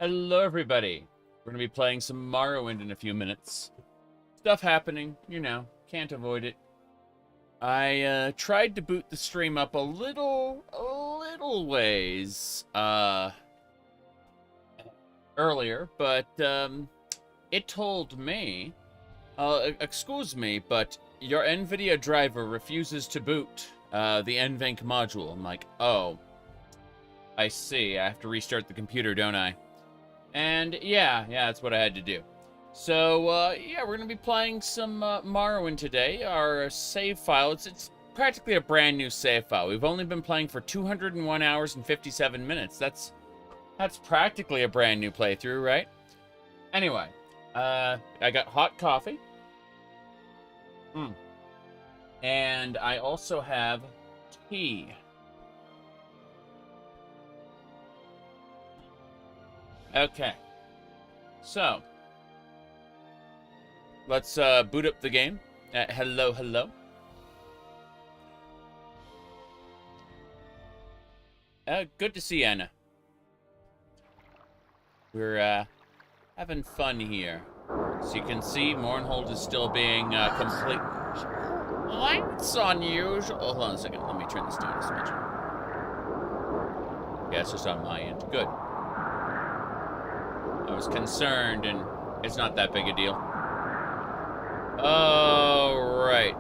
Hello, everybody. We're going to be playing some Morrowind in a few minutes. Stuff happening, you know, can't avoid it. I tried to boot the stream up a little ways earlier, but it told me, excuse me, but your NVIDIA driver refuses to boot the NVENC module. I'm like, oh, I see. I have to restart the computer, don't I? And yeah, that's what I had to do. So, yeah, we're going to be playing some Morrowind today. Our save file, it's practically a brand new save file. We've only been playing for 201 hours and 57 minutes. That's practically a brand new playthrough, right? Anyway, I got hot coffee. And I also have tea. Okay. So, let's boot up the game. Hello. Good to see Anna. We're having fun here. So you can see, Mournhold is still being complete. That's unusual. Oh, hold on a second. Let me turn this down a smidge. Yeah, it's just on my end. Good. I was concerned, and it's not that big a deal. Oh, right.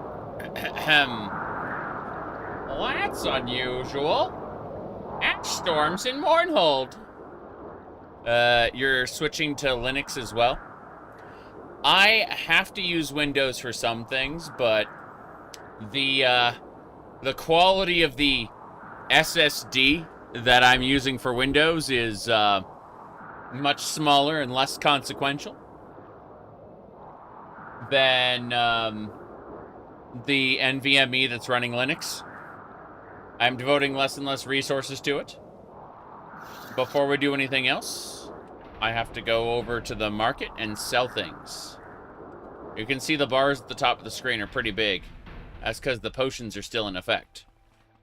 Well, that's unusual. Ash storms in Mournhold. You're switching to Linux as well? I have to use Windows for some things, but the quality of the SSD that I'm using for Windows is much smaller and less consequential than the NVMe that's running Linux. I'm devoting less and less resources to it. Before we do anything else, I have to go over to the market and sell things. You can see the bars at the top of the screen are pretty big. That's because the potions are still in effect.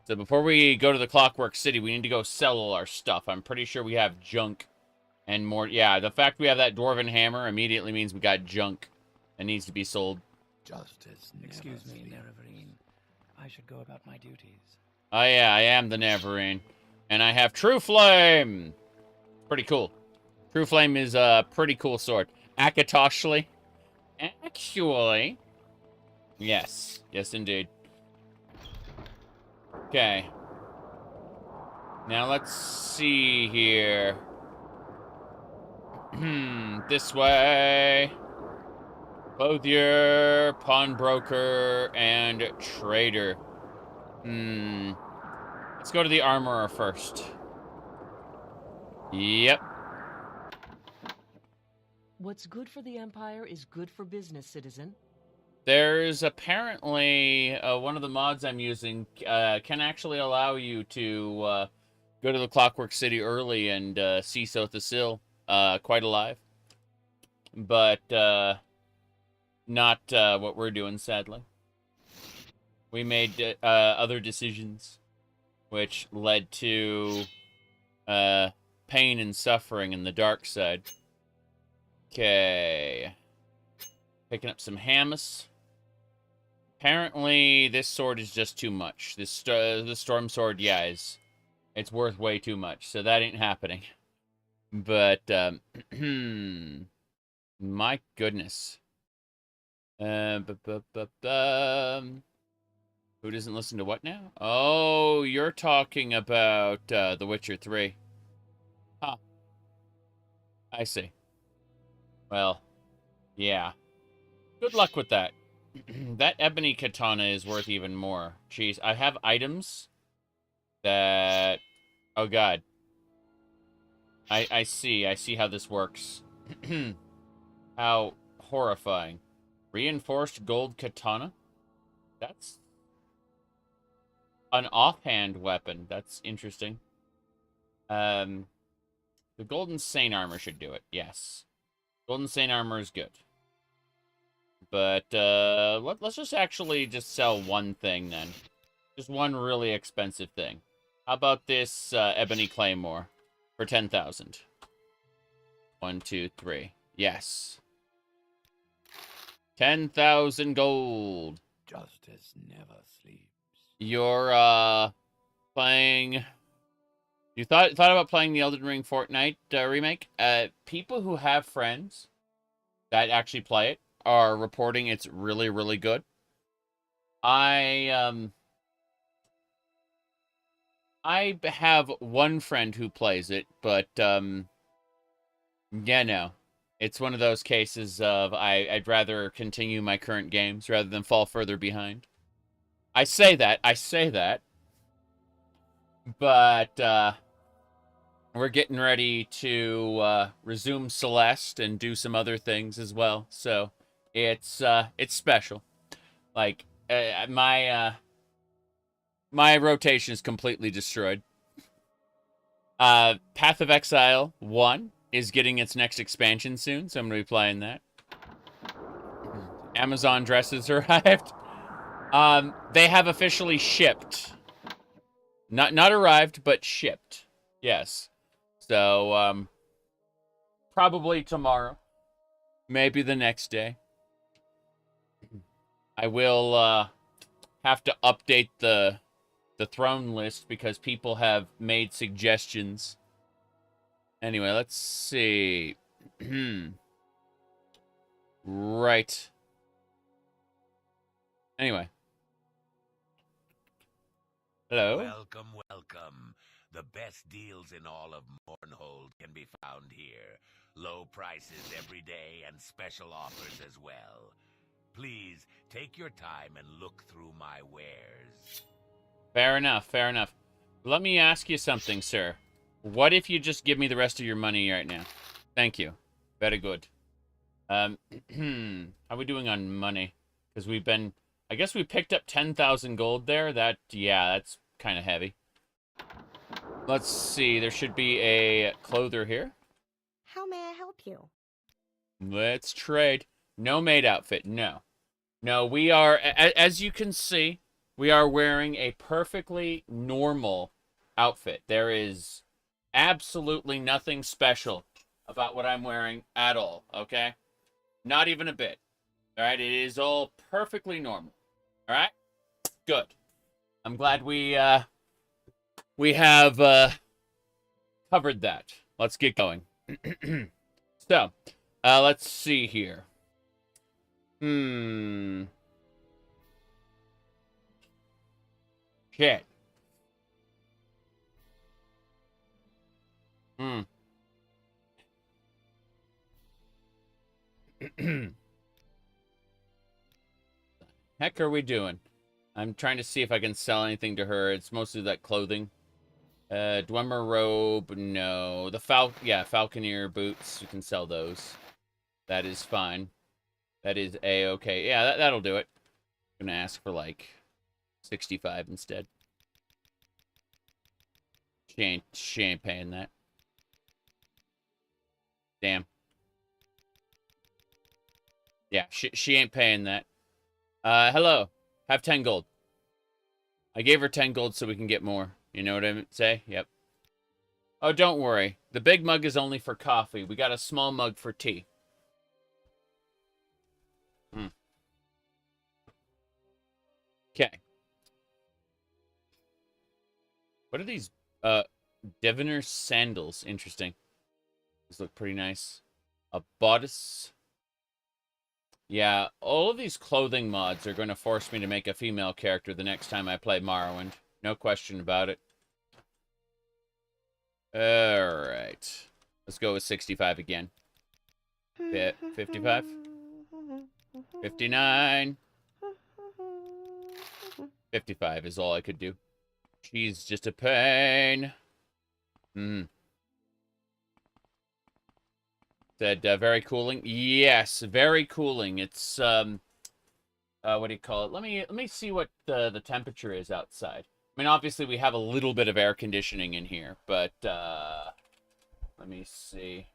So before we go to the Clockwork City, we need to go sell all our stuff. I'm pretty sure we have junk and more. Yeah, the fact we have that dwarven hammer immediately means we got junk that needs to be sold. Justice. Excuse me, Nerevarine. I should go about my duties. Oh yeah, I am the Nerevarine. And I have True Flame! Pretty cool. True Flame is a pretty cool sword. Akatoshly. Actually. Yes. Yes, indeed. Okay. Now let's see here. This way. Clothier, pawnbroker, and trader. Let's go to the armorer first. Yep. What's good for the Empire is good for business, citizen. There's apparently one of the mods I'm using can actually allow you to go to the Clockwork City early and see Sotha Sil quite alive. But not what we're doing, sadly. We made other decisions which led to pain and suffering in the dark side. Okay. Picking up some Hamas. Apparently, this sword is just too much. This storm sword, yeah, it's worth way too much. So that ain't happening. But, my goodness. Who doesn't listen to what now? Oh, you're talking about The Witcher 3. Huh. I see. Well, yeah. Good luck with that. That ebony katana is worth even more. Jeez, I have items that... Oh, God. I see how this works. How horrifying. Reinforced gold katana? That's an offhand weapon. That's interesting. The golden Saint armor should do it. Yes. Golden Saint armor is good. But let's just actually just sell one thing then. Just one really expensive thing. How about this ebony claymore for 10,000? 1, 2, 3. Yes. 10,000 gold. Justice never sleeps. You're, playing... You thought about playing the Elden Ring Fortnite remake? People who have friends that actually play it are reporting it's really, really good. I have one friend who plays it, but, yeah, no. It's one of those cases of I'd rather continue my current games rather than fall further behind. I say that, but, we're getting ready to resume Celeste and do some other things as well. So it's special. Like my rotation is completely destroyed. Path of Exile 1 is getting its next expansion soon, so I'm gonna be playing that. Amazon dresses arrived. They have officially shipped. Not arrived, but shipped. Yes. So, probably tomorrow. Maybe the next day. I will, have to update the throne list because people have made suggestions. Anyway, let's see. Right. Anyway. Hello? Welcome, welcome. The best deals in all of Mournhold can be found here. Low prices every day and special offers as well. Please, take your time and look through my wares. Fair enough, fair enough. Let me ask you something, sir. What if you just give me the rest of your money right now? Thank you. Very good. How are we doing on money? Because we've been... I guess we picked up 10,000 gold there. Yeah, that's kind of heavy. Let's see. There should be a clother here. How may I help you? Let's trade. No maid outfit. No. No, we are... As you can see, we are wearing a perfectly normal outfit. There is absolutely nothing special about what I'm wearing at all, okay? Not even a bit. All right? It is all perfectly normal. All right? Good. I'm glad we have covered that. Let's get going. So, let's see here. Shit. Heck are we doing? I'm trying to see if I can sell anything to her. It's mostly that clothing. Dwemer robe, no. The Falconeer boots, you can sell those. That is fine. That is A-okay. Yeah, that'll do it. I'm gonna ask for, like, 65 instead. She ain't paying that. Damn. Yeah, she ain't paying that. Hello. Have 10 gold. I gave her 10 gold so we can get more. You know what I say? Yep. Oh, don't worry. The big mug is only for coffee. We got a small mug for tea. Okay. What are these? Diviner sandals. Interesting. These look pretty nice. A bodice. Yeah, all of these clothing mods are going to force me to make a female character the next time I play Morrowind. No question about it. Alright. Let's go with 65 again. 55? 59? 55 is all I could do. She's just a pain. Said, very cooling? Yes, very cooling. It's, what do you call it? Let me see what the temperature is outside. I mean, obviously we have a little bit of air conditioning in here, but, let me see.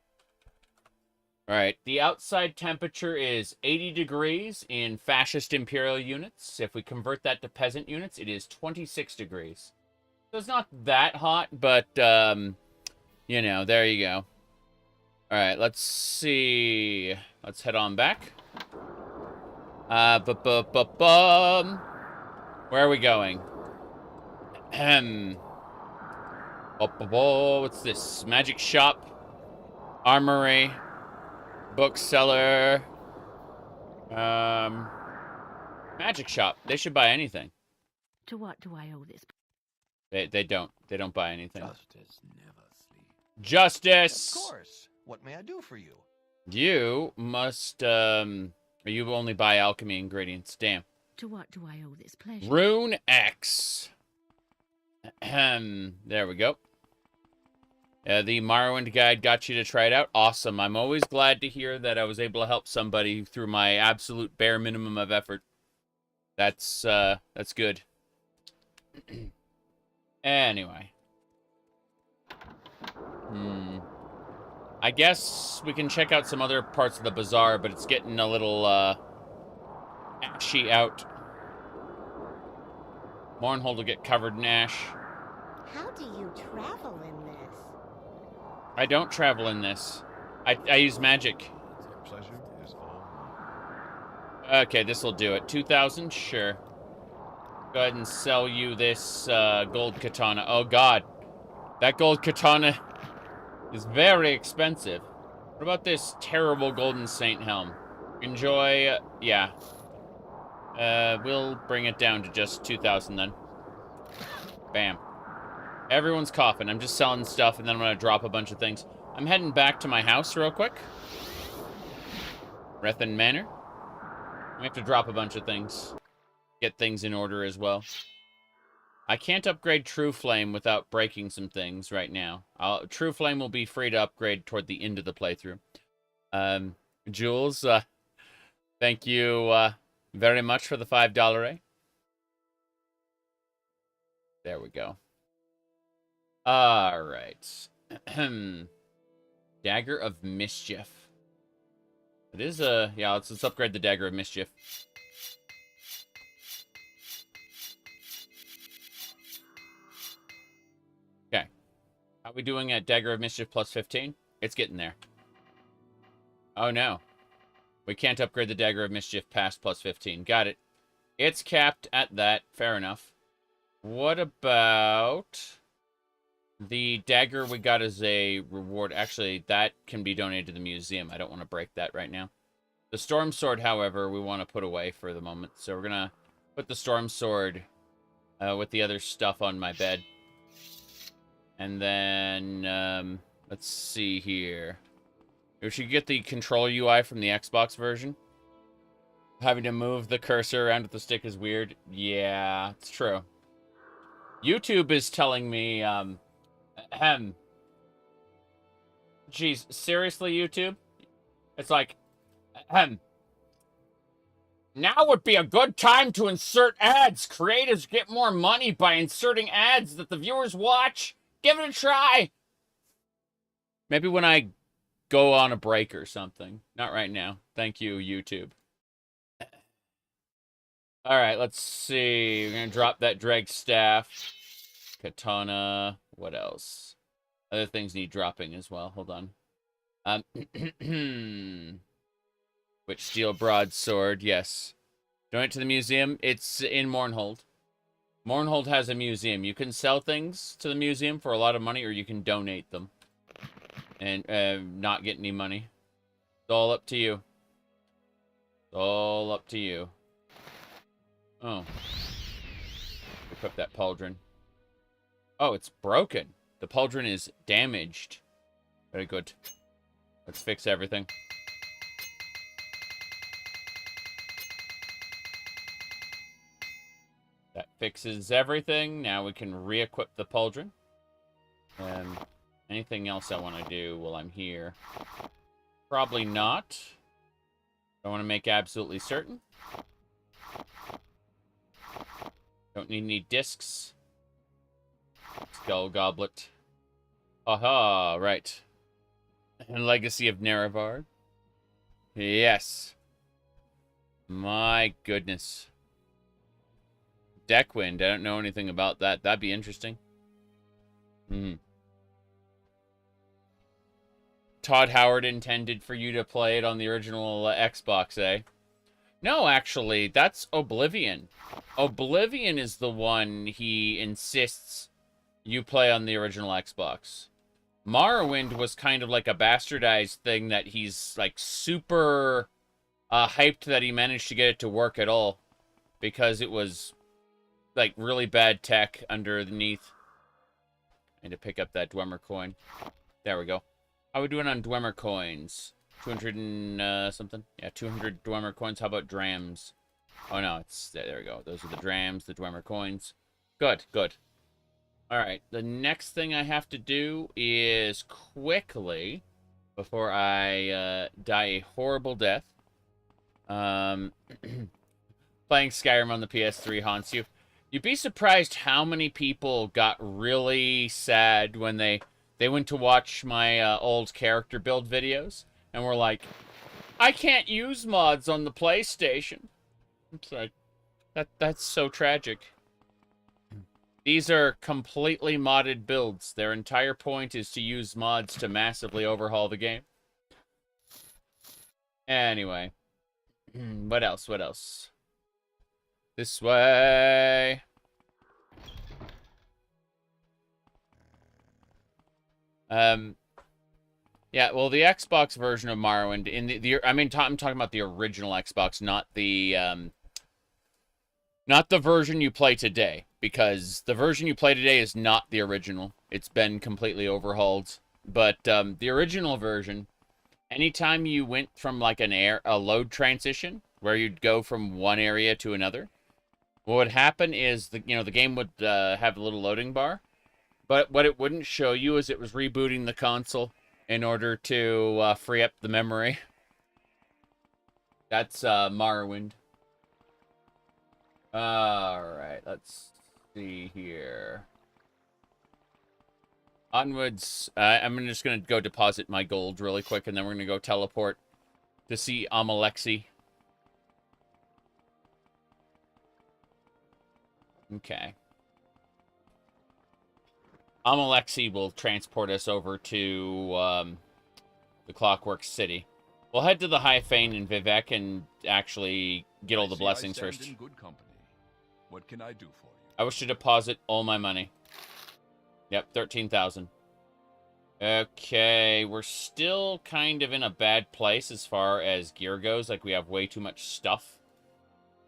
All right, the outside temperature is 80 degrees in fascist imperial units. If we convert that to peasant units, it is 26 degrees. So it's not that hot, but, you know, there you go. Alright, let's see. Let's head on back. Where are we going? What's this? Magic shop. Armory. Bookseller. Magic shop. They should buy anything. To what do I owe this? They don't. They don't buy anything. Justice never sleeps. Justice! Of course. What may I do for you? You must, you only buy alchemy ingredients. Damn. To what do I owe this pleasure? Rune X. There we go. The Morrowind guide got you to try it out. Awesome. I'm always glad to hear that I was able to help somebody through my absolute bare minimum of effort. That's good. Anyway. I guess we can check out some other parts of the bazaar, but it's getting a little, ashy out. Mournhold will get covered in ash. How do you travel in this? I don't travel in this. I use magic. Pleasure is all. Okay, this'll do it. 2,000? Sure. Go ahead and sell you this, gold katana. Oh, God. That gold katana is very expensive. What about this terrible golden saint helm? Enjoy, yeah. We'll bring it down to just 2,000 then. Bam. Everyone's coughing. I'm just selling stuff, and then I'm gonna drop a bunch of things. I'm heading back to my house real quick. Rethan Manor. We have to drop a bunch of things. Get things in order as well. I can't upgrade True Flame without breaking some things right now. True Flame will be free to upgrade toward the end of the playthrough. Jules, thank you very much for the $5. There we go. All right. Dagger of Mischief. It is a... Yeah, let's upgrade the Dagger of Mischief. Okay. How are we doing at Dagger of Mischief plus 15? It's getting there. Oh, no. We can't upgrade the Dagger of Mischief past plus 15. Got it. It's capped at that. Fair enough. What about... the dagger we got as a reward? Actually, that can be donated to the museum. I don't want to break that right now. The storm sword, however, we want to put away for the moment. So we're going to put the storm sword with the other stuff on my bed. And then, let's see here. We should get the control UI from the Xbox version. Having to move the cursor around with the stick is weird. Yeah, it's true. YouTube is telling me, Jeez, seriously, YouTube? It's like, now would be a good time to insert ads. Creators get more money by inserting ads that the viewers watch. Give it a try. Maybe when I go on a break or something. Not right now. Thank you, YouTube. All right, let's see. We're going to drop that drag staff. Katana. What else? Other things need dropping as well. Hold on. Which steel broadsword? Yes. Donate to the museum. It's in Mournhold. Mournhold has a museum. You can sell things to the museum for a lot of money, or you can donate them and not get any money. It's all up to you. It's all up to you. Oh. Equip that pauldron. Oh, it's broken. The pauldron is damaged. Very good. Let's fix everything. That fixes everything. Now we can re-equip the pauldron. Anything else I want to do while I'm here? Probably not. I want to make absolutely certain. Don't need any discs. Skull Goblet. Aha, right. And Legacy of Nerevar. Yes. My goodness. Deckwind. I don't know anything about that. That'd be interesting. Todd Howard intended for you to play it on the original Xbox, eh? No, actually, that's Oblivion. Oblivion is the one he insists you play on the original Xbox. Morrowind was kind of like a bastardized thing that he's, like, super hyped that he managed to get it to work at all. Because it was, like, really bad tech underneath. I need to pick up that Dwemer coin. There we go. How are we doing on Dwemer coins? 200 and something? Yeah, 200 Dwemer coins. How about drams? Oh, no, it's... There we go. Those are the drams, the Dwemer coins. Good, good. Alright, the next thing I have to do is quickly, before I die a horrible death, playing Skyrim on the PS3 haunts you. You'd be surprised how many people got really sad when they went to watch my old character build videos and were like, I can't use mods on the PlayStation. It's like, that's so tragic. These are completely modded builds. Their entire point is to use mods to massively overhaul the game. Anyway. What else? What else? This way. Yeah, well, the Xbox version of Morrowind, I'm talking about the original Xbox, not the version you play today, because the version you play today is not the original. It's been completely overhauled. But the original version, anytime you went from like a load transition, where you'd go from one area to another, what would happen is the game would have a little loading bar, but what it wouldn't show you is it was rebooting the console in order to free up the memory. That's Morrowind. Alright, let's see here. Onwards. I'm just going to go deposit my gold really quick, and then we're going to go teleport to see Amalexi. Okay. Amalexi will transport us over to the Clockwork City. We'll head to the High Fane in Vivek and actually get all the blessings first. In good company. What can I do for you? I wish to deposit all my money. Yep, 13,000. Okay, we're still kind of in a bad place as far as gear goes. Like, we have way too much stuff.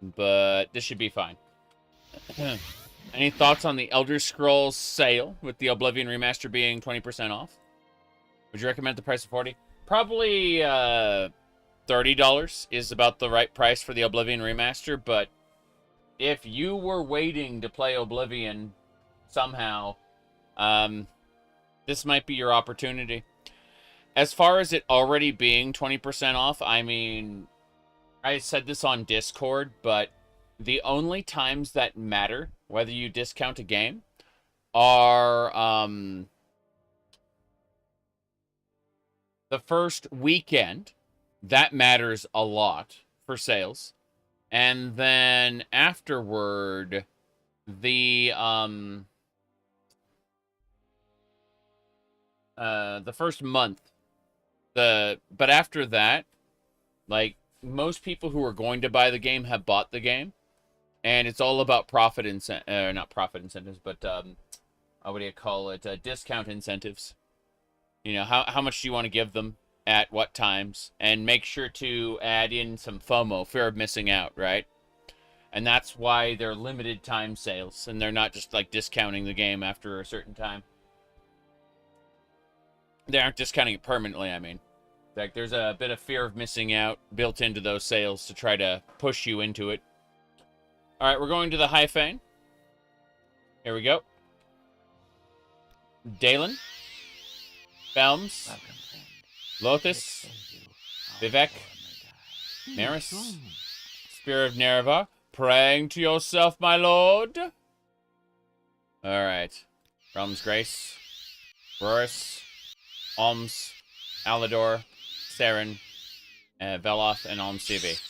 But this should be fine. Any thoughts on the Elder Scrolls sale with the Oblivion remaster being 20% off? Would you recommend the price of 40? Probably $30 is about the right price for the Oblivion remaster, but if you were waiting to play Oblivion somehow, this might be your opportunity. As far as it already being 20% off, I mean, I said this on Discord, but the only times that matter, whether you discount a game, are the first weekend. That matters a lot for sales. And then afterward, the first month. But after that, like, most people who are going to buy the game have bought the game. And it's all about not profit incentives, but what do you call it? Discount incentives. You know, how much do you want to give them at what times? And make sure to add in some FOMO, fear of missing out, right? And that's why they're limited time sales, and they're not just like discounting the game after a certain time. They aren't discounting it permanently, I mean. Like, there's a bit of fear of missing out built into those sales to try to push you into it. Alright, we're going to the High Fane. Here we go. Dalen. Belms. Lothus. Vivek. Maris. Spirit of Nereva. Praying to yourself, my lord. Alright. Realm's Grace. Boris. Alms. Alador. Saren. Veloth. And Alms CV.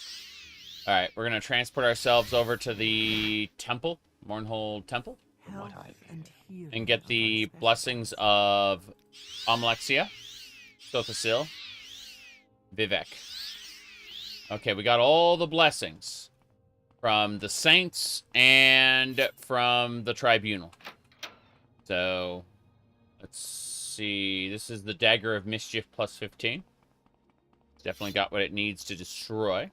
Alright, we're going to transport ourselves over to the temple, Mournhold Temple, and get the blessings of Amalexia. Sotha Sil. Vivek. Okay, we got all the blessings from the saints and from the tribunal. So, let's see. This is the Dagger of Mischief plus 15. Definitely got what it needs to destroy.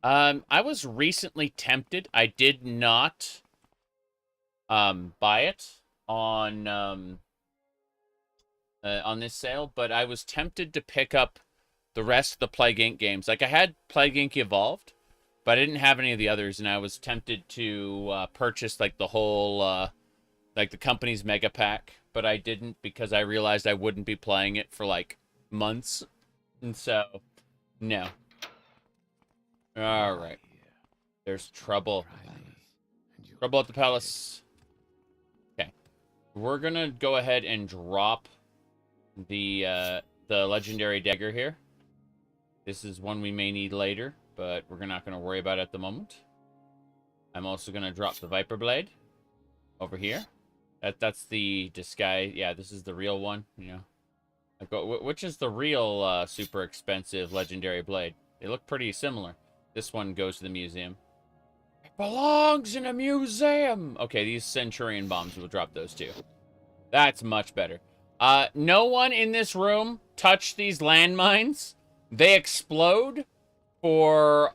I was recently tempted. I did not buy it on this sale, but I was tempted to pick up the rest of the Plague Inc. games. Like, I had Plague Inc. Evolved, but I didn't have any of the others, and I was tempted to purchase, like, the whole, like, the company's mega pack, but I didn't because I realized I wouldn't be playing it for, like, months, and so, no. Alright. There's trouble. Trouble at the palace. Okay. We're gonna go ahead and drop the legendary dagger here. This is one we may need later, but we're not going to worry about it at the moment. I'm also going to drop the Viper Blade over here. That's the disguise. Yeah, this is the real one, you know. Like, which is the real super expensive legendary blade? They look pretty similar. This one goes to the museum. It belongs in a museum! Okay, these Centurion bombs, will drop those too. That's much better. No one in this room touch these landmines. They explode for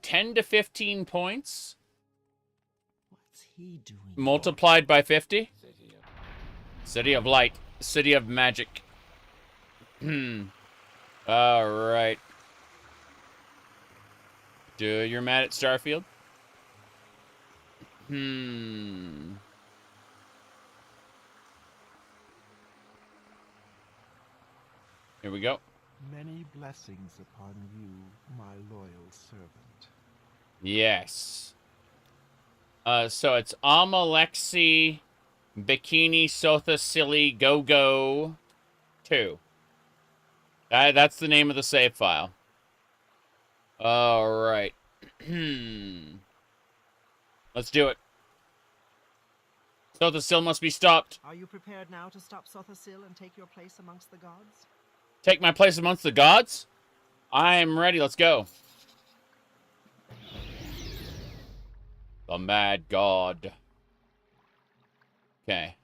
10 to 15 points. What's he doing? Multiplied by 50. City of Light. City of Magic. Alright. You're mad at Starfield? Here we go. Many blessings upon you, my loyal servant. Yes. So it's Amalexi Bikini Sotha Silly Go Go 2. That's the name of the save file. Alright. Let's do it. Sotha Sil must be stopped. Are you prepared now to stop Sotha Sil and take your place amongst the gods? Take my place amongst the gods? I am ready. Let's go. The Mad God. Okay.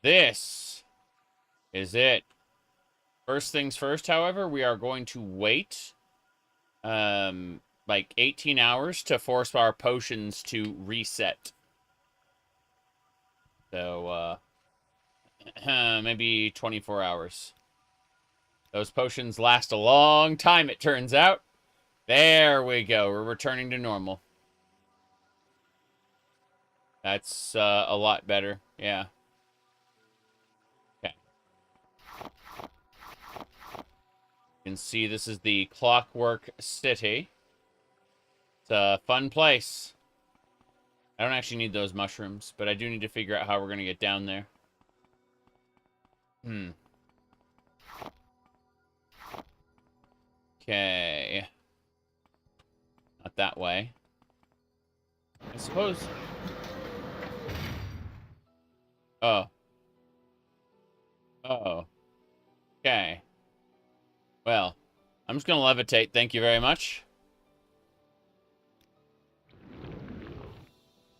This is it. First things first, however, we are going to wait like 18 hours to force our potions to reset. So, maybe 24 hours. Those potions last a long time, it turns out. There we go. We're returning to normal. That's a lot better. Yeah. Okay. You can see this is the Clockwork City. It's a fun place. I don't actually need those mushrooms, but I do need to figure out how we're going to get down there. Okay. Not that way. I suppose... Oh. Oh. Okay. Well, I'm just gonna levitate, thank you very much.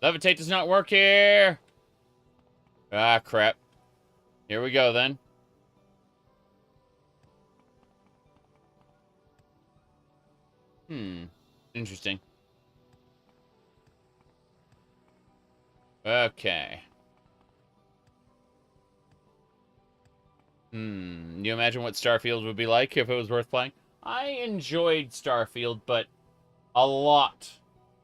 Levitate does not work here! Ah, crap. Here we go, then. Interesting. Okay. You imagine what Starfield would be like if it was worth playing? I enjoyed Starfield, but a lot,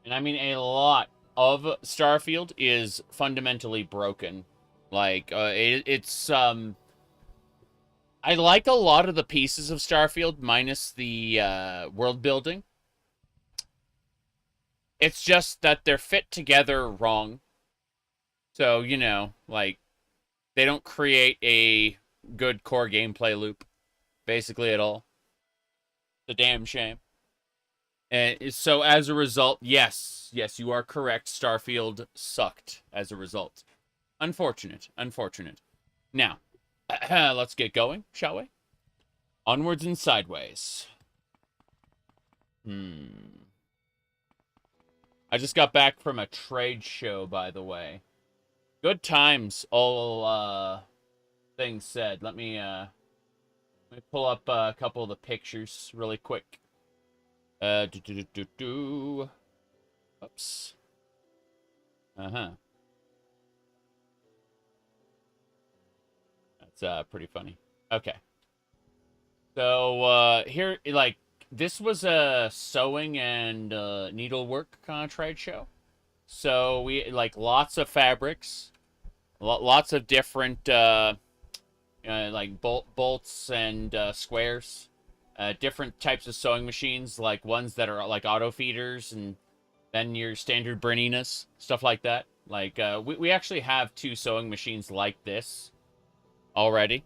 and I mean a lot, of Starfield is fundamentally broken. Like, it's, I like a lot of the pieces of Starfield, minus the, world building. It's just that they're fit together wrong. So, you know, like, they don't create a good core gameplay loop, basically, at all. It's a damn shame. And so, as a result, yes, you are correct. Starfield sucked as a result. Unfortunate. Now, let's get going, shall we? Onwards and sideways. I just got back from a trade show, by the way. Good times, all things said. Let me pull up a couple of the pictures really quick. Oops. That's pretty funny. Okay. So here, like, this was a sewing and needlework kind of trade show. So we like lots of fabrics, lots of different like bolts and squares, different types of sewing machines, like ones that are like auto feeders, and then your standard Berninas, stuff like that. Like we actually have 2 sewing machines like this already,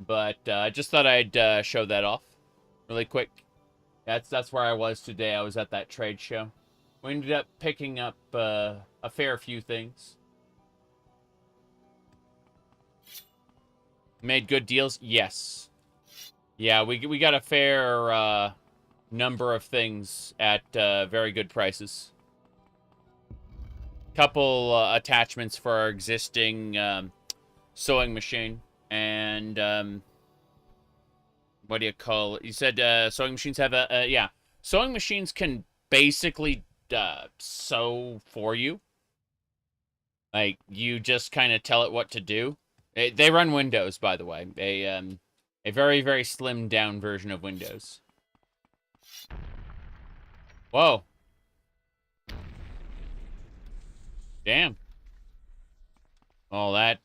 but I just thought I'd show that off really quick. That's where I was today. I was at that trade show. We ended up picking up a fair few things. Made good deals? Yes. Yeah, we got a fair number of things at very good prices. Couple attachments for our existing sewing machine. And what do you call it? You said sewing machines have yeah. Sewing machines can basically sew for you. Like, you just kind of tell it what to do. They run Windows, by the way. A very, very slimmed down version of Windows. Whoa. Damn. Oh, that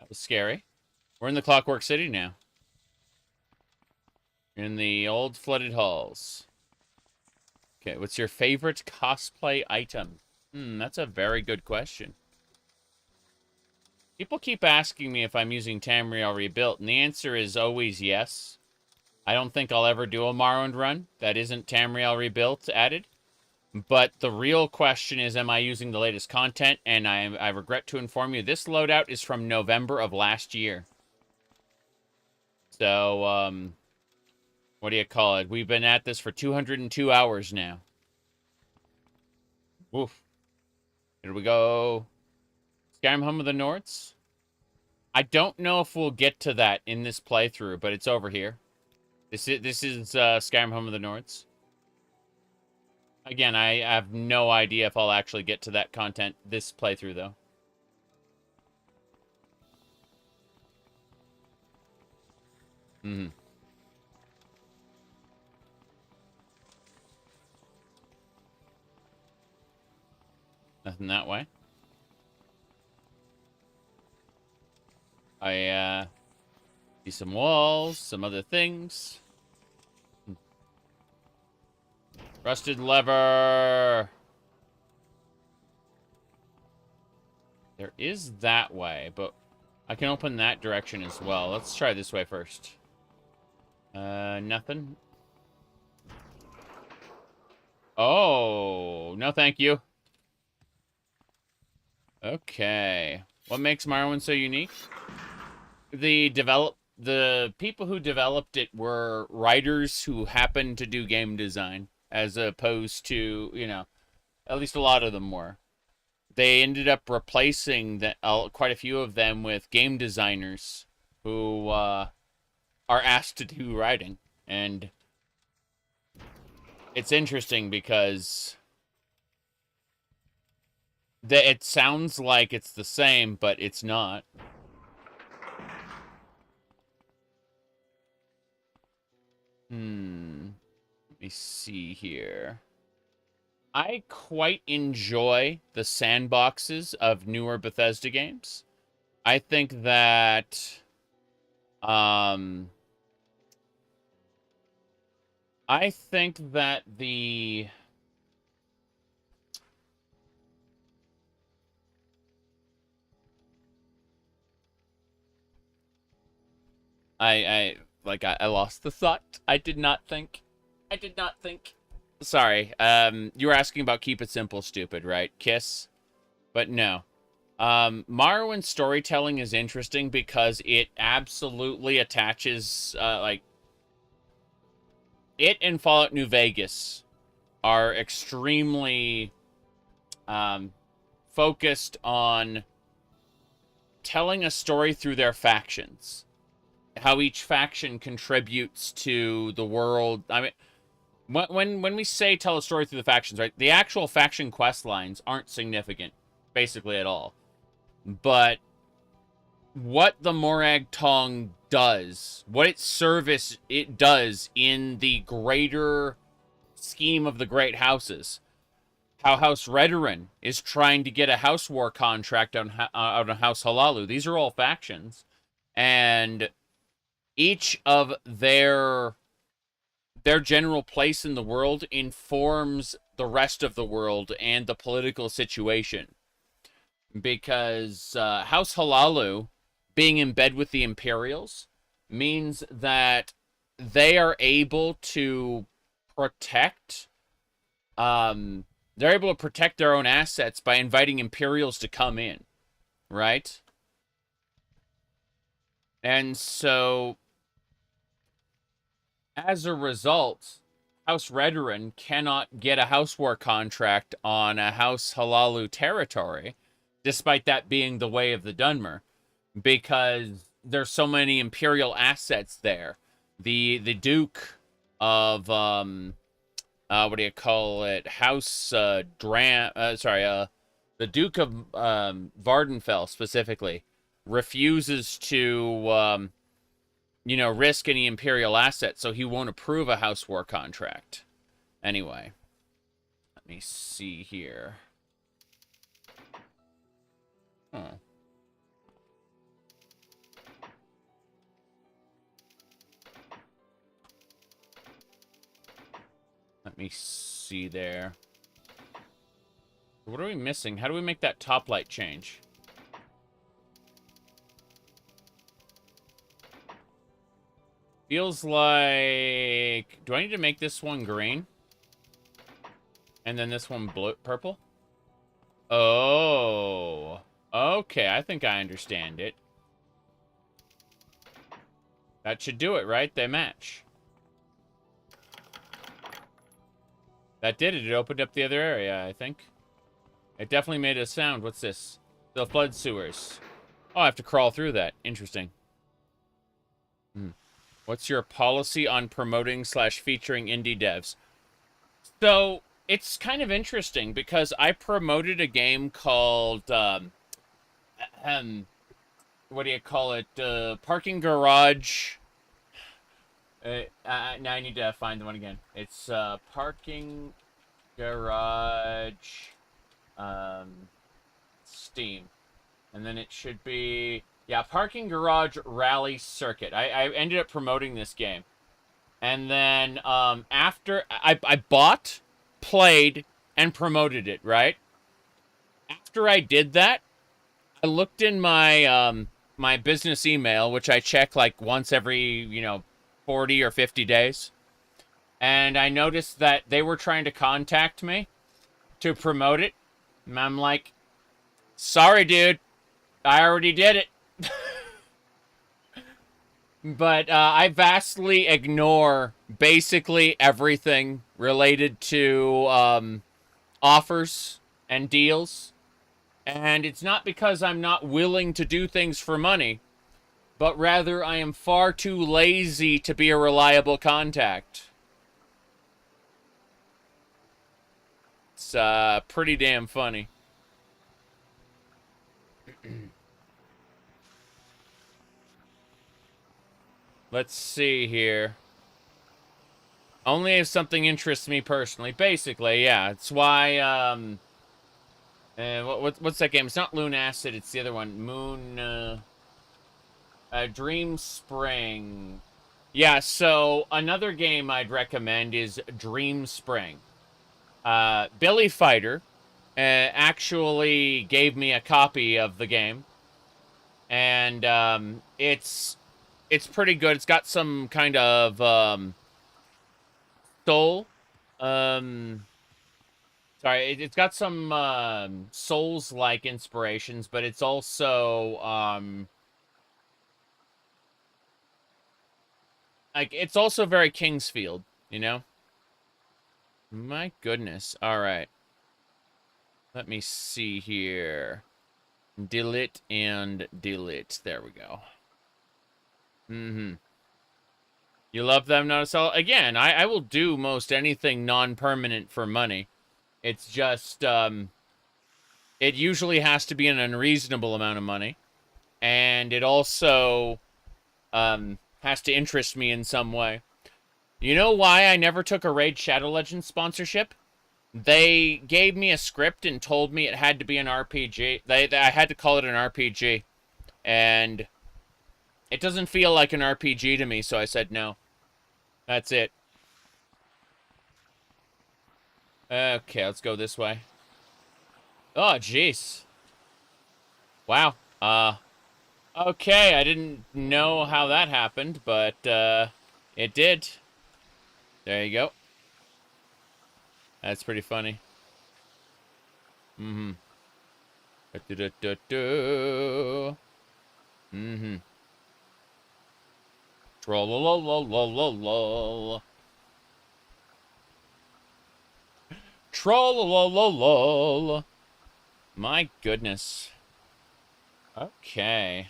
was scary. We're in the Clockwork City now. In the old flooded halls. Okay, what's your favorite cosplay item? That's a very good question. People keep asking me if I'm using Tamriel Rebuilt, and the answer is always yes. I don't think I'll ever do a Morrowind run that isn't Tamriel Rebuilt added. But the real question is, am I using the latest content? And I regret to inform you, this loadout is from November of last year. So, what do you call it? We've been at this for 202 hours now. Woof. Here we go. Skyrim Home of the Nords. I don't know if we'll get to that in this playthrough, but it's over here. This is Skyrim Home of the Nords. Again, I have no idea if I'll actually get to that content this playthrough, though. Nothing that way. I see some walls, some other things. Rusted lever. There is that way, but I can open that direction as well. Let's try this way first. Nothing. Oh, no thank you. Okay. What makes Morrowind so unique? The people who developed it were writers who happened to do game design, as opposed to, you know, at least a lot of them were. They ended up replacing quite a few of them with game designers who are asked to do writing. And it's interesting because it sounds like it's the same, but it's not. Let me see here. I quite enjoy the sandboxes of newer Bethesda games. I think that the I lost the thought. I did not think. Sorry. You were asking about keep it simple, stupid, right? Kiss? But no. Morrowind storytelling is interesting because it absolutely attaches, like, it and Fallout New Vegas are extremely focused on telling a story through their factions. How each faction contributes to the world. I mean, when we say tell a story through the factions, right? The actual faction quest lines aren't significant, basically at all. But what the Morag Tong does, what its service it does in the greater scheme of the Great Houses, how House Redoran is trying to get a house war contract out on House Halalu. These are all factions, and each of their general place in the world informs the rest of the world and the political situation. Because House Halalu, being in bed with the Imperials, means that they are able to protect they're able to protect their own assets by inviting Imperials to come in, right? And so, as a result, House Redoran cannot get a house war contract on a House Halalu territory, despite that being the way of the Dunmer, because there's so many Imperial assets there. The Duke of what do you call it? House the Duke of Vardenfell specifically refuses to risk any Imperial assets, so he won't approve a house war contract. Anyway, let me see here. Huh. Let me see there. What are we missing? How do we make that top light change? Feels like... Do I need to make this one green? And then this one blue, purple? Oh. Okay, I think I understand it. That should do it, right? They match. That did it. It opened up the other area, I think. It definitely made a sound. What's this? The flood sewers. Oh, I have to crawl through that. Interesting. What's your policy on promoting / featuring indie devs? So, it's kind of interesting because I promoted a game called, what do you call it? Parking Garage. Now I need to find the one again. It's Parking Garage Steam. And then it should be... Yeah, Parking Garage Rally Circuit. I ended up promoting this game. And then after... I bought, played, and promoted it, right? After I did that, I looked in my my business email, which I check like once every, 40 or 50 days. And I noticed that they were trying to contact me to promote it. And I'm like, sorry, dude. I already did it. But I vastly ignore basically everything related to offers and deals. And it's not because I'm not willing to do things for money, but rather I am far too lazy to be a reliable contact. It's pretty damn funny. Let's see here. Only if something interests me personally. Basically, yeah. It's why, what's that game? It's not Lunacid, it's the other one. Dream Spring. Yeah, so another game I'd recommend is Dream Spring. Billy Fighter actually gave me a copy of the game. And it's pretty good. It's got some kind of soul Sorry, it's got some Souls-like inspirations, but it's also like it's also very Kingsfield, you know? My goodness. All right. Let me see here. Delete and delete. There we go. Mm-hmm. You love them not to sell? Again, I will do most anything non-permanent for money. It's just, it usually has to be an unreasonable amount of money. And it also, has to interest me in some way. You know why I never took a Raid Shadow Legends sponsorship? They gave me a script and told me it had to be an RPG. I had to call it an RPG. And it doesn't feel like an RPG to me, so I said no. That's it. Okay, let's go this way. Oh, jeez. Wow. Okay, I didn't know how that happened, but, it did. There you go. That's pretty funny. Mm-hmm. Mm-hmm. Troll-la-la-la-la-la. Troll-la-la-la-la. My goodness. Okay.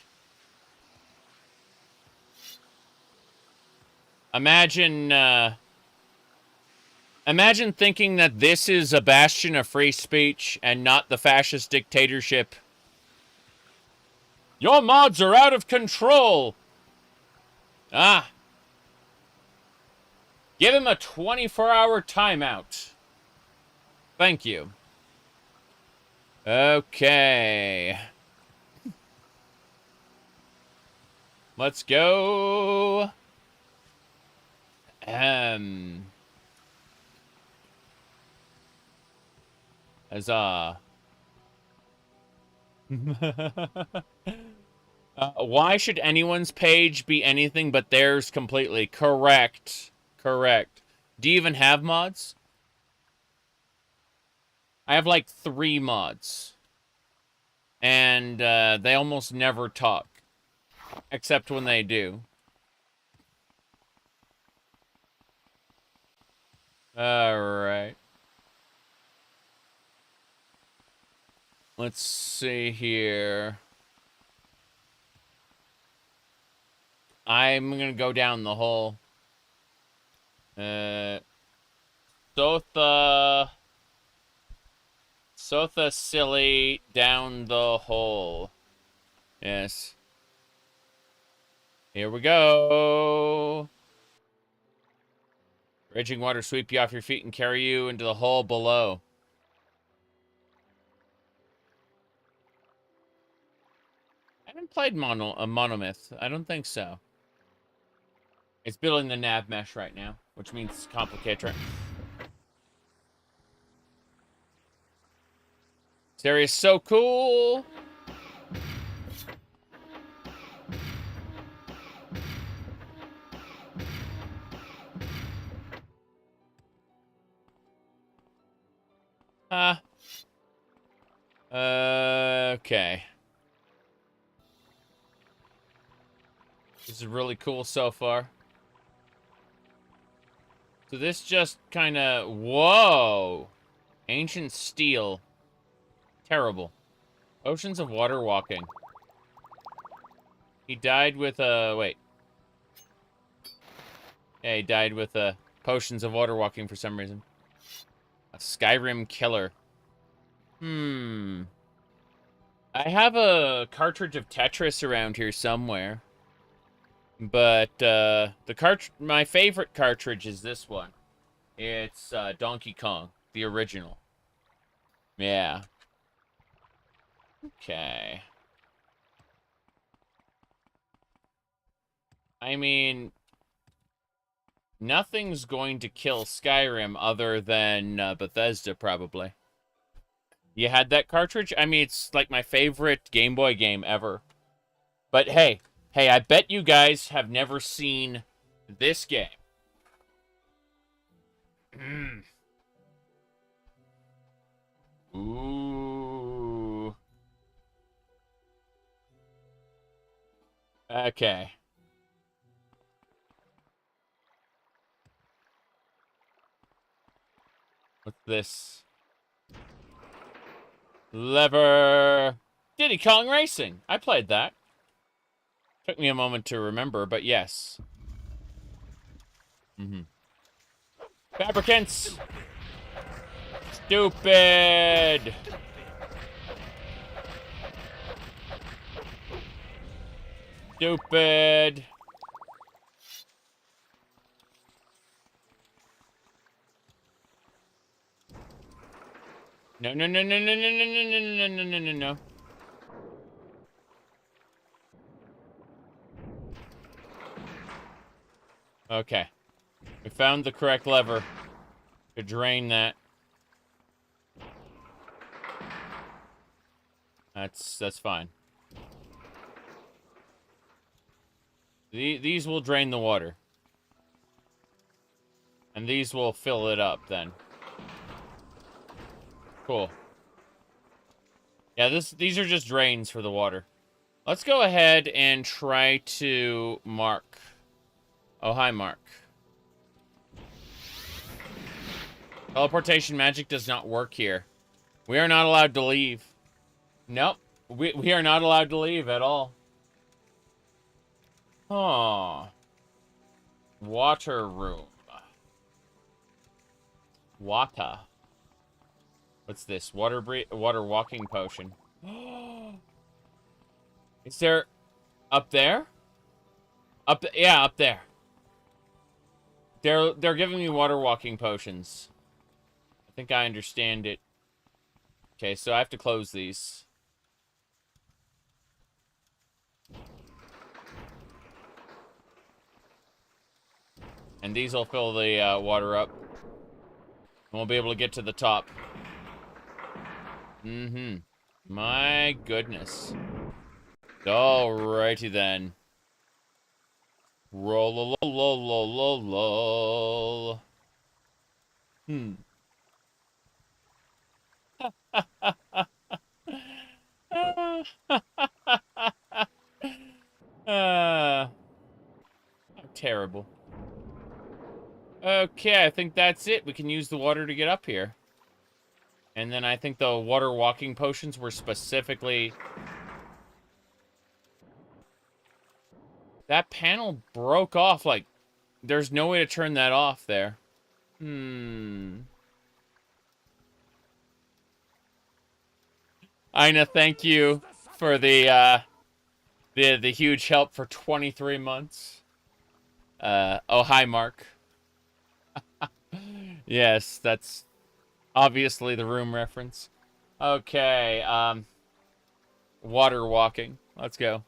Imagine thinking that this is a bastion of free speech and not the fascist dictatorship. Your mods are out of control! Ah. Give him a 24-hour timeout. Thank you. Okay. Let's go. Huzzah. Why should anyone's page be anything but theirs completely? Correct. Correct. Do you even have mods? I have like 3 mods. And they almost never talk. Except when they do. Alright. Let's see here. I'm gonna go down the hole. Sotha Sil down the hole. Yes. Here we go. Raging water sweep you off your feet and carry you into the hole below. I haven't played Monomyth. I don't think so. It's building the nav mesh right now, which means it's complicated. This area is so cool. Okay. This is really cool so far. So this just kind of... Whoa! Ancient steel. Terrible. Oceans of water walking. He died with a... Wait. Yeah, he died with potions of water walking for some reason. A Skyrim killer. I have a cartridge of Tetris around here somewhere. But, my favorite cartridge is this one. It's, Donkey Kong, the original. Yeah. Okay. I mean, nothing's going to kill Skyrim other than, Bethesda, probably. You had that cartridge? I mean, it's like my favorite Game Boy game ever. But hey, I bet you guys have never seen this game. Ooh. Okay. What's this? Lever. Diddy Kong Racing. I played that. Took me a moment to remember, but yes. Fabricants. Stupid. Stupid. No, no, no, no, no, no, no, no, no, no, no, no, no. Okay. We found the correct lever to drain that. That's fine. These will drain the water. And these will fill it up then. Cool. Yeah, these are just drains for the water. Let's go ahead and try to mark. Oh, hi, Mark. Teleportation magic does not work here. We are not allowed to leave. Nope. We are not allowed to leave at all. Oh. Water room. Water. What's this? Water walking potion. Is there... Up there? Yeah, up there. They're giving me water walking potions. I think I understand it. Okay, so I have to close these. And these will fill the water up. And we'll be able to get to the top. My goodness. Alrighty then. Roll, lol. Terrible. Okay, I think that's it. We can use the water to get up here. And then I think the water walking potions were specifically... That panel broke off, like, there's no way to turn that off there. Ina, thank you for the huge help for 23 months. Oh, hi, Mark. Yes, that's obviously the room reference. Okay, water walking. Let's go.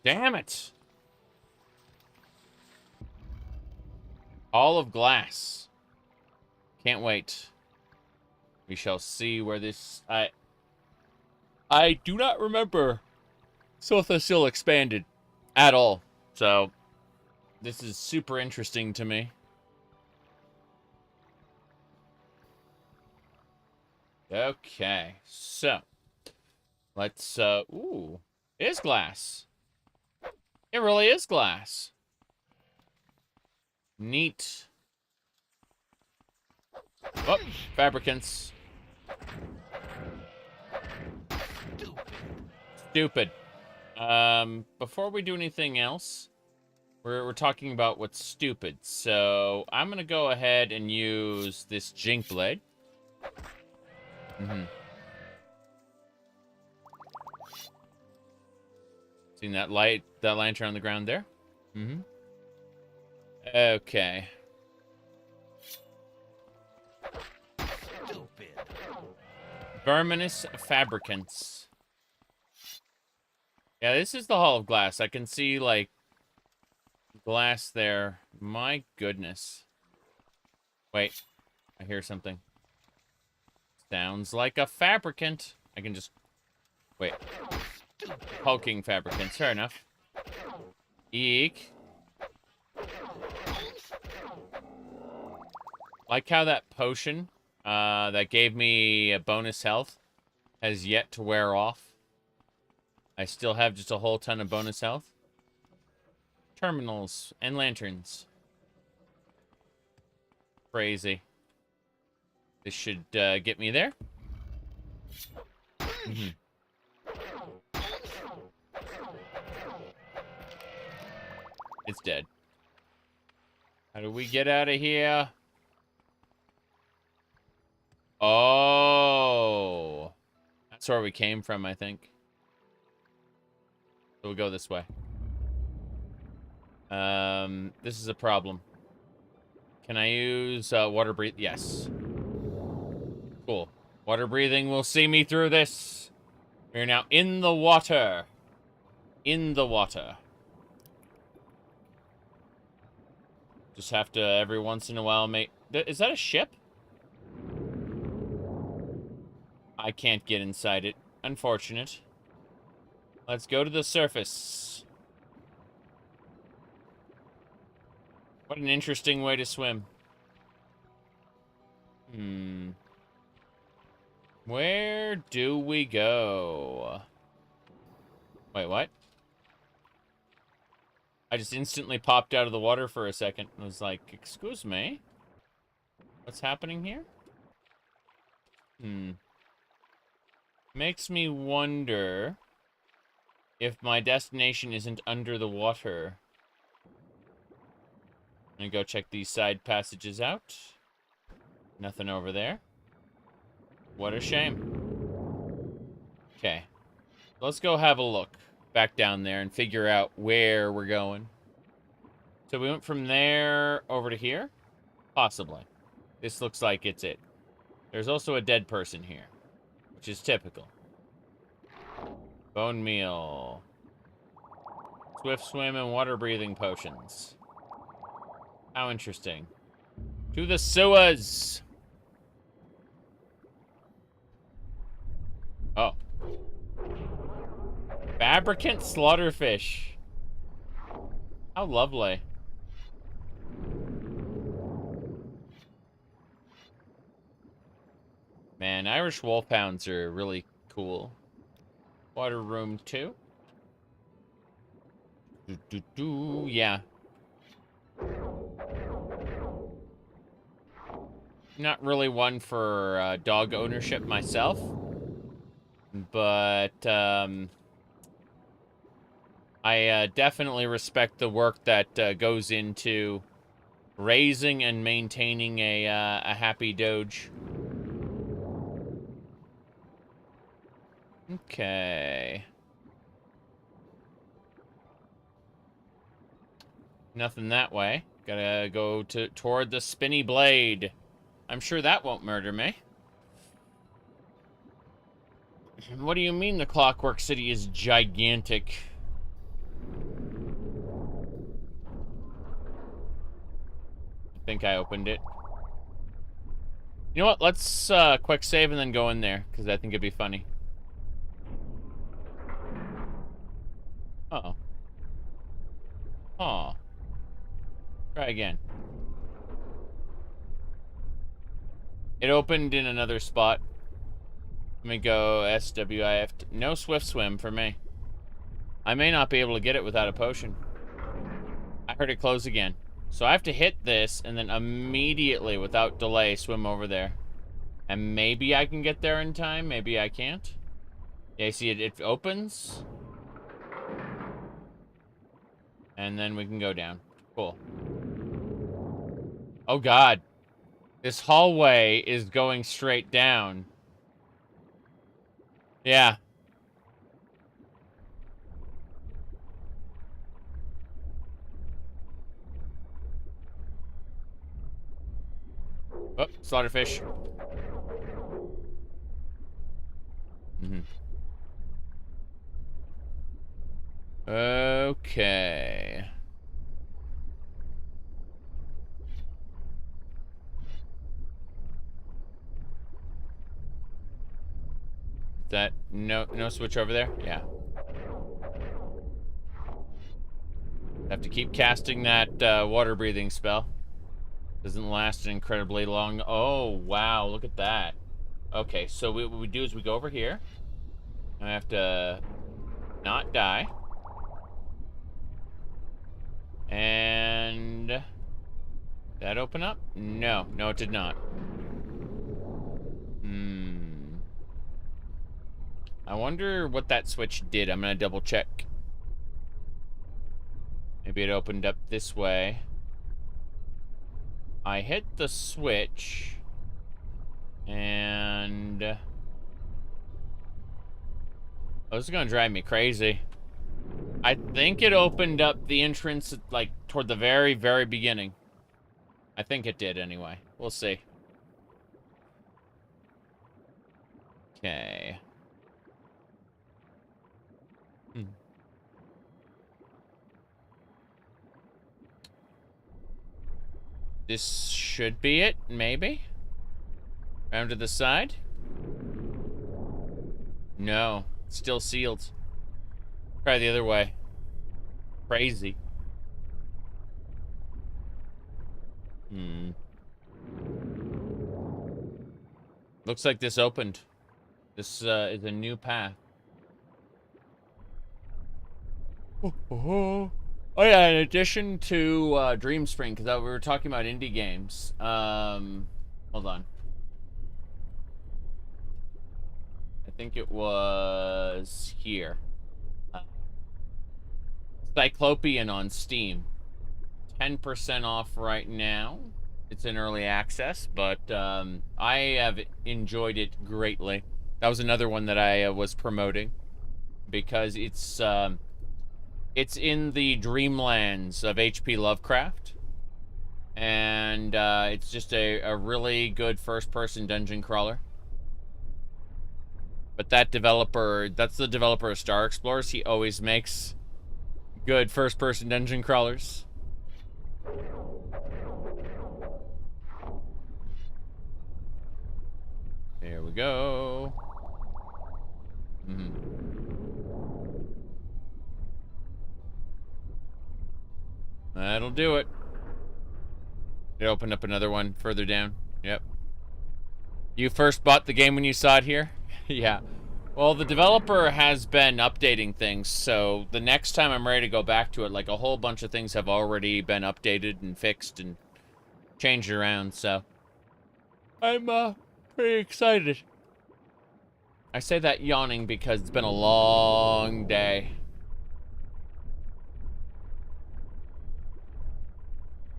Damn it. All of glass. Can't wait. We shall see where this... I do not remember Sotha Sil expanded at all. So, this is super interesting to me. Okay, so let's ooh, it is glass. It really is glass. Neat. Oh, fabricants. Stupid. Before we do anything else, we're talking about what's stupid. So I'm gonna go ahead and use this jink blade. Seen that lantern on the ground there? Okay. Verminous fabricants. Yeah, this is the Hall of Glass. I can see, like, glass there. My goodness. Wait. I hear something. Sounds like a fabricant. I can just... Wait. Hulking fabricants. Fair enough. Eek. Like how that potion that gave me a bonus health has yet to wear off. I still have just a whole ton of bonus health. Terminals and lanterns. Crazy. This should get me there. It's dead. How do we get out of here? Oh. That's where we came from, I think. So we'll go this way. This is a problem. Can I use water breathe? Yes. Cool. Water breathing will see me through this. We're now in the water. In the water. Just have to every once in a while make... Is that a ship? I can't get inside it. Unfortunate. Let's go to the surface. What an interesting way to swim. Where do we go? Wait, what? I just instantly popped out of the water for a second and was like, excuse me? What's happening here? Makes me wonder if my destination isn't under the water. I'm gonna go check these side passages out. Nothing over there. What a shame. Okay. Let's go have a look back down there and figure out where we're going. So we went from there over to here? Possibly. This looks like it's it. There's also a dead person here, which is typical. Bone meal. Swift swim and water breathing potions. How interesting. To the sewers! Oh. Fabricant slaughterfish. How lovely. Man, Irish wolfhounds are really cool. Water room 2. Yeah. Not really one for dog ownership myself. But, I definitely respect the work that goes into raising and maintaining a happy doge. Okay. Nothing that way. Gotta go toward the spinny blade. I'm sure that won't murder me. What do you mean the Clockwork City is gigantic? I think I opened it. You know what? Let's quick save and then go in there, because I think it'd be funny. Uh-oh. Aw. Try again. It opened in another spot. Let me go SWIF. No swift swim for me. I may not be able to get it without a potion. I heard it close again. So I have to hit this and then immediately, without delay, swim over there. And maybe I can get there in time. Maybe I can't. Yeah, see it opens. And then we can go down. Cool. Oh god. This hallway is going straight down. Yeah. Oh, slaughterfish. Okay. Is that no switch over there? Yeah. Have to keep casting that water breathing spell. Doesn't last an incredibly long. Oh wow, look at that. Okay, so what we do is we go over here. I have to not die. And did that open up? No, it did not. I wonder what that switch did. I'm gonna double check. Maybe it opened up this way. I hit the switch, and oh, this is gonna drive me crazy. I think it opened up the entrance like toward the very, very beginning. I think it did anyway. We'll see. Okay. This should be it, maybe? Round to the side? No, still sealed. Try the other way. Crazy. Looks like this opened. This is a new path. Oh yeah, in addition to Dreamspring, because we were talking about indie games. Hold on. I think it was here. Cyclopean on Steam. 10% off right now. It's in early access, but I have enjoyed it greatly. That was another one that I was promoting because it's in the dreamlands of H.P. Lovecraft, and it's just a really good first-person dungeon crawler. But that developer, that's the developer of Star Explorers. He always makes good first-person dungeon crawlers. There we go. That'll do it. It opened up another one further down. Yep. You first bought the game when you saw it here? Yeah. Well, the developer has been updating things, so the next time I'm ready to go back to it, like a whole bunch of things have already been updated and fixed and changed around, so I'm pretty excited. I say that yawning because it's been a long day.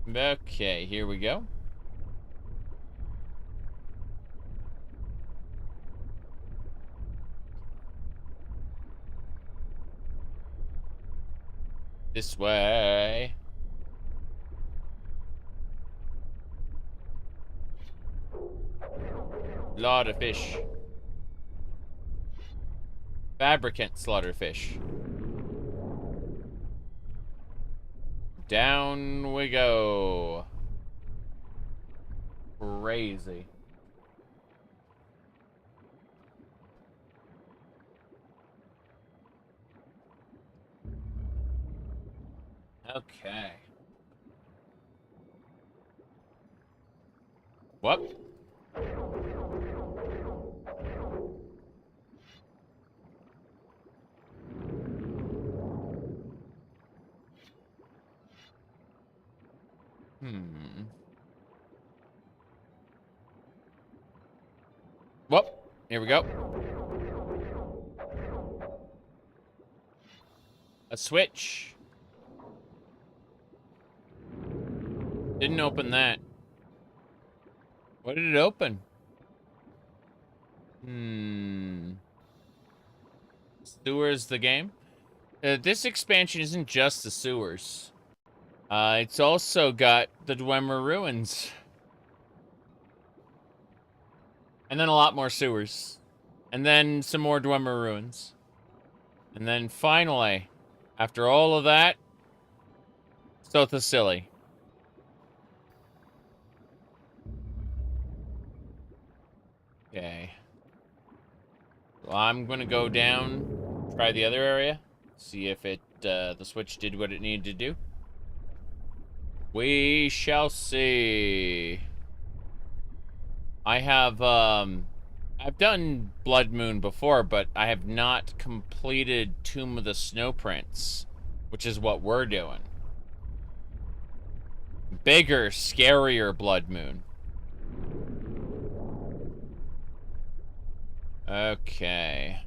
Okay, here we go. This way. Lot of fish. Fabricant slaughterfish. Down we go. Crazy. Okay. What? Whoop. Here we go. A switch. Didn't open that. What did it open? Sewers the game? This expansion isn't just the sewers. It's also got the Dwemer Ruins. And then a lot more sewers. And then some more Dwemer Ruins. And then finally, after all of that, Sotha Sil. Okay. Well, I'm gonna go down, try the other area, see if it the switch did what it needed to do. We shall see. I have I've done Blood Moon before, but I have not completed Tomb of the Snow Prince, which is what we're doing. Bigger, scarier Blood Moon. Okay.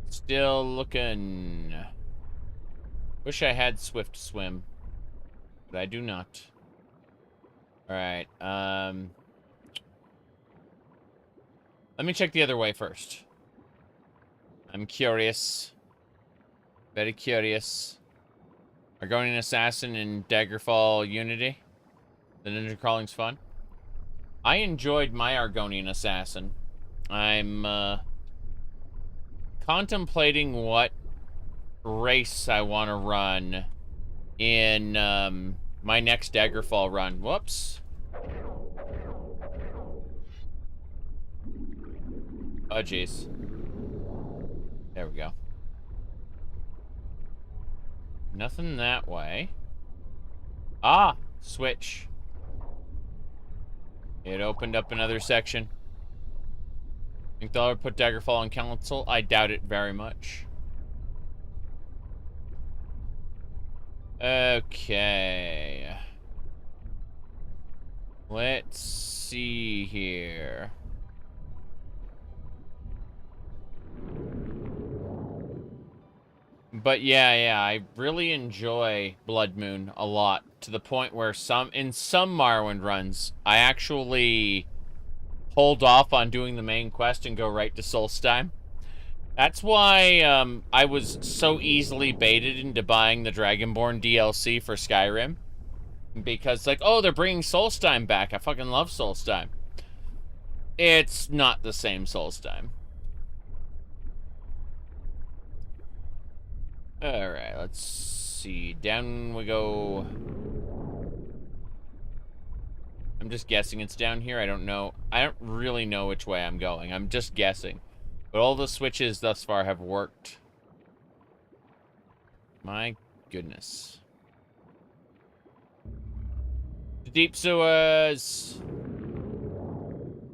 Still looking. Wish I had Swift Swim, but I do not. Alright, let me check the other way first. I'm curious. Very curious. Argonian Assassin and Daggerfall Unity. The Ninja Crawling's fun. I enjoyed my Argonian Assassin. I'm, contemplating what race I want to run in, my next Daggerfall run. Whoops. Oh, jeez. There we go. Nothing that way. Ah! Switch. It opened up another section. Think they'll ever put Daggerfall on Council? I doubt it very much. Okay. Let's see here. But yeah, I really enjoy Blood Moon a lot, to the point where in some Morrowind runs, I actually hold off on doing the main quest and go right to Solstheim. That's why I was so easily baited into buying the Dragonborn DLC for Skyrim. Because, like, oh, they're bringing Solstheim back. I fucking love Solstheim. It's not the same Solstheim. Alright, let's see. Down we go. I'm just guessing it's down here. I don't know. I don't really know which way I'm going. I'm just guessing. But all the switches thus far have worked. My goodness. The deep sewers.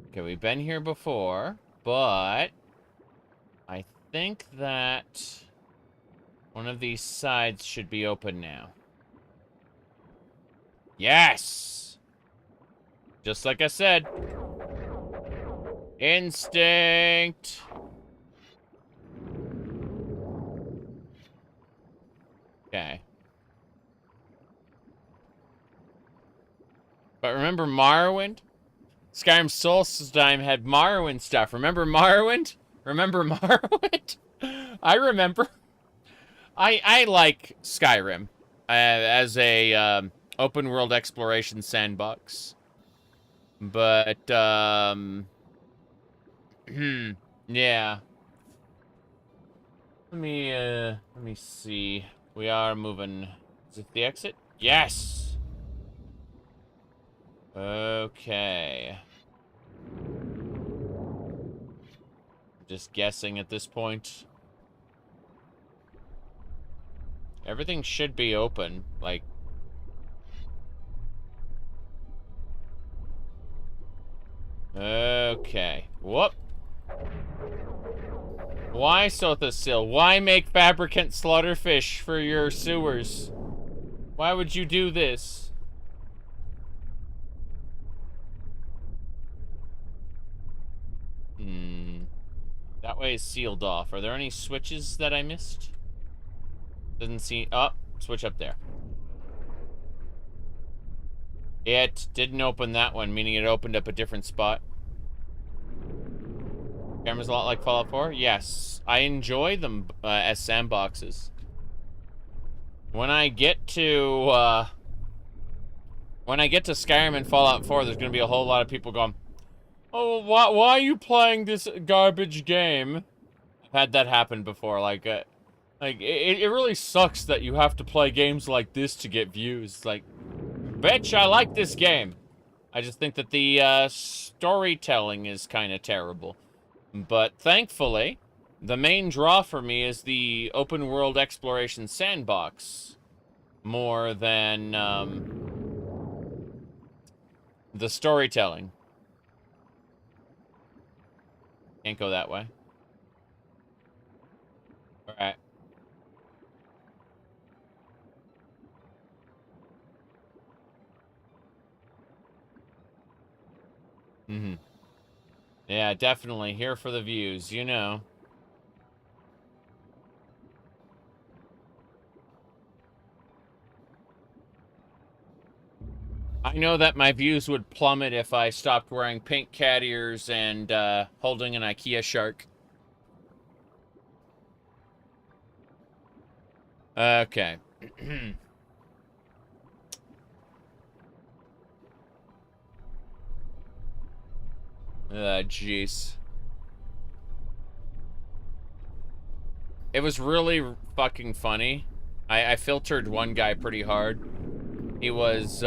Okay, we've been here before, but I think that one of these sides should be open now. Yes! Just like I said. Instinct! Okay. But remember Morrowind? Skyrim Solstheim had Morrowind stuff. Remember Morrowind? Remember Morrowind? I remember. I like Skyrim as a open world exploration sandbox. But yeah. Let me see. We are moving. Is it the exit? Yes. Okay. Just guessing at this point. Everything should be open, like... Okay. Whoop. Why, Sotha Sil? Why make fabricant slaughterfish for your sewers? Why would you do this? That way is sealed off. Are there any switches that I missed? Doesn't seem... Oh, switch up there. It didn't open that one, meaning it opened up a different spot. Camera's a lot like Fallout 4? Yes. I enjoy them as sandboxes. When I get to Skyrim and Fallout 4, there's gonna be a whole lot of people going, oh, why are you playing this garbage game? I've had that happen before, like it really sucks that you have to play games like this to get views. Like, bitch, I like this game. I just think that the storytelling is kind of terrible. But thankfully, the main draw for me is the open world exploration sandbox more than the storytelling. Can't go that way. All right. Mm-hmm. Yeah, definitely. Here for the views, you know. I know that my views would plummet if I stopped wearing pink cat ears and holding an IKEA shark. Okay. Jeez. It was really fucking funny. I filtered one guy pretty hard. He was,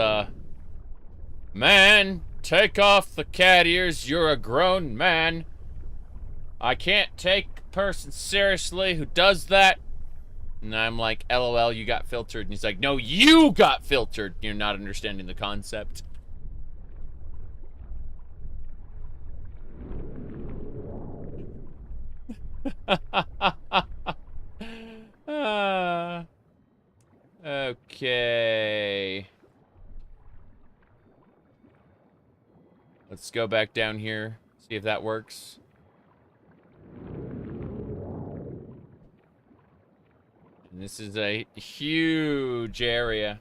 man, take off the cat ears, you're a grown man. I can't take a person seriously who does that. And I'm like, LOL, you got filtered. And he's like, no, you got filtered. You're not understanding the concept. Okay. Let's go back down here, see if that works. And this is a huge area.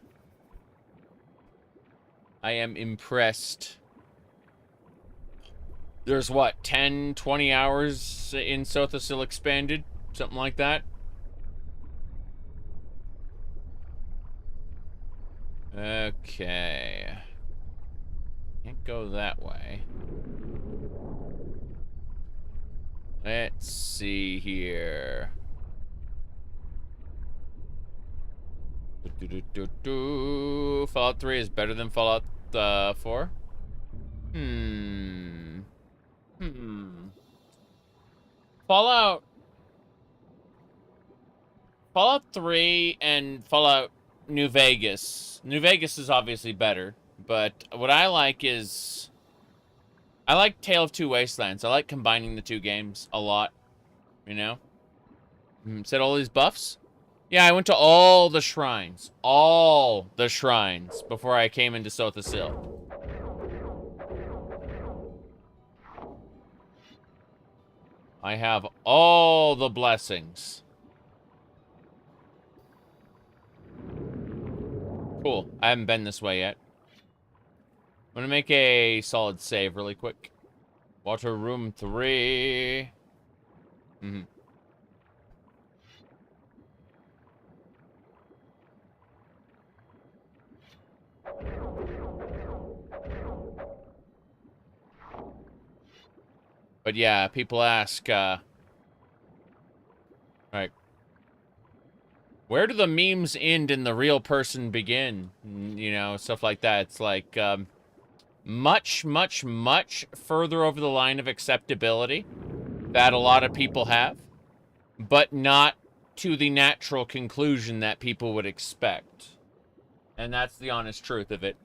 I am impressed. There's what, 10, 20 hours in Sotha Sil Expanded? Something like that? Okay. Can't go that way. Let's see here. Fallout 3 is better than Fallout 4? Fallout 3 and Fallout New Vegas. New Vegas is obviously better, but what I like is I like Tale of Two Wastelands. I like combining the two games a lot, you know? Said all these buffs? Yeah, I went to all the shrines. All the shrines before I came into Sotha Sil. I have all the blessings. Cool. I haven't been this way yet. I'm gonna make a solid save really quick. Water room 3. But yeah, people ask, like, where do the memes end and the real person begin? You know, stuff like that. It's like, much, much, much further over the line of acceptability that a lot of people have, but not to the natural conclusion that people would expect. And that's the honest truth of it.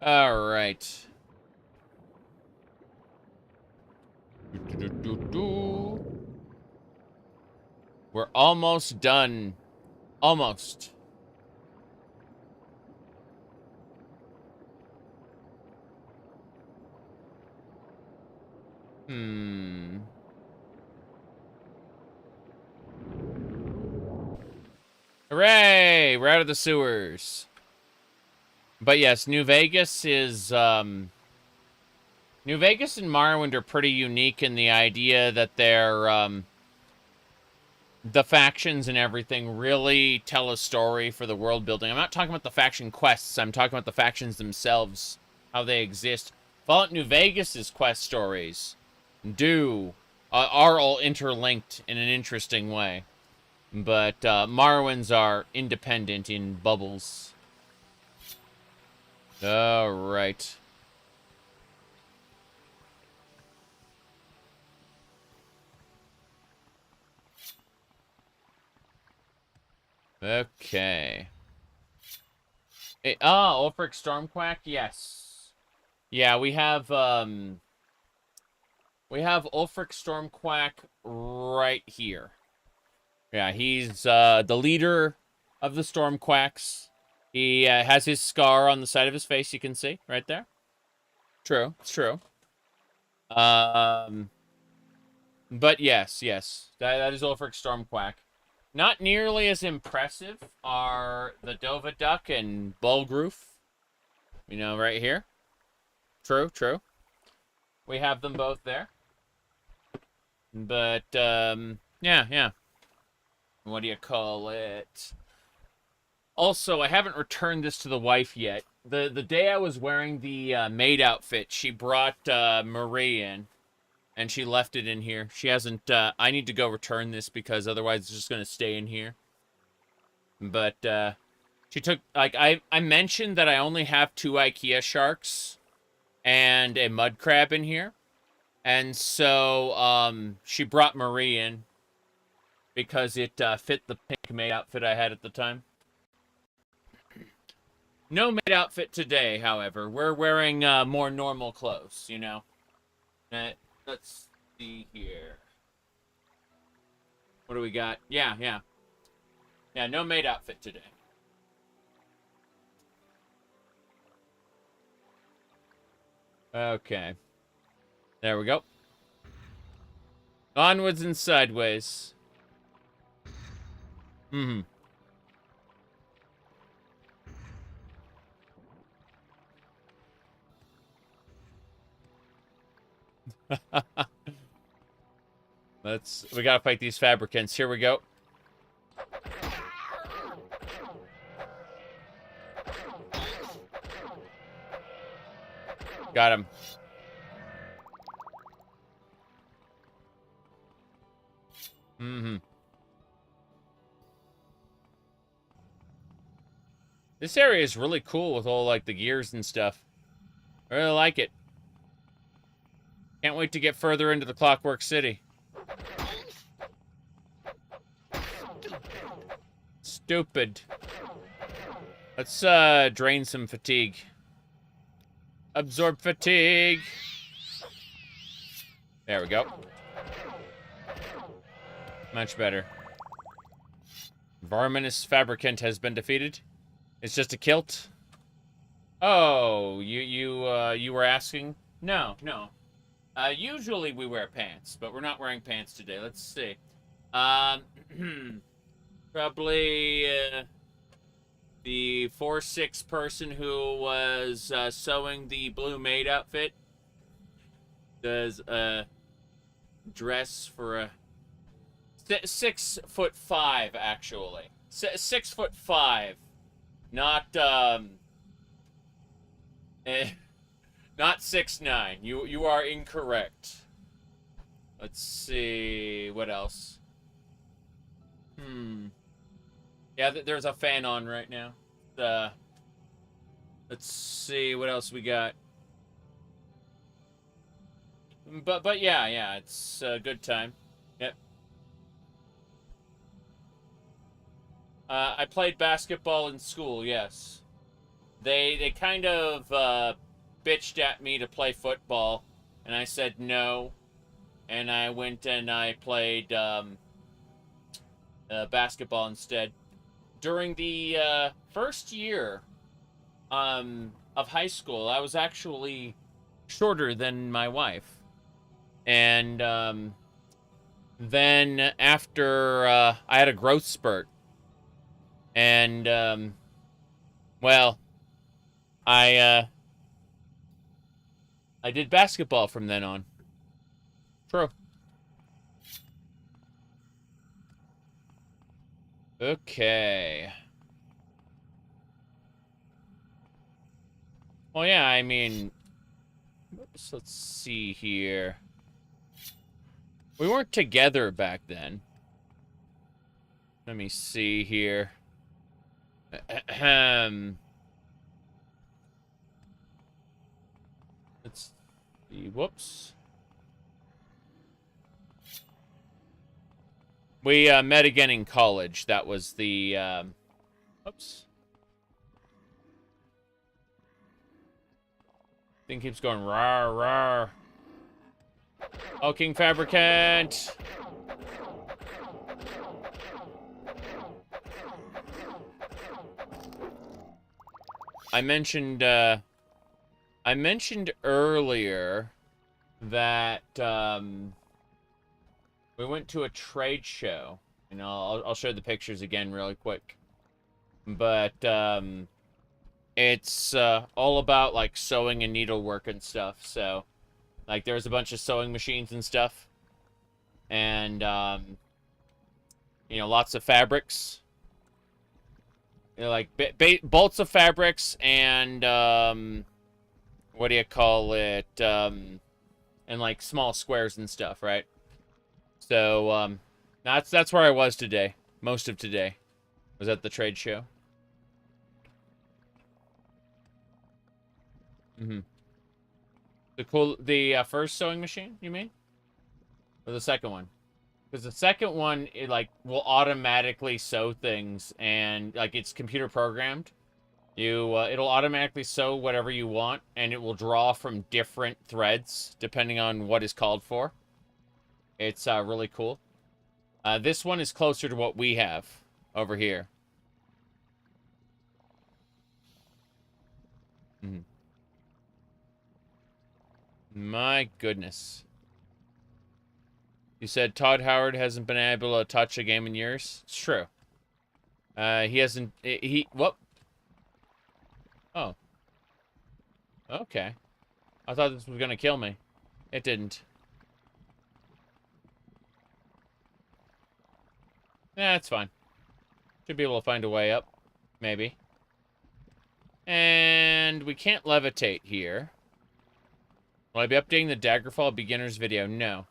All right. We're almost done. Almost. Hooray! We're out of the sewers. But yes, New Vegas is, New Vegas and Morrowind are pretty unique in the idea that they're, the factions and everything really tell a story for the world building. I'm not talking about the faction quests. I'm talking about the factions themselves, how they exist. Fallout New Vegas's quest stories are all interlinked in an interesting way. But Morrowinds are independent in bubbles. All right. Okay. Ulfric Stormquack? Yes. Yeah, we have Ulfric Stormquack right here. Yeah, he's the leader of the Stormquacks. He has his scar on the side of his face, you can see, right there. True, it's true. But yes, that is Ulfric Stormquack. Not nearly as impressive are the Dova Duck and Bulgroof. You know, right here. True. We have them both there. But, yeah. What do you call it? Also, I haven't returned this to the wife yet. The day I was wearing the maid outfit, she brought Marie in. And she left it in here. She hasn't, I need to go return this because otherwise it's just going to stay in here. But, she took, like, I mentioned that I only have 2 IKEA sharks and a mud crab in here. And so, she brought Marie in because it fit the pink maid outfit I had at the time. No maid outfit today, however. We're wearing more normal clothes, you know. Let's see here. What do we got? Yeah, no maid outfit today. Okay. There we go. Onwards and sideways. Mm-hmm. We gotta fight these fabricants. Here we go. Got him. Mm-hmm. This area is really cool with all, like, the gears and stuff. I really like it. Can't wait to get further into the Clockwork City. Stupid. Let's, drain some fatigue. Absorb fatigue. There we go. Much better. Varminous Fabricant has been defeated. It's just a kilt. Oh, you were asking? No. Usually we wear pants, but we're not wearing pants today. Let's see. Probably the 4'6" person who was sewing the blue maid outfit does a dress for a 6'5", actually. 6'5", not not 6'9". You are incorrect. Let's see what else. Yeah, there's a fan on right now. Let's see what else we got. But yeah, it's a good time. Yep. I played basketball in school, yes. They kind of bitched at me to play football, and I said no. And I went and I played basketball instead. During the first year of high school, I was actually shorter than my wife. And then after I had a growth spurt. And, well, I did basketball from then on. True. Okay. Well, yeah, I mean, let's see here. We weren't together back then. Let me see here. Let's see. Whoops. We met again in college. That was the... Oops. Thing keeps going rawr, rawr. Oh, King Fabricant! I mentioned earlier that we went to a trade show. You know, I'll show the pictures again really quick. But it's all about like sewing and needlework and stuff. So, like, there was a bunch of sewing machines and stuff, and you know, lots of fabrics. You know, like bolts of fabrics and what do you call it? And like small squares and stuff, right? So that's where I was today. Most of today was at the trade show. The first sewing machine, you mean? Or the second one? Because the second one, it like will automatically sew things, and like it's computer programmed. It'll automatically sew whatever you want, and it will draw from different threads depending on what is called for. It's really cool. This one is closer to what we have over here. My goodness. You said Todd Howard hasn't been able to touch a game in years? It's true. He hasn't... What? Oh. Okay. I thought this was gonna kill me. It didn't. Yeah, it's fine. Should be able to find a way up. Maybe. And we can't levitate here. Will I be updating the Daggerfall beginners video? No.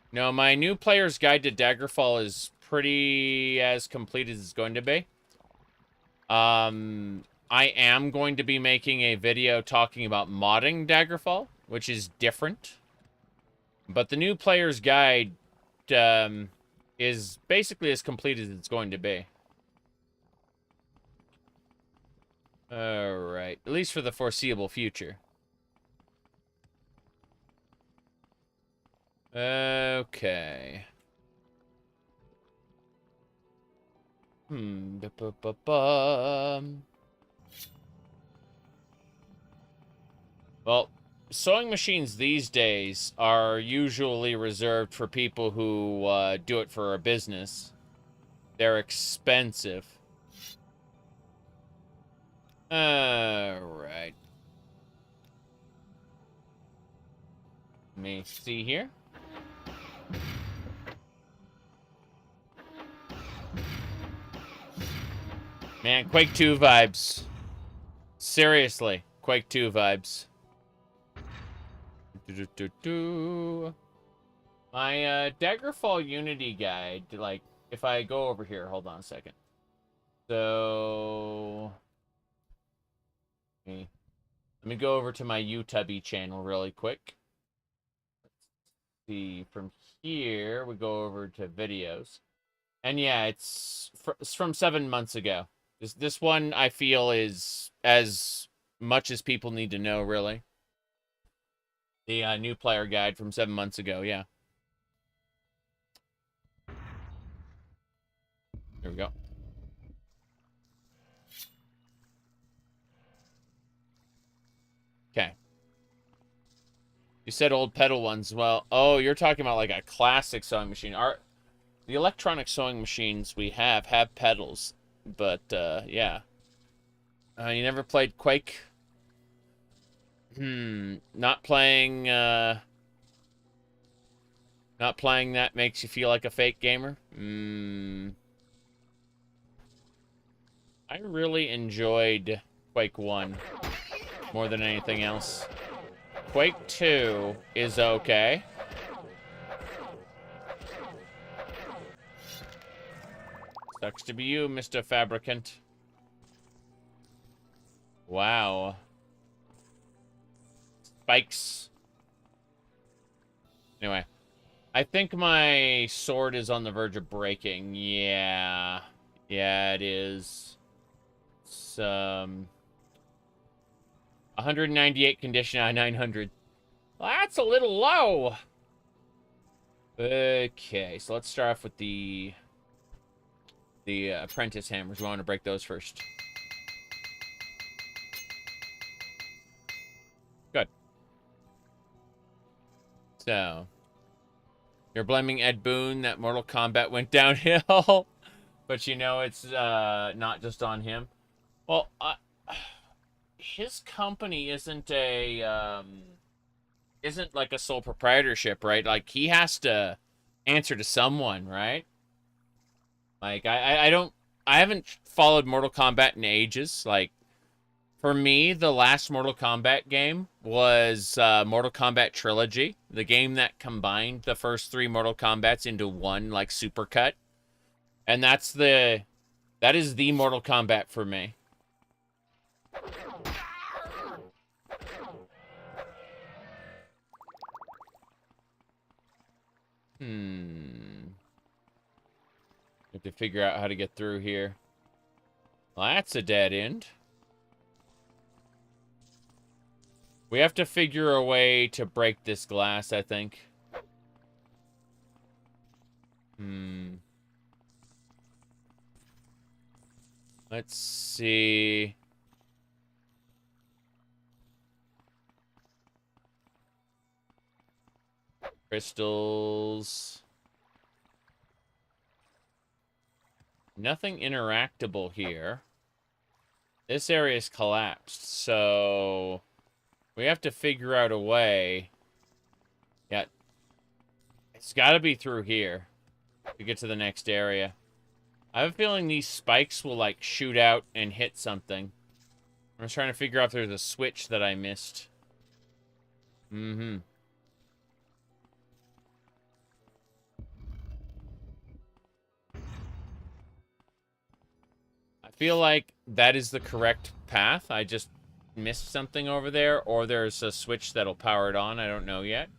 No, my new player's guide to Daggerfall is pretty as complete as it's going to be. I am going to be making a video talking about modding Daggerfall, which is different. But the new player's guide is basically as complete as it's going to be. Alright, at least for the foreseeable future. Okay. Well, sewing machines these days are usually reserved for people who do it for a business. They're expensive. Alright. Let me see here. Man, Quake 2 vibes. Seriously, Quake 2 vibes. My Daggerfall Unity guide, like, if I go over here, hold on a second. So, let me go over to my YouTubey channel really quick. Let's see, from here, we go over to videos. And yeah, it's from 7 months ago. This one, I feel, is as much as people need to know, really. The new player guide from 7 months ago, yeah. There we go. Okay. You said old pedal ones. Well, oh, you're talking about like a classic sewing machine. The electronic sewing machines we have pedals. But, yeah. You never played Quake? Not playing that makes you feel like a fake gamer? I really enjoyed Quake 1 more than anything else. Quake 2 is okay. Sucks to be you, Mr. Fabricant. Wow. Spikes. Anyway. I think my sword is on the verge of breaking. Yeah. Yeah, it is. It's, 198 condition out of 900. Well, that's a little low. Okay, so let's start off with the apprentice hammers. We want to break those first. Good. So, you're blaming Ed Boon that Mortal Kombat went downhill, but you know it's not just on him. Well, his company isn't like a sole proprietorship, right? Like, he has to answer to someone, right? Like, I haven't followed Mortal Kombat in ages. Like, for me, the last Mortal Kombat game was Mortal Kombat Trilogy, the game that combined the first 3 Mortal Kombats into one, like, supercut. And that is the Mortal Kombat for me. Have to figure out how to get through here. Well, that's a dead end. We have to figure a way to break this glass, I think. Let's see. Crystals. Nothing interactable here. This area is collapsed, so we have to figure out a way. Yeah, it's got to be through here to get to the next area. I have a feeling these spikes will, like, shoot out and hit something. I'm just trying to figure out if there's a switch that I missed. I feel like that is the correct path. I just missed something over there, or there's a switch that'll power it on. I don't know yet.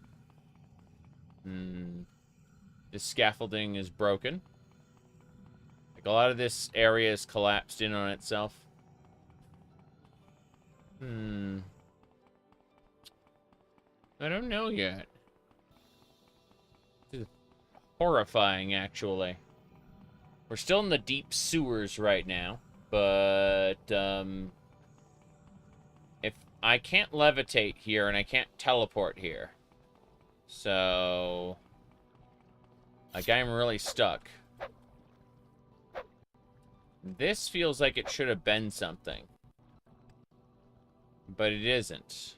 This scaffolding is broken. Like, a lot of this area is collapsed in on itself. I don't know yet. This is horrifying, actually. We're still in the deep sewers right now, but if I can't levitate here and I can't teleport here, so like, I'm really stuck. This feels like it should have been something, but it isn't.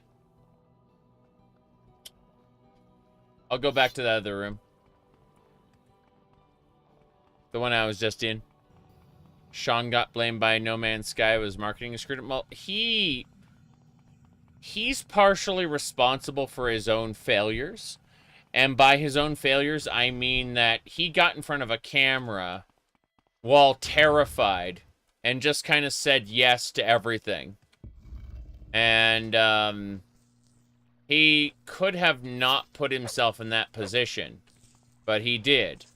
I'll go back to the other room. The one I was just in. Sean got blamed by No Man's Sky. Was marketing screwed up. Well, he's partially responsible for his own failures. And by his own failures, I mean that he got in front of a camera while terrified and just kind of said yes to everything. And he could have not put himself in that position, but he did.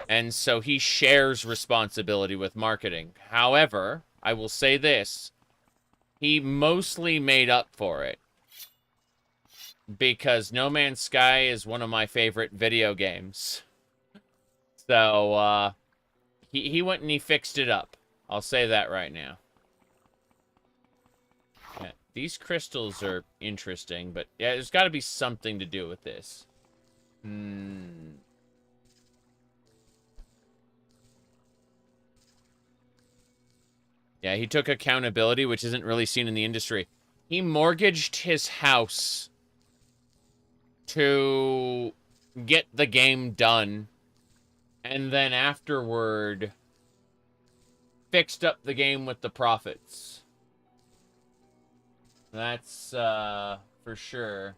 And so he shares responsibility with marketing. However, I will say this. He mostly made up for it. Because No Man's Sky is one of my favorite video games. So, he went and he fixed it up. I'll say that right now. Yeah, these crystals are interesting, but yeah, there's got to be something to do with this. Yeah, he took accountability, which isn't really seen in the industry. He mortgaged his house to get the game done, and then afterward fixed up the game with the profits. That's for sure.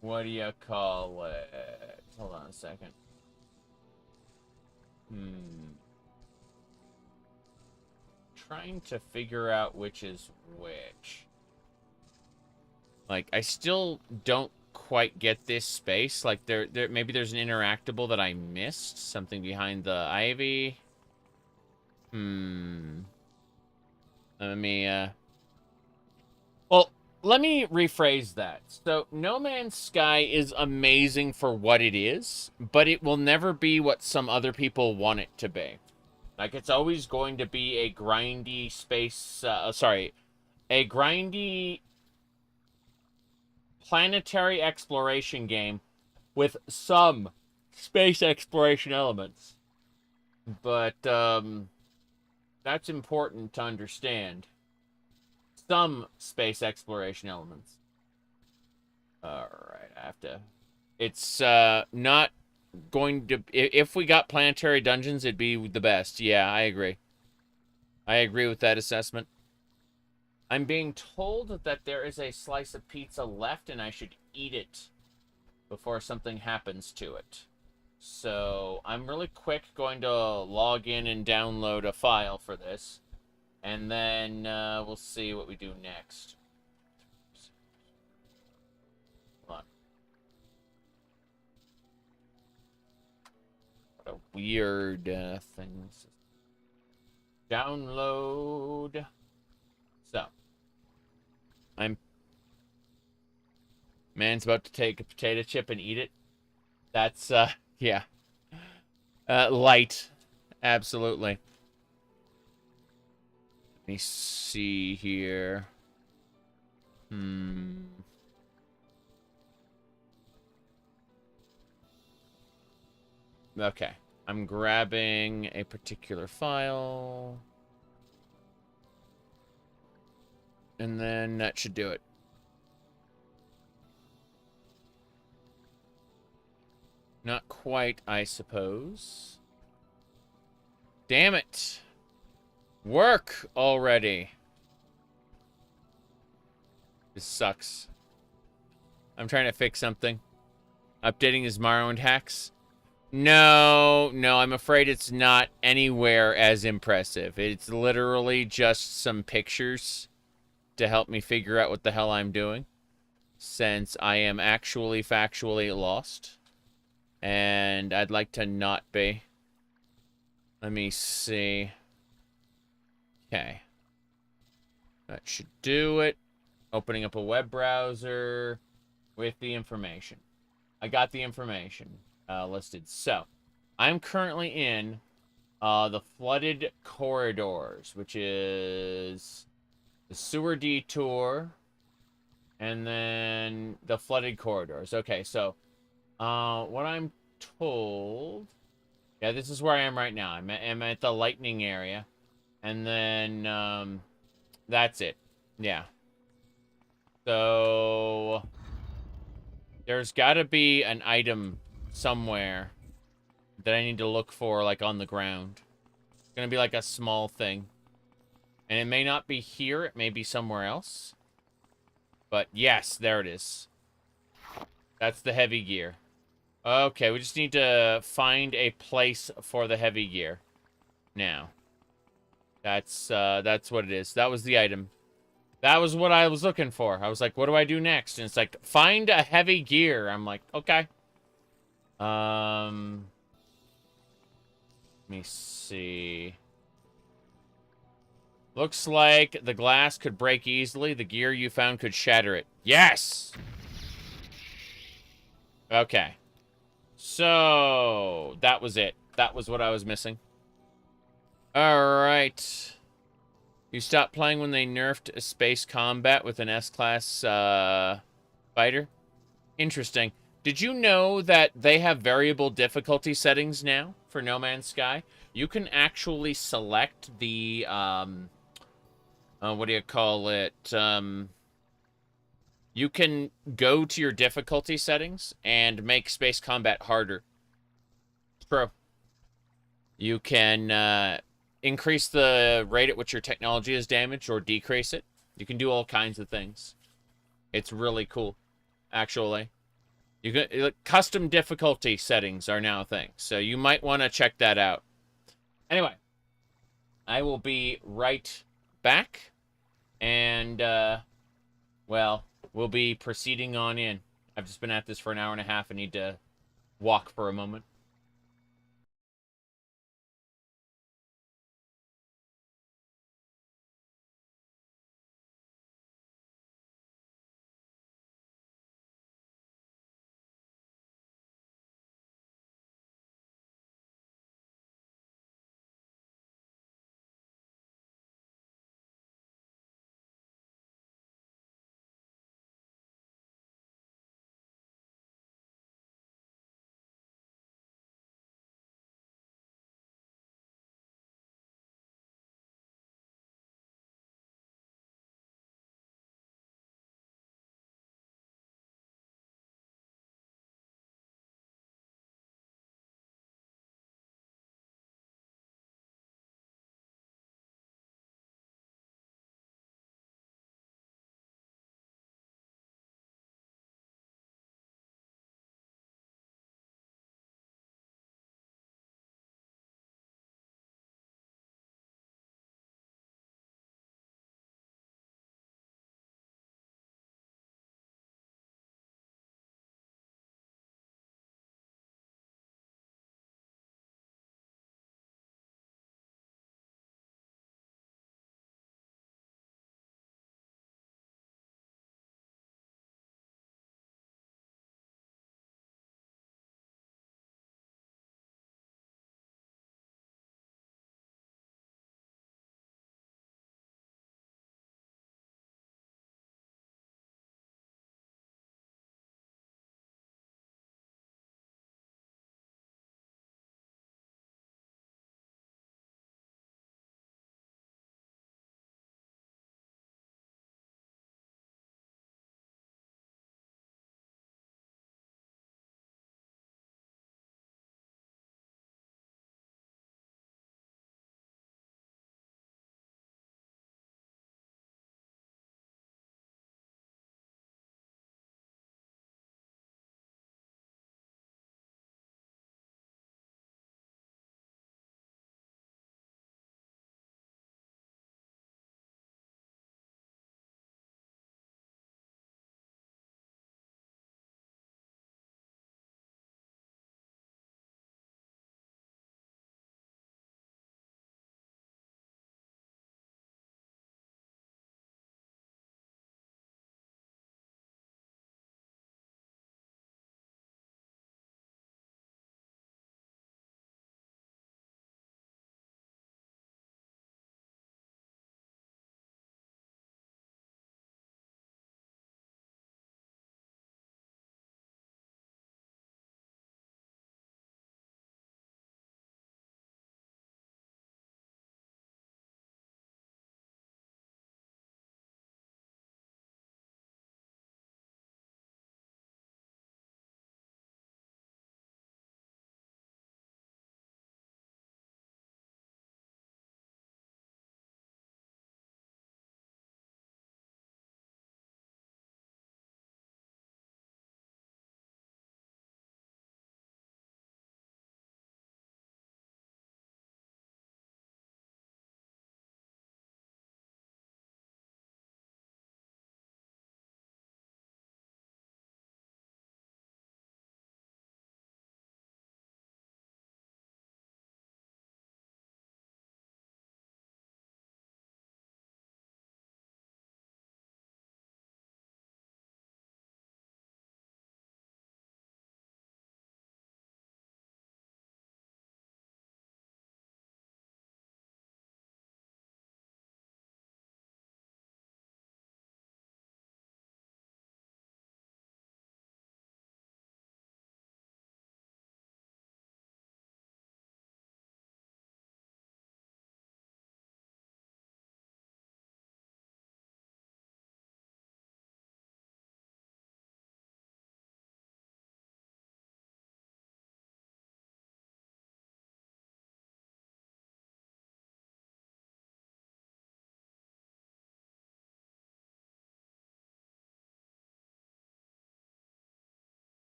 What do you call it? Hold on a second. Trying to figure out which is which. Like, I still don't quite get this space. Like, maybe there's an interactable that I missed. Something behind the ivy. Let me, well, let me rephrase that. So, No Man's Sky is amazing for what it is, but it will never be what some other people want it to be. Like, it's always going to be a grindy space, a grindy planetary exploration game with some space exploration elements. But, that's important to understand. Some space exploration elements. Alright, I have to... It's, not going to... If we got planetary dungeons, it'd be the best. Yeah, I agree. I agree with that assessment. I'm being told that there is a slice of pizza left and I should eat it before something happens to it. So, I'm really quick going to log in and download a file for this. And then, we'll see what we do next. Hold on. What a weird thing. Download. So. Man's about to take a potato chip and eat it. That's, yeah. Light. Absolutely. Let me see here. Okay. I'm grabbing a particular file. And then that should do it. Not quite, I suppose. Damn it. Work already. This sucks. I'm trying to fix something. Updating his Morrowind hacks. No, I'm afraid it's not anywhere as impressive. It's literally just some pictures to help me figure out what the hell I'm doing, since I am actually factually lost. And I'd like to not be. Let me see. Okay. That should do it. Opening up a web browser with the information. I got the information listed. So, I'm currently in the flooded corridors, which is the sewer detour and then the flooded corridors. Okay, so what I'm told... Yeah, this is where I am right now. I'm at the lightning area. And then, that's it. Yeah. So, there's gotta be an item somewhere that I need to look for, like, on the ground. It's gonna be, like, a small thing. And it may not be here. It may be somewhere else. But, yes, there it is. That's the heavy gear. Okay, we just need to find a place for the heavy gear. Now. That's what it is. That was the item. That was what I was looking for. I was like, what do I do next? And it's like, find a heavy gear. I'm like, okay. Let me see. Looks like the glass could break easily. The gear you found could shatter it. Yes! Okay. So, that was it. That was what I was missing. Alright. You stopped playing when they nerfed space combat with an S-class fighter? Interesting. Did you know that they have variable difficulty settings now for No Man's Sky? You can actually select the, what do you call it? You can go to your difficulty settings and make space combat harder. True. You can increase the rate at which your technology is damaged or decrease it. You can do all kinds of things. It's really cool, actually. You can, custom difficulty settings are now a thing, so you might want to check that out. Anyway, I will be right back. And, well, we'll be proceeding on in. I've just been at this for an hour and a half. I need to walk for a moment.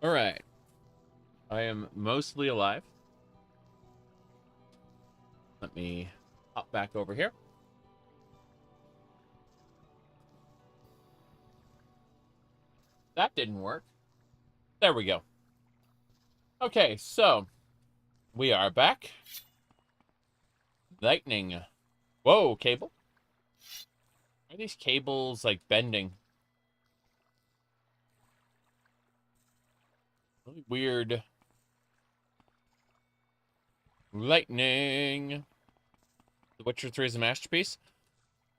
Alright. I am mostly alive. Let me hop back over here. That didn't work. There we go. Okay, so we are back. Lightning. Whoa, cable. Are these cables like bending? Really weird. Lightning. The Witcher 3 is a masterpiece.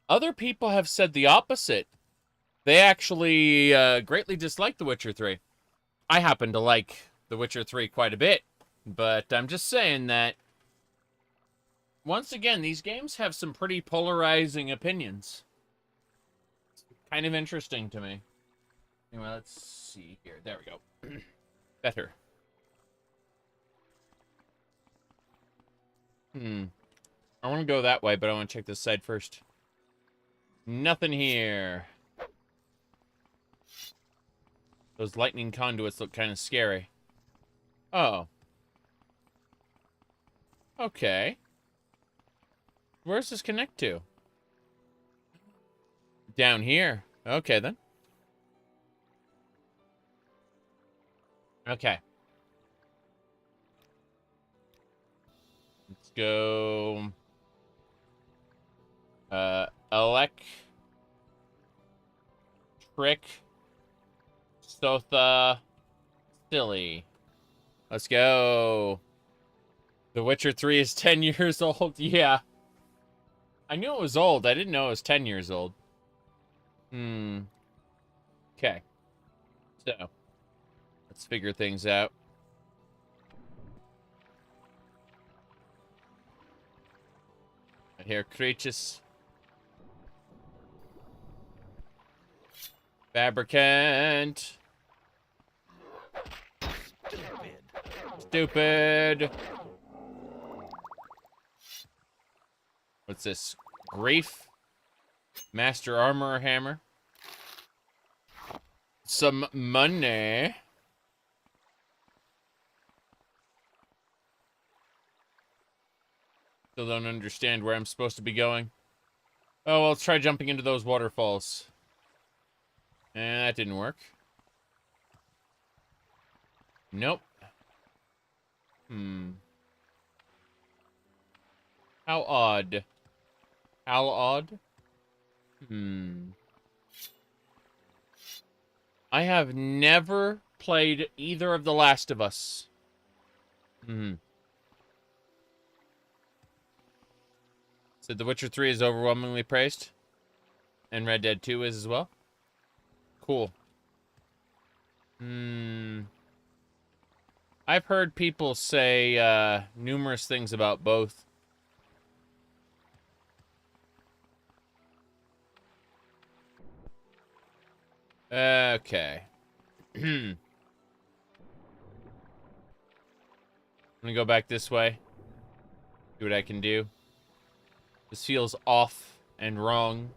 Other people have said the opposite. They actually greatly dislike The Witcher 3. I happen to like The Witcher 3 quite a bit, but I'm just saying that, once again, these games have some pretty polarizing opinions. It's kind of interesting to me. Anyway, let's see here. There we go. Better. I want to go that way, but I want to check this side first. Nothing here. Those lightning conduits look kind of scary. Oh. Okay. Where does this connect to? Down here. Okay, then. Okay. Let's go... Electric Sotha Sil. Let's go. The Witcher 3 is 10 years old. Yeah. I knew it was old. I didn't know it was 10 years old. Okay. So, let's figure things out. I hear creatures. Fabricant. Stupid. What's this? Grief? Master Armor Hammer. Some money. Still don't understand where I'm supposed to be going. Oh, well, let's try jumping into those waterfalls. That didn't work. Nope. How odd. How odd? I have never played either of The Last of Us. So The Witcher 3 is overwhelmingly praised. And Red Dead 2 is as well. Cool. I've heard people say numerous things about both. Okay. I'm gonna go back this way. See what I can do. This feels off and wrong.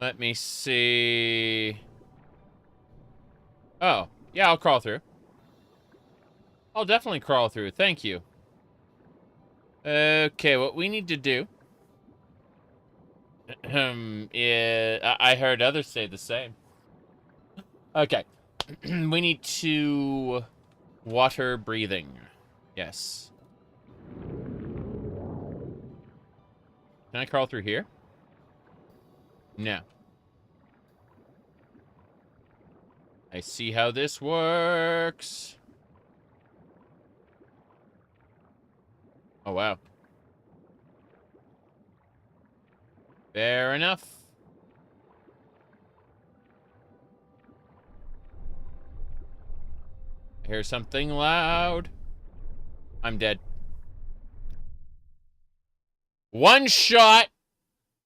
Let me see. Oh, yeah, I'll crawl through. I'll definitely crawl through. Thank you. Okay, what we need to do... I heard others say the same. Okay. We need to... water breathing. Yes. Can I crawl through here? No. I see how this works. Oh, wow. Fair enough. I hear something loud. I'm dead. One shot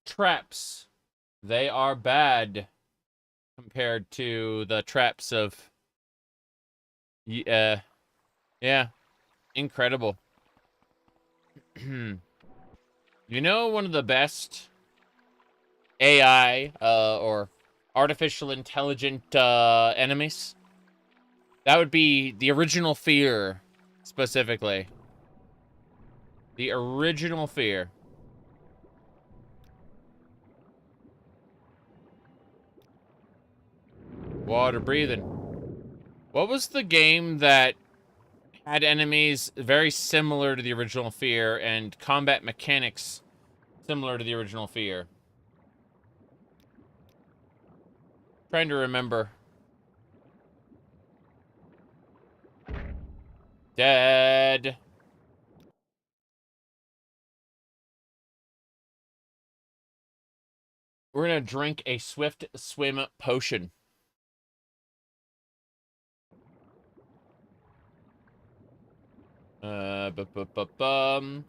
traps. They are bad compared to the traps of... yeah. Incredible. You know, one of the best AI, or artificial intelligent enemies. That would be the original fear, specifically. The original fear. Water breathing. What was the game that had enemies very similar to the original fear and combat mechanics similar to the original fear? Trying to remember. Dead. We're gonna drink a swift swim potion. Bum.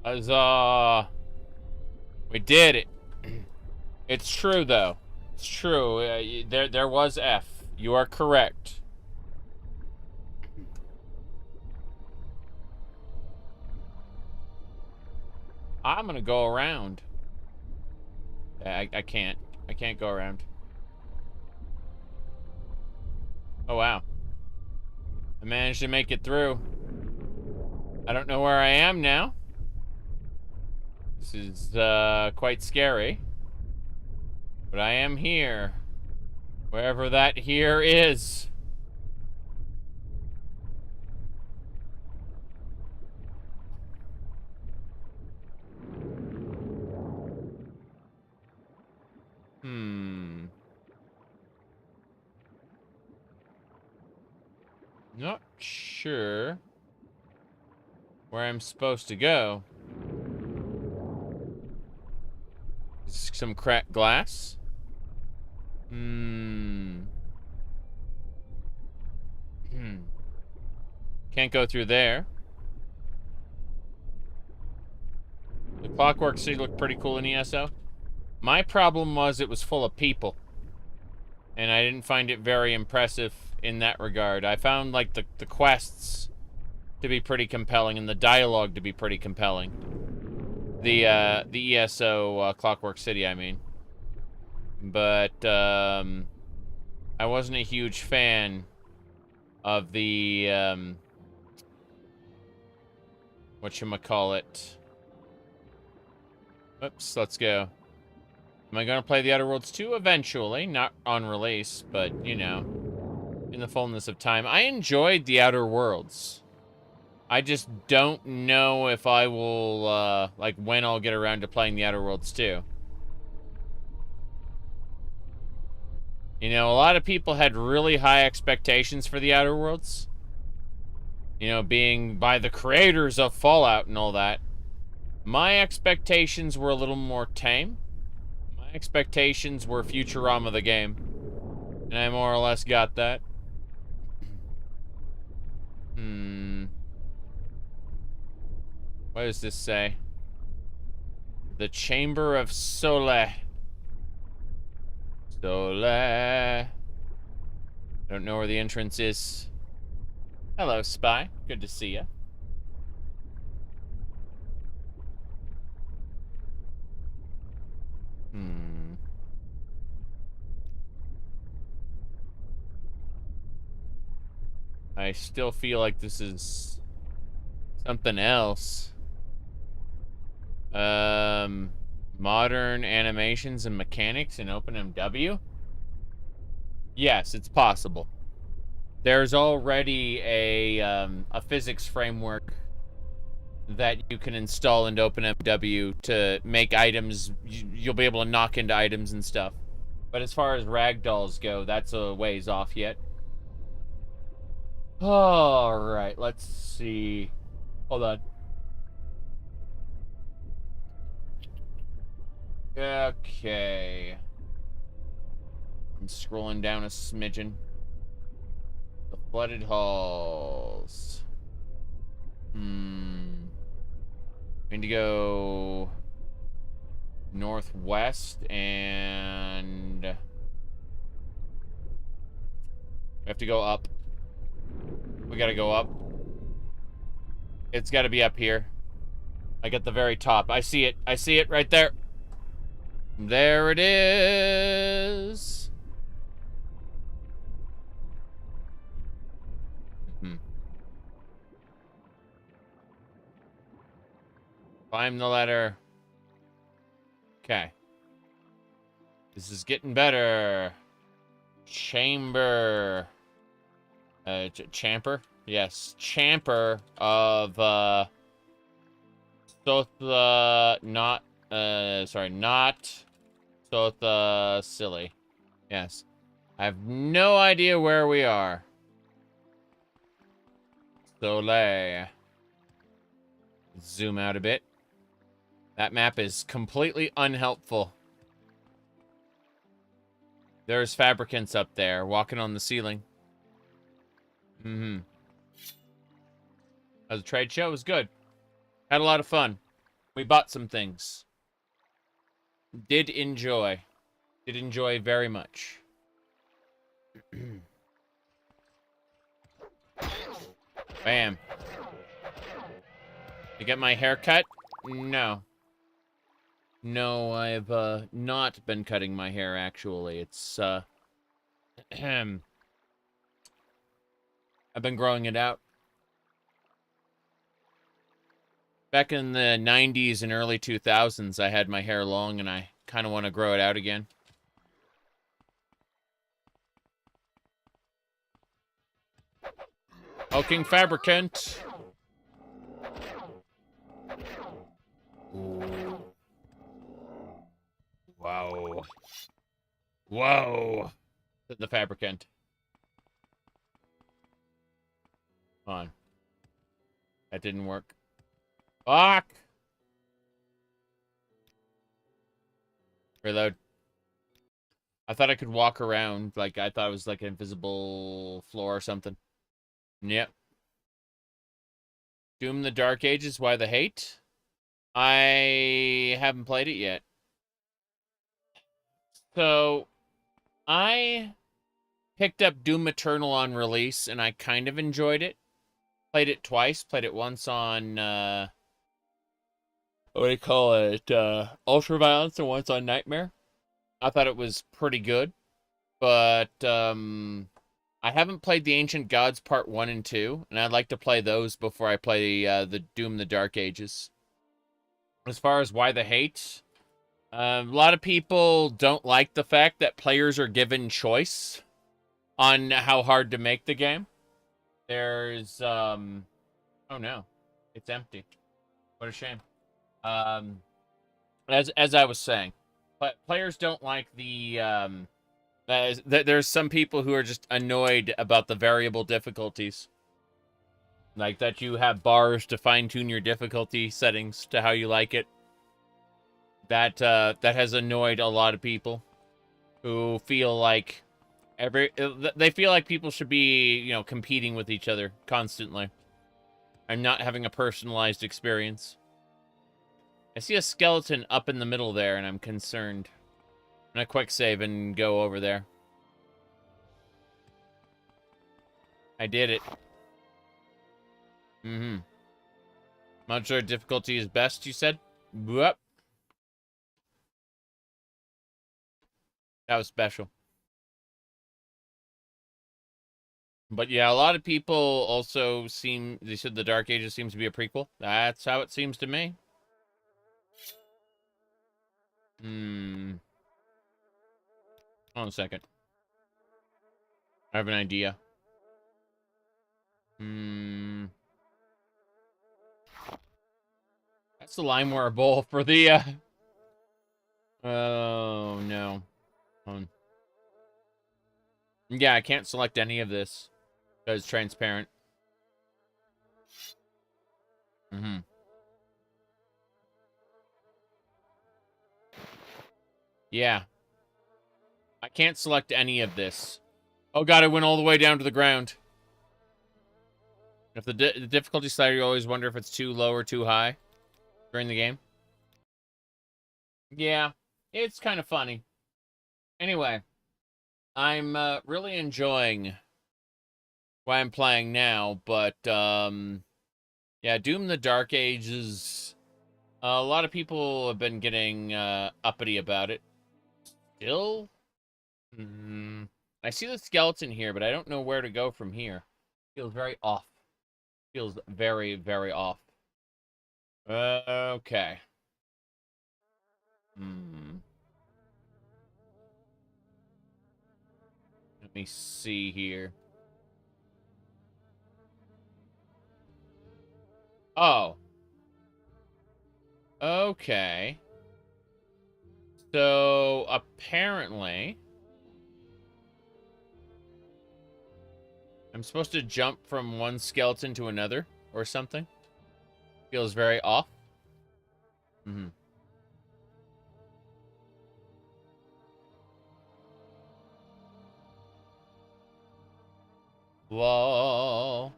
Huzzah! We did it. It's true, though. It's true. There was F. You are correct. I'm gonna go around. I can't. I can't go around. Oh, wow. I managed to make it through. I don't know where I am now. This is, quite scary. But I am here. Wherever that here is. Not sure where I'm supposed to go. Is some cracked glass? Can't go through there. The Clockwork City looked pretty cool in ESO. My problem was it was full of people. And I didn't find it very impressive in that regard. I found, like, the quests to be pretty compelling and the dialogue to be pretty compelling. The ESO Clockwork City, I mean. But, I wasn't a huge fan of the, whatchamacallit. Oops, let's go. Am I going to play The Outer Worlds 2? Eventually. Not on release, but, you know, in the fullness of time. I enjoyed The Outer Worlds. I just don't know if I will, like, when I'll get around to playing The Outer Worlds 2. You know, a lot of people had really high expectations for The Outer Worlds. You know, being by the creators of Fallout and all that. My expectations were a little more tame. My expectations were Futurama the game. And I more or less got that. What does this say? The Chamber of Sole. Sole. Don't know where the entrance is. Hello, Spy. Good to see you. I still feel like this is something else. Modern animations and mechanics in OpenMW? Yes, it's possible. There's already a physics framework that you can install into OpenMW to make items. You'll be able to knock into items and stuff. But as far as ragdolls go, that's a ways off yet. Alright, let's see. Hold on. Okay. I'm scrolling down a smidgen. The flooded halls. Going to go northwest and We have to go up. We gotta go up. It's gotta be up here. Like at the very top. I see it. I see it right there. There it is. Climb the ladder. Okay. This is getting better. Chamber. Champer? Yes. Champer of, Sotha... Not Sotha Sil. Yes. I have no idea where we are. Soleil. Zoom out a bit. That map is completely unhelpful. There's fabricants up there walking on the ceiling. As a trade show, it was good. Had a lot of fun. We bought some things. Did enjoy. Did enjoy very much. Bam. To get my hair cut? No. No, I've not been cutting my hair, actually. It's, I've been growing it out. Back in the 90s and early 2000s, I had my hair long, and I kind of want to grow it out again. Hulking fabricant. Ooh. Wow. Whoa. The fabricant. Come on. That didn't work. Fuck! Reload. I thought I could walk around. Like, I thought it was like an invisible floor or something. Yep. Doom the Dark Ages, why the hate? I haven't played it yet. So, I picked up Doom Eternal on release, and I kind of enjoyed it. Played it twice. Played it once on, what do you call it? Ultraviolence, and once on Nightmare. I thought it was pretty good. But, I haven't played the Ancient Gods Part 1 and 2, and I'd like to play those before I play the Doom the Dark Ages. As far as why the hate, a lot of people don't like the fact that players are given choice on how hard to make the game. There's, oh no, it's empty. What a shame. As I was saying, players don't like the, there's some people who are just annoyed about the variable difficulties. Like that you have bars to fine-tune your difficulty settings to how you like it. That has annoyed a lot of people who feel like they feel like people should be, you know, competing with each other constantly. I'm not having a personalized experience. I see a skeleton up in the middle there, and I'm concerned. I'm gonna quick save and go over there. I did it. Modular difficulty is best, you said? Whoop. That was special. But yeah, a lot of people also they said the Dark Ages seems to be a prequel. That's how it seems to me. Hold on a second. I have an idea. That's the Limeware bowl for the, oh, no. Yeah, I can't select any of this. Because it's transparent. Yeah. I can't select any of this. Oh god, I went all the way down to the ground. If the difficulty slider, you always wonder if it's too low or too high during the game. Yeah, it's kind of funny. Anyway, I'm really enjoying why I'm playing now, but, yeah, Doom the Dark Ages, a lot of people have been getting, uppity about it. Still? I see the skeleton here, but I don't know where to go from here. Feels very off. Feels very, very off. Okay. Let me see here. Oh. Okay. So, apparently, I'm supposed to jump from one skeleton to another or something. Feels very off. Lol.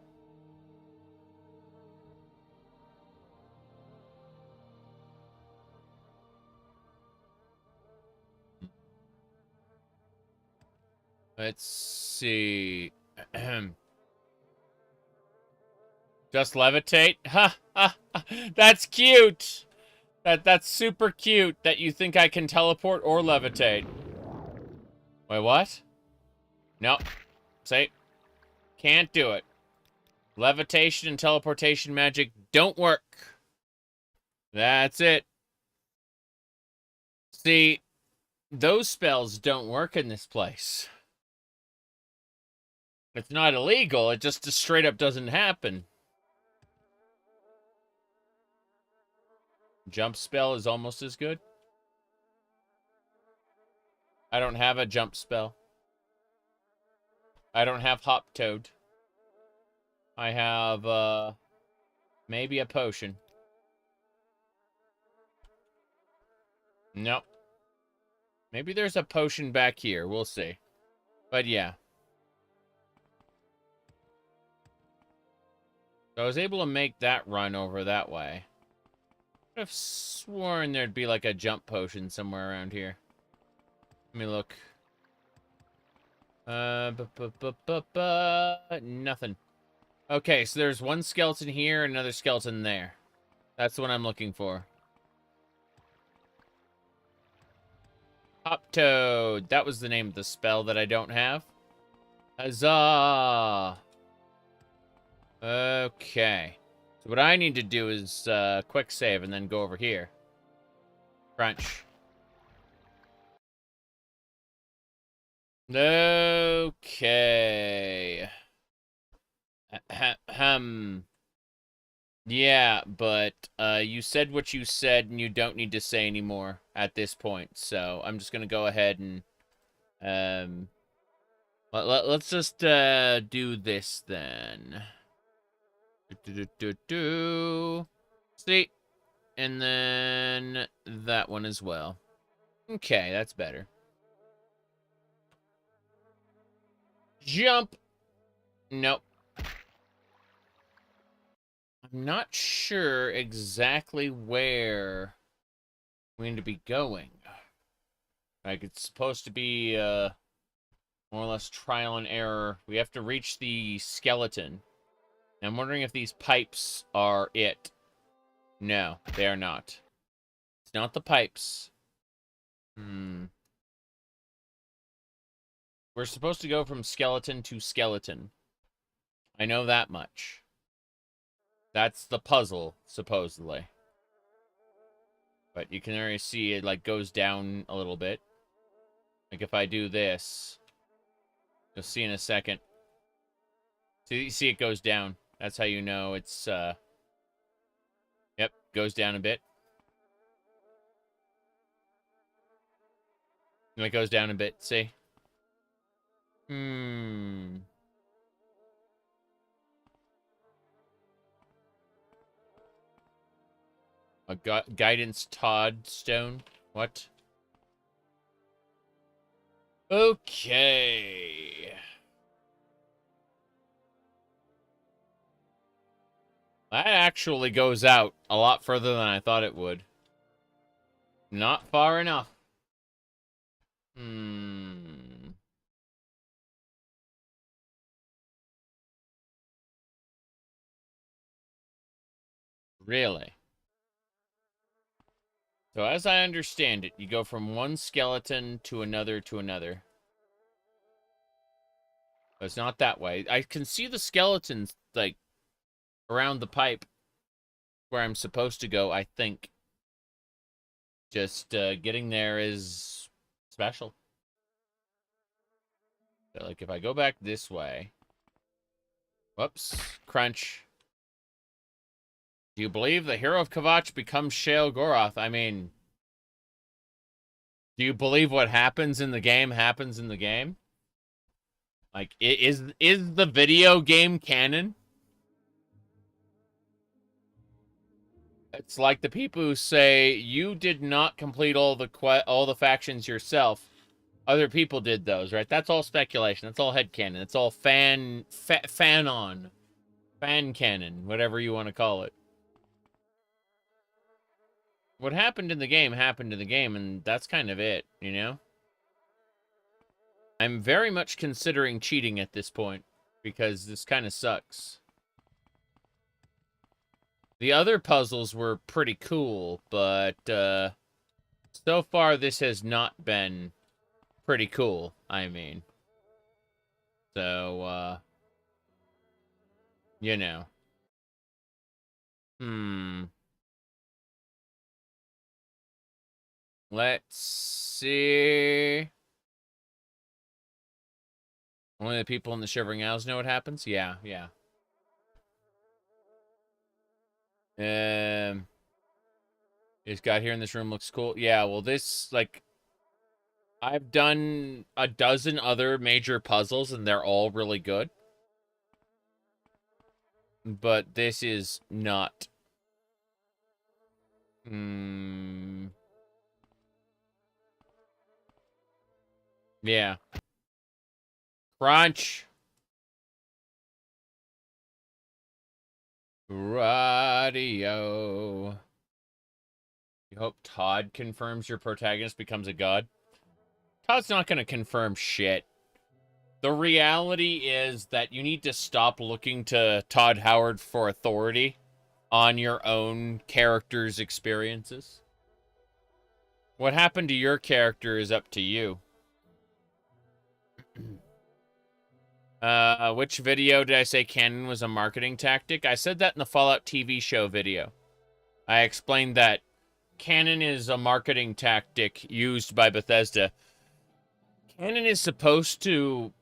Let's see. Just levitate? Ha! That's cute! That's super cute that you think I can teleport or levitate. Wait, what? No. Say. Can't do it. Levitation and teleportation magic don't work. That's it. See, those spells don't work in this place. It's not illegal, it just straight up doesn't happen. Jump spell is almost as good. I don't have a jump spell. I don't have Hop Toad. I have, maybe a potion. Nope. Maybe there's a potion back here. We'll see. But yeah. So I was able to make that run over that way. I'd have sworn there'd be like a jump potion somewhere around here. Let me look. Nothing. Okay, so there's one skeleton here, another skeleton there. That's the one I'm looking for. Hop Toad. That was the name of the spell that I don't have. Huzzah! Okay. So what I need to do is quick save and then go over here. Crunch. Okay. Yeah, but you said what you said and you don't need to say anymore at this point. So I'm just going to go ahead and let's just do this then. See? And then that one as well. Okay, that's better. Jump! Nope. I'm not sure exactly where we need to be going. Like, it's supposed to be, more or less trial and error. We have to reach the skeleton. I'm wondering if these pipes are it. No, they are not. It's not the pipes. We're supposed to go from skeleton to skeleton. I know that much. That's the puzzle, supposedly. But you can already see it, like, goes down a little bit. Like, if I do this, you'll see in a second. So you see it goes down. That's how you know it's, yep, goes down a bit. And it goes down a bit, see? A guidance Todd stone? What? Okay. That actually goes out a lot further than I thought it would. Not far enough. Really? So as I understand it, you go from one skeleton to another to another. But it's not that way. I can see the skeletons, like, around the pipe where I'm supposed to go, I think. Just getting there is special. So, like, if I go back this way... Whoops. Crunch. Do you believe the hero of Kvatch becomes Shale Goroth? I mean... Do you believe what happens in the game happens in the game? Like, is the video game canon? It's like the people who say you did not complete all the factions yourself. Other people did those, right? That's all speculation. That's all headcanon. It's all fan canon, whatever you want to call it. What happened in the game happened in the game, and that's kind of it, you know? I'm very much considering cheating at this point, because this kind of sucks. The other puzzles were pretty cool, but so far this has not been pretty cool, I mean. So, you know. Let's see. Only the people in the Shivering Isles know what happens? Yeah, yeah. This guy here in this room looks cool. Yeah, well, this, like, I've done a dozen other major puzzles, and they're all really good. But this is not. Yeah. Crunch. Radio. You hope Todd confirms your protagonist becomes a god? Todd's not going to confirm shit. The reality is that you need to stop looking to Todd Howard for authority on your own character's experiences. What happened to your character is up to you. Which video did I say canon was a marketing tactic? I said that in the Fallout TV show video. I explained that canon is a marketing tactic used by Bethesda. Canon is supposed to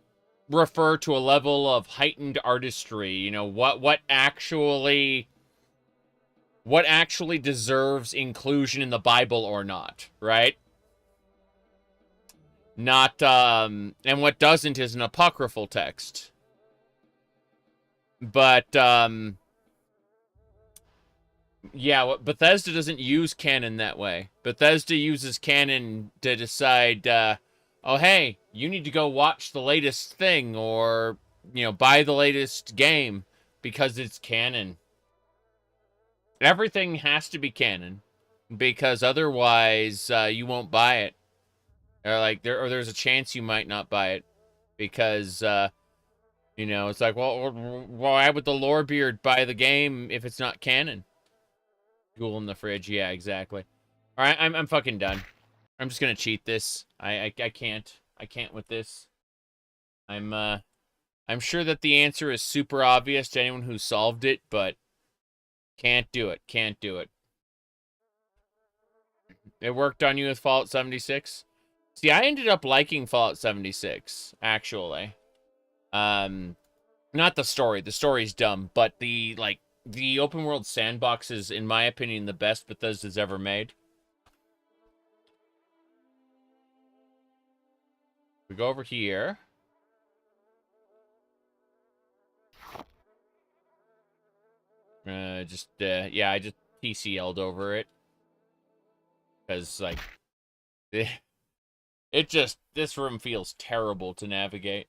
refer to a level of heightened artistry, you know, what actually deserves inclusion in the Bible or not, right? Not, and what doesn't is an apocryphal text. But, yeah, Bethesda doesn't use canon that way. Bethesda uses canon to decide, oh, hey, you need to go watch the latest thing, or, you know, buy the latest game, because it's canon. Everything has to be canon, because otherwise, you won't buy it. Or, like, there's a chance you might not buy it, because, you know, it's like, well, why would the Lorebeard buy the game if it's not canon? Ghoul in the fridge, yeah, exactly. All right, I'm fucking done. I'm just gonna cheat this. I can't with this. I'm sure that the answer is super obvious to anyone who solved it, but can't do it. Can't do it. It worked on you with Fallout 76? See, I ended up liking Fallout 76, actually. Not the story. The story's dumb, but the open world sandbox is, in my opinion, the best Bethesda's ever made. We go over here. Yeah, I just TCL'd over it. Because, like, this room feels terrible to navigate.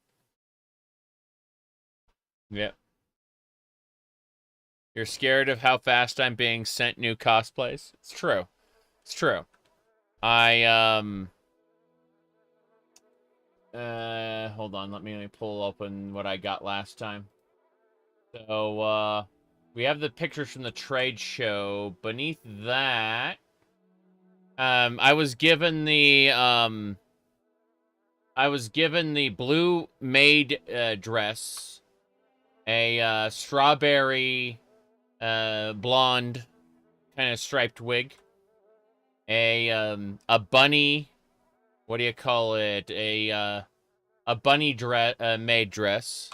Yep. You're scared of how fast I'm being sent new cosplays? It's true. It's true. Hold on, let me pull open what I got last time. So, We have the pictures from the trade show. Beneath that, I was given the blue maid dress, a strawberry blonde kind of striped wig, a bunny, what do you call it? A bunny dress, maid dress,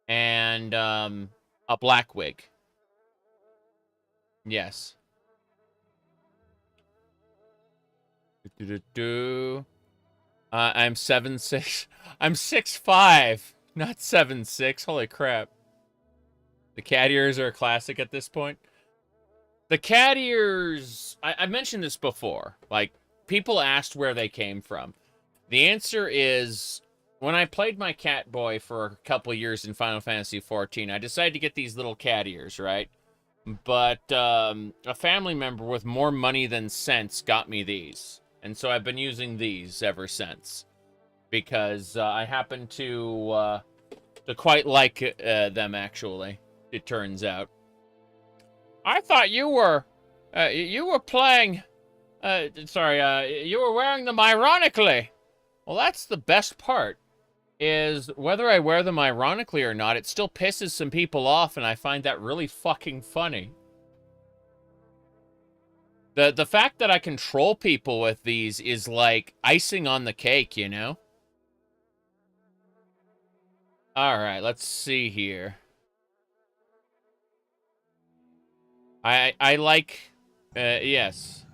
and a black wig. Yes. I'm 7'6". I'm 6'5", not 7'6". Holy crap. The cat ears are a classic at this point. The cat ears, I mentioned this before. Like, people asked where they came from. The answer is, when I played my cat boy for a couple years in Final Fantasy XIV, I decided to get these little cat ears, right? But a family member with more money than sense got me these. And so I've been using these ever since. Because I happen to quite like them, actually, it turns out. I thought you were playing, you were wearing them ironically. Well, that's the best part, is whether I wear them ironically or not, it still pisses some people off, and I find that really fucking funny. The fact that I control people with these is like icing on the cake, you know? Alright, let's see here. I like, yes.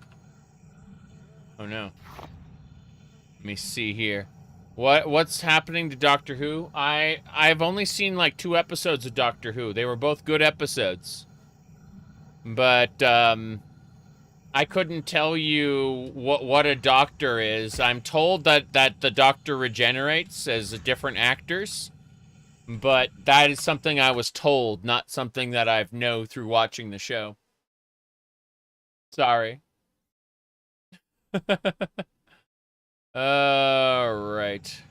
Oh no. Let me see here. What's happening to Doctor Who? I've only seen like 2 episodes of Doctor Who. They were both good episodes. But, I couldn't tell you what a doctor is. I'm told that the Doctor regenerates as different actors. But that is something I was told, not something that I've known through watching the show. Sorry. Alright.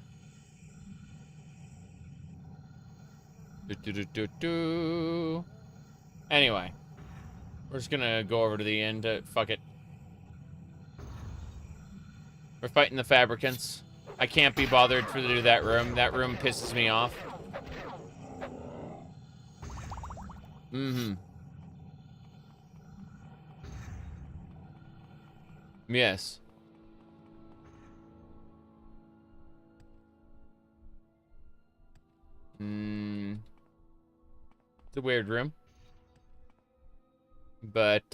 Anyway. We're just gonna go over to the end. Fuck it. We're fighting the fabricants. I can't be bothered to do that room. That room pisses me off. Mm-hmm. Yes. It's a weird room. But,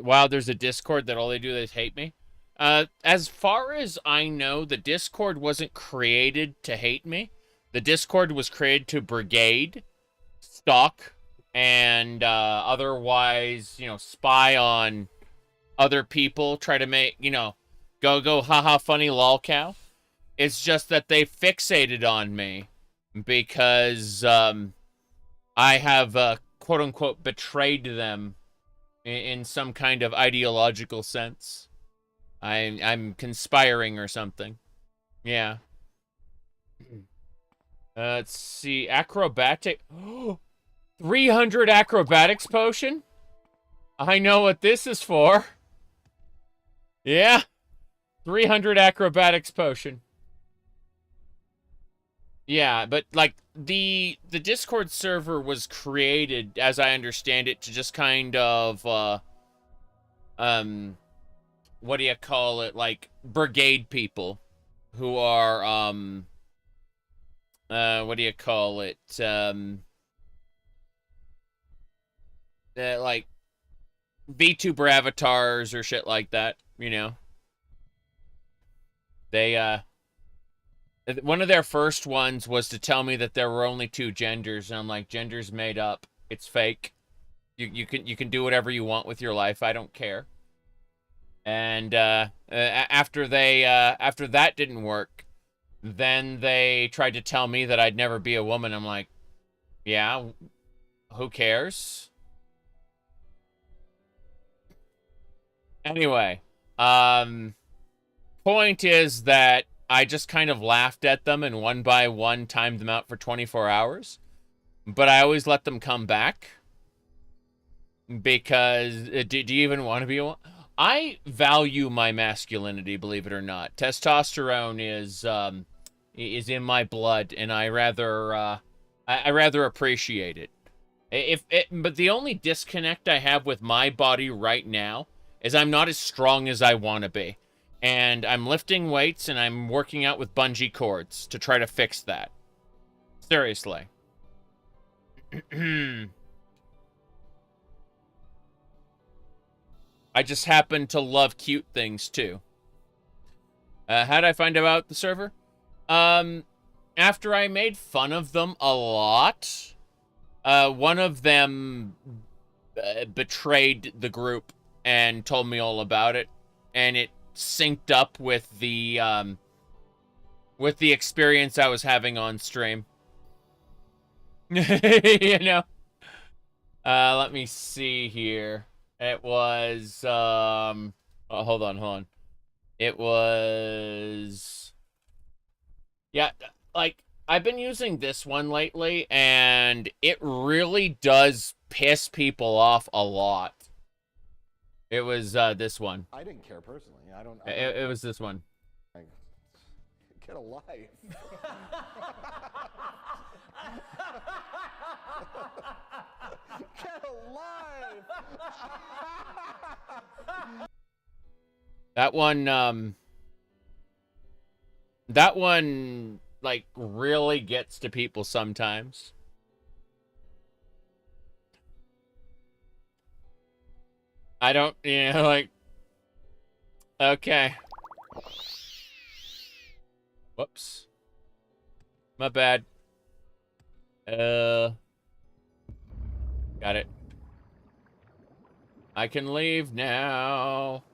wow, there's a Discord that all they do is hate me. As far as I know, the Discord wasn't created to hate me. The Discord was created to brigade, stalk, and otherwise, you know, spy on other people, try to make, you know, go haha funny lolcow. It's just that they fixated on me because I have quote unquote betrayed them in some kind of ideological sense. I'm conspiring or something. Yeah. Let's see. Acrobatic. 300 acrobatics potion? I know what this is for. Yeah. 300 acrobatics potion. Yeah, but like the Discord server was created, as I understand it, to just kind of what do you call it? Like brigade people who are what do you call it? Like VTuber avatars or shit like that, you know. They one of their first ones was to tell me that there were only 2 genders, and I'm like, gender's made up. It's fake. You can do whatever you want with your life. I don't care. And after that didn't work, then they tried to tell me that I'd never be a woman. I'm like, yeah, who cares? Anyway, point is that I just kind of laughed at them and one by one timed them out for 24 hours. but I always let them come back. Because, do you even want to be one? I value my masculinity, believe it or not. Testosterone is in my blood, and I rather appreciate it. But the only disconnect I have with my body right now is I'm not as strong as I want to be. And I'm lifting weights and I'm working out with bungee cords to try to fix that. Seriously. I just happen to love cute things too. How did I find out the server? After I made fun of them a lot, one of them betrayed the group and told me all about it, and it synced up with the experience I was having on stream. You know. Let me see here. It was hold on. It was, yeah, like, I've been using this one lately, and it really does piss people off a lot. It was this one. I didn't care personally. It was this one. Get a life. Get alive! That one, like, really gets to people sometimes. I don't, like, okay. Whoops. My bad. Got it. I can leave now.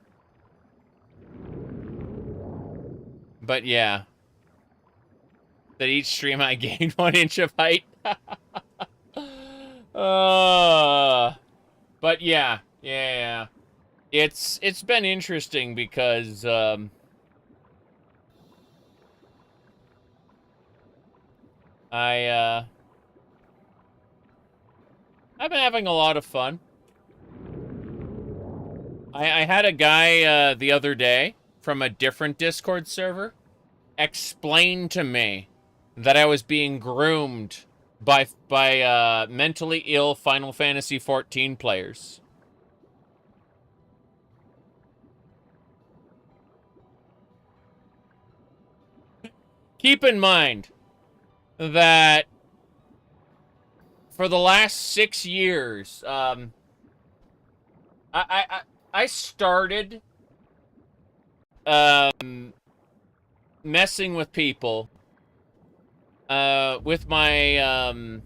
But yeah. That each stream I gained 1 inch of height. But yeah. Yeah. It's been interesting because I've been having a lot of fun. I had a guy the other day from a different Discord server explain to me that I was being groomed by mentally ill Final Fantasy XIV players. Keep in mind that for the last 6 years, I started messing with people with my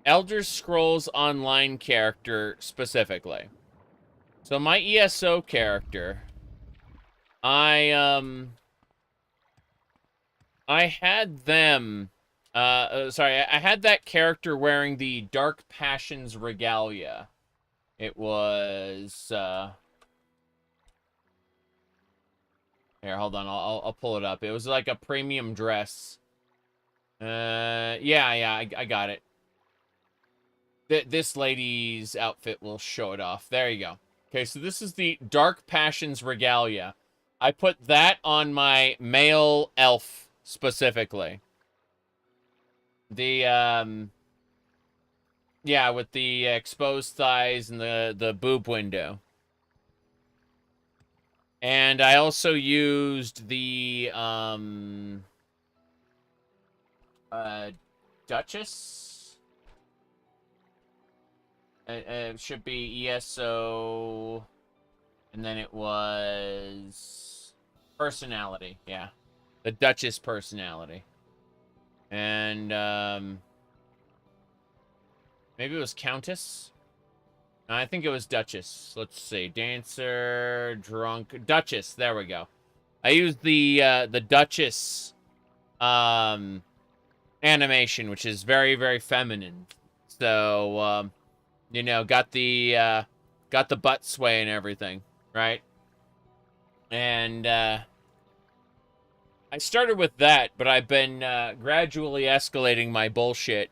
Elder Scrolls Online character specifically. So my ESO character, I had them. Sorry, I had that character wearing the Dark Passions regalia. It was, here, hold on, I'll pull it up. It was like a premium dress. Yeah, I got it. This lady's outfit will show it off. There you go. Okay, so this is the Dark Passions regalia. I put that on my male elf specifically. The, yeah, with the exposed thighs and the boob window. And I also used the, Duchess? It should be ESO, and then it was personality, yeah. The Duchess personality. And, maybe it was Countess? No, I think it was Duchess. Let's see. Dancer, drunk, Duchess. There we go. I used the Duchess animation, which is very, very feminine. So, you know, got the butt sway and everything, right? And I started with that, but I've been gradually escalating my bullshit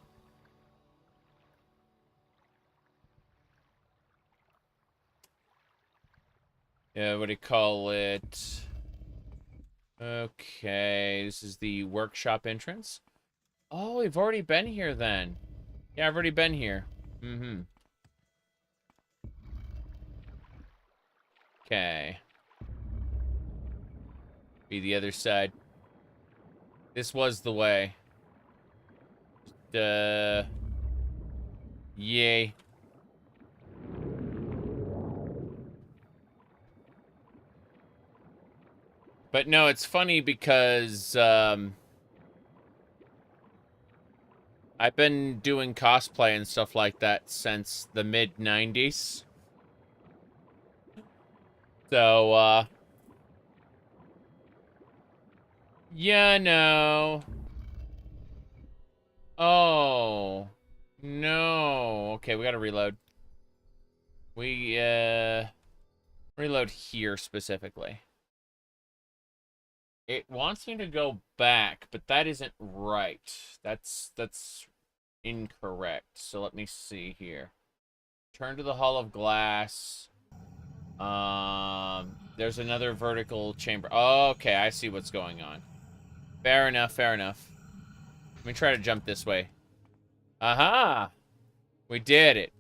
what do you call it? Okay, this is the workshop entrance. Oh, we've already been here then. Yeah, I've already been here. Mm-hmm. Okay. Be the other side. This was the way. Yay. But no, it's funny because, I've been doing cosplay and stuff like that since the mid-90s. So, yeah, no. Oh. No. Okay, we gotta reload. We, reload here specifically. It wants me to go back, but that isn't right. That's incorrect. So let me see here. Turn to the Hall of Glass. There's another vertical chamber. Oh, okay, I see what's going on. Fair enough, fair enough. Let me try to jump this way. Aha! We did it.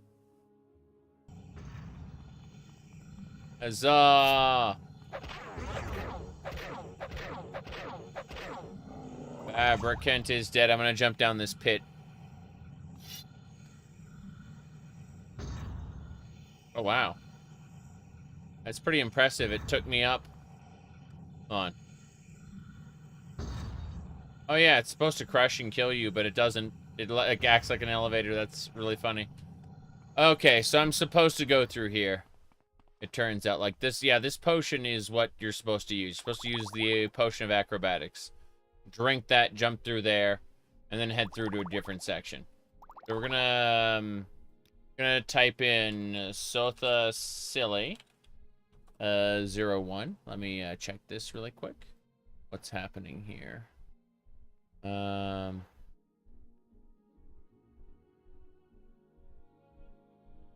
Huzzah! Fabricant is dead. I'm gonna jump down this pit. Oh, wow. That's pretty impressive. It took me up. Hold on. Oh, yeah, it's supposed to crush and kill you, but it doesn't. It like, acts like an elevator. That's really funny. Okay, so I'm supposed to go through here. It turns out like this. Yeah, this potion is what you're supposed to use. You're supposed to use the potion of acrobatics. Drink that, jump through there, and then head through to a different section. So we're gonna type in Sotha Sil 01. Let me check this really quick. What's happening here?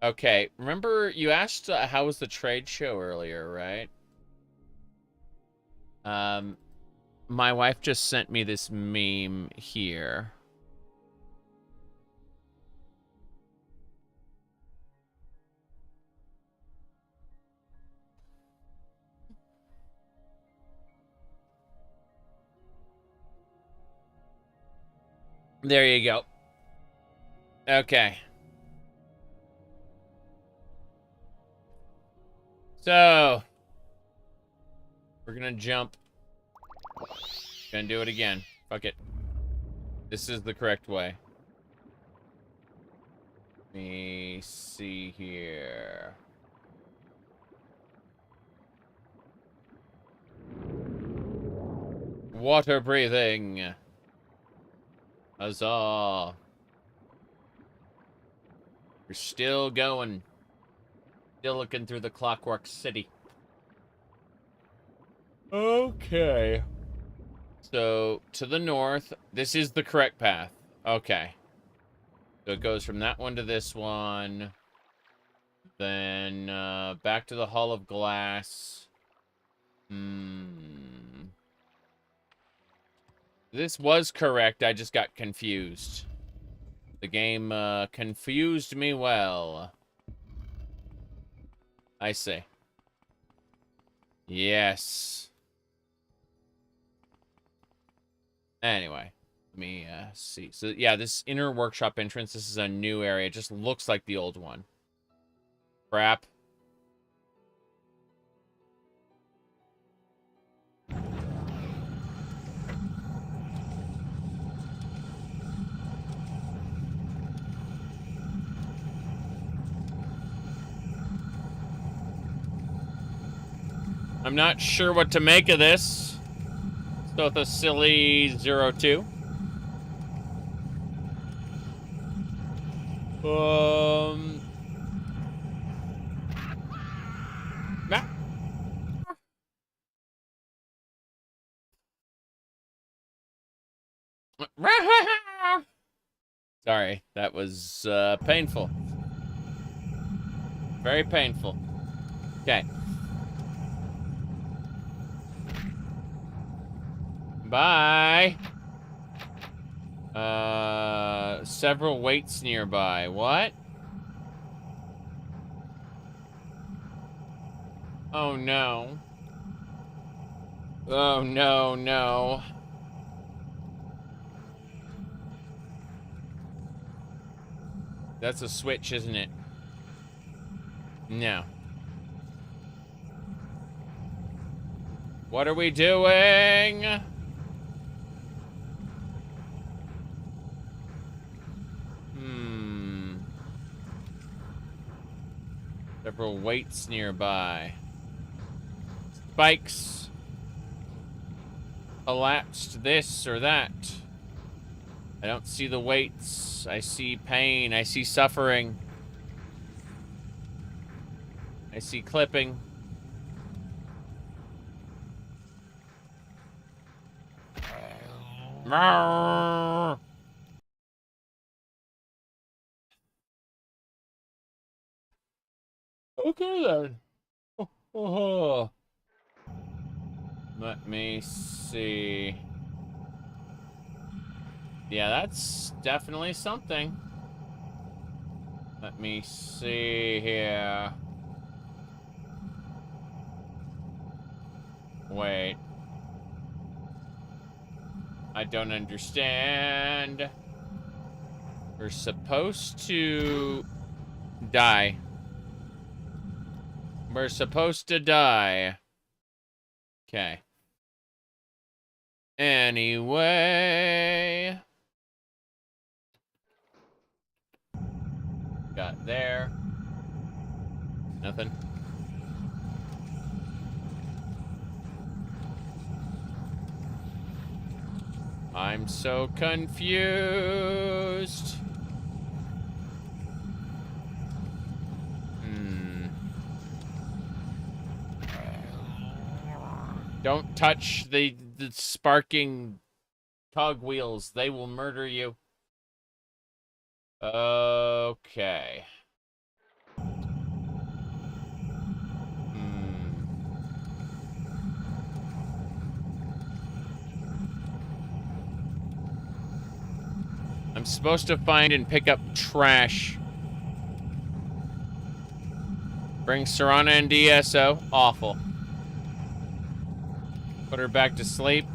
Okay, remember you asked how was the trade show earlier, right? My wife just sent me this meme here. There you go. Okay. So, we're gonna jump. Gonna do it again. Fuck it. This is the correct way. Let me see here. Water breathing. Huzzah. We're still going. Still looking through the Clockwork City. Okay. So, to the north, this is the correct path. Okay. So it goes from that one to this one. Then, back to the Hall of Glass. This was correct, I just got confused. The game, confused me well. I see. Yes. Anyway, let me see. So, yeah, this inner workshop entrance, this is a new area. It just looks like the old one. Crap. I'm not sure what to make of this. Sotha Sil 02. Sorry, that was painful. Very painful. Okay. Bye. Several weights nearby. What? Oh no. Oh no, no. That's a switch, isn't it? No. What are we doing? Several weights nearby. Spikes. Collapsed this or that. I don't see the weights. I see pain. I see suffering. I see clipping. Okay then. Oh. Let me see. Yeah, that's definitely something. Let me see here. Wait. I don't understand. We're supposed to die. We're supposed to die. Okay. Anyway. Got there. Nothing. I'm so confused. Don't touch the sparking cogwheels. They will murder you. Okay. I'm supposed to find and pick up trash. Bring Serana and DSO. Awful. Put her back to sleep.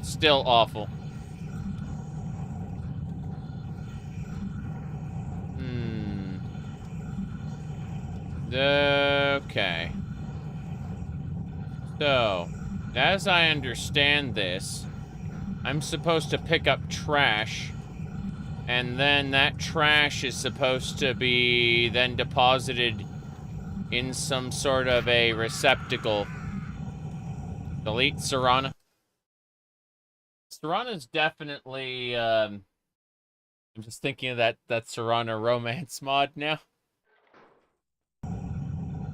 Still awful. Okay. So, as I understand this, I'm supposed to pick up trash, and then that trash is supposed to be then deposited in some sort of a receptacle. Delete Serana. Serana's definitely, I'm just thinking of that Serana romance mod now.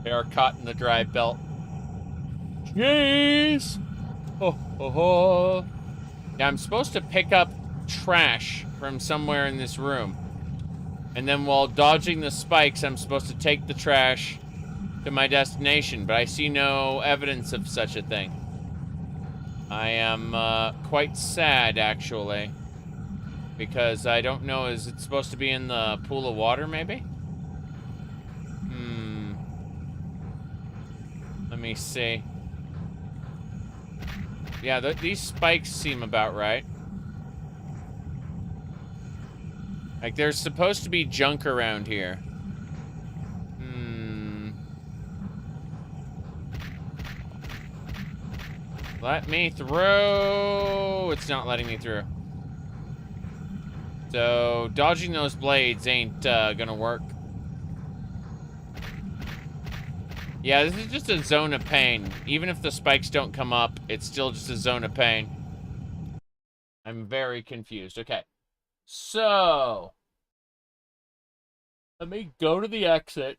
They are caught in the dry belt. Jeez! Oh, oh, oh. Yeah, I'm supposed to pick up trash from somewhere in this room. And then while dodging the spikes, I'm supposed to take the trash to my destination, but I see no evidence of such a thing. I am quite sad, actually, because I don't know, is it supposed to be in the pool of water, maybe? Let me see. Yeah, these spikes seem about right. Like, there's supposed to be junk around here. Let me through. It's not letting me through. So, dodging those blades ain't gonna work. Yeah, this is just a zone of pain. Even if the spikes don't come up, it's still just a zone of pain. I'm very confused. Okay. So, let me go to the exit.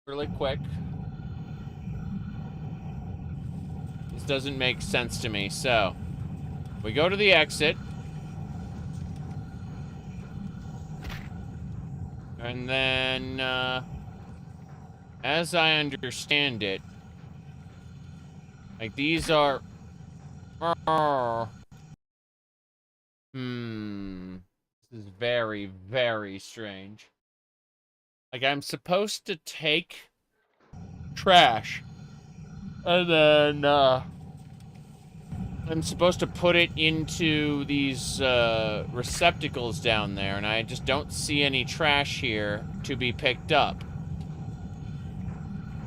Really quick. This doesn't make sense to me. So, we go to the exit. And then, as I understand it, like, these are This is very, very strange. Like, I'm supposed to take trash, and then, I'm supposed to put it into these, receptacles down there, and I just don't see any trash here to be picked up.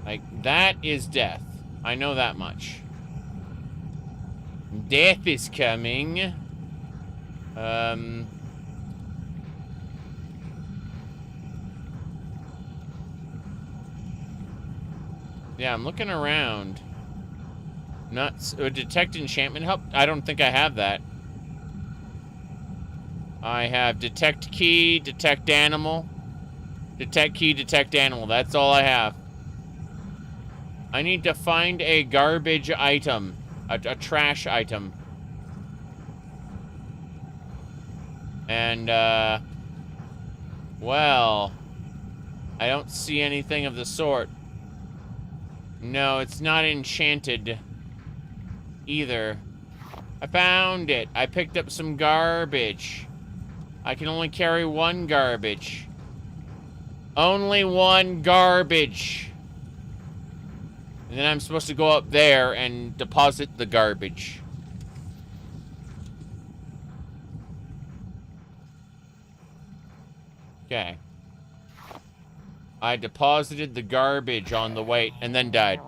Like, that is death. I know that much. Death is coming. Yeah, I'm looking around. Detect enchantment help? I don't think I have that. I have detect key, detect animal. Detect key, detect animal. That's all I have. I need to find a garbage item. A trash item. And, well, I don't see anything of the sort. No, it's not enchanted either. I found it. I picked up some garbage. I can only carry one garbage. Only one garbage. And then I'm supposed to go up there and deposit the garbage. Okay. I deposited the garbage on the weight and then died.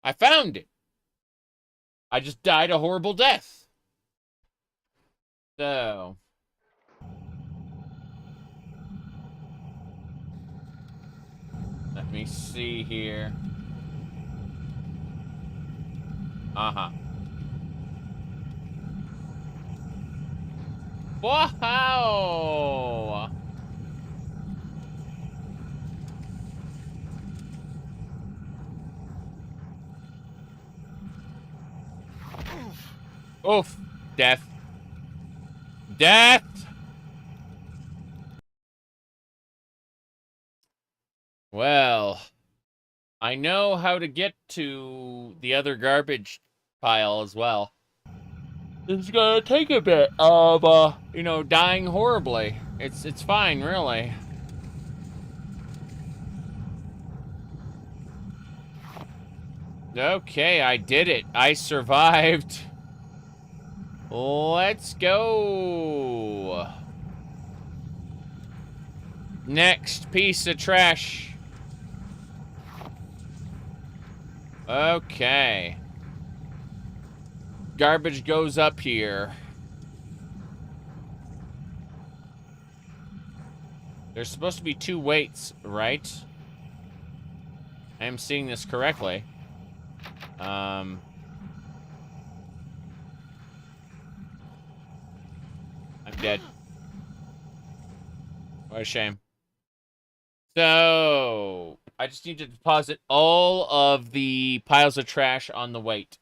I found it. I just died a horrible death. So. Let me see here. Uh-huh. Wow! Oof. Death. Death! Well, I know how to get to the other garbage pile as well. It's gonna take a bit of, you know, dying horribly. It's fine, really. Okay, I did it. I survived. Let's go. Next piece of trash. Okay. Garbage goes up here. There's supposed to be 2 weights, right? I am seeing this correctly. I'm dead. What a shame. So, I just need to deposit all of the piles of trash on the weight.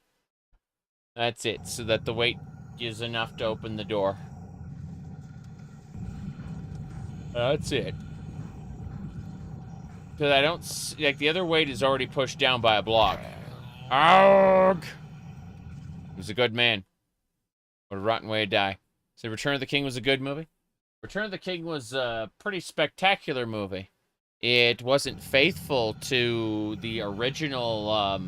That's it, so that the weight is enough to open the door. That's it. Because I don't... Like, the other weight is already pushed down by a block. Arrgh! He was a good man. What a rotten way to die. So Return of the King was a good movie? Return of the King was a pretty spectacular movie. It wasn't faithful to the original,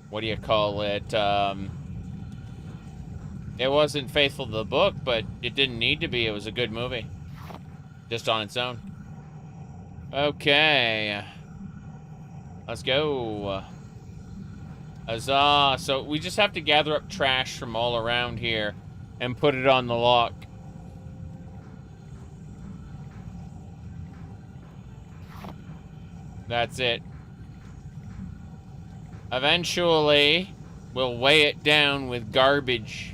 what do you call it? It wasn't faithful to the book, but it didn't need to be. It was a good movie. Just on its own. Okay. Let's go. Huzzah. So we just have to gather up trash from all around here and put it on the lock. That's it. Eventually, we'll weigh it down with garbage.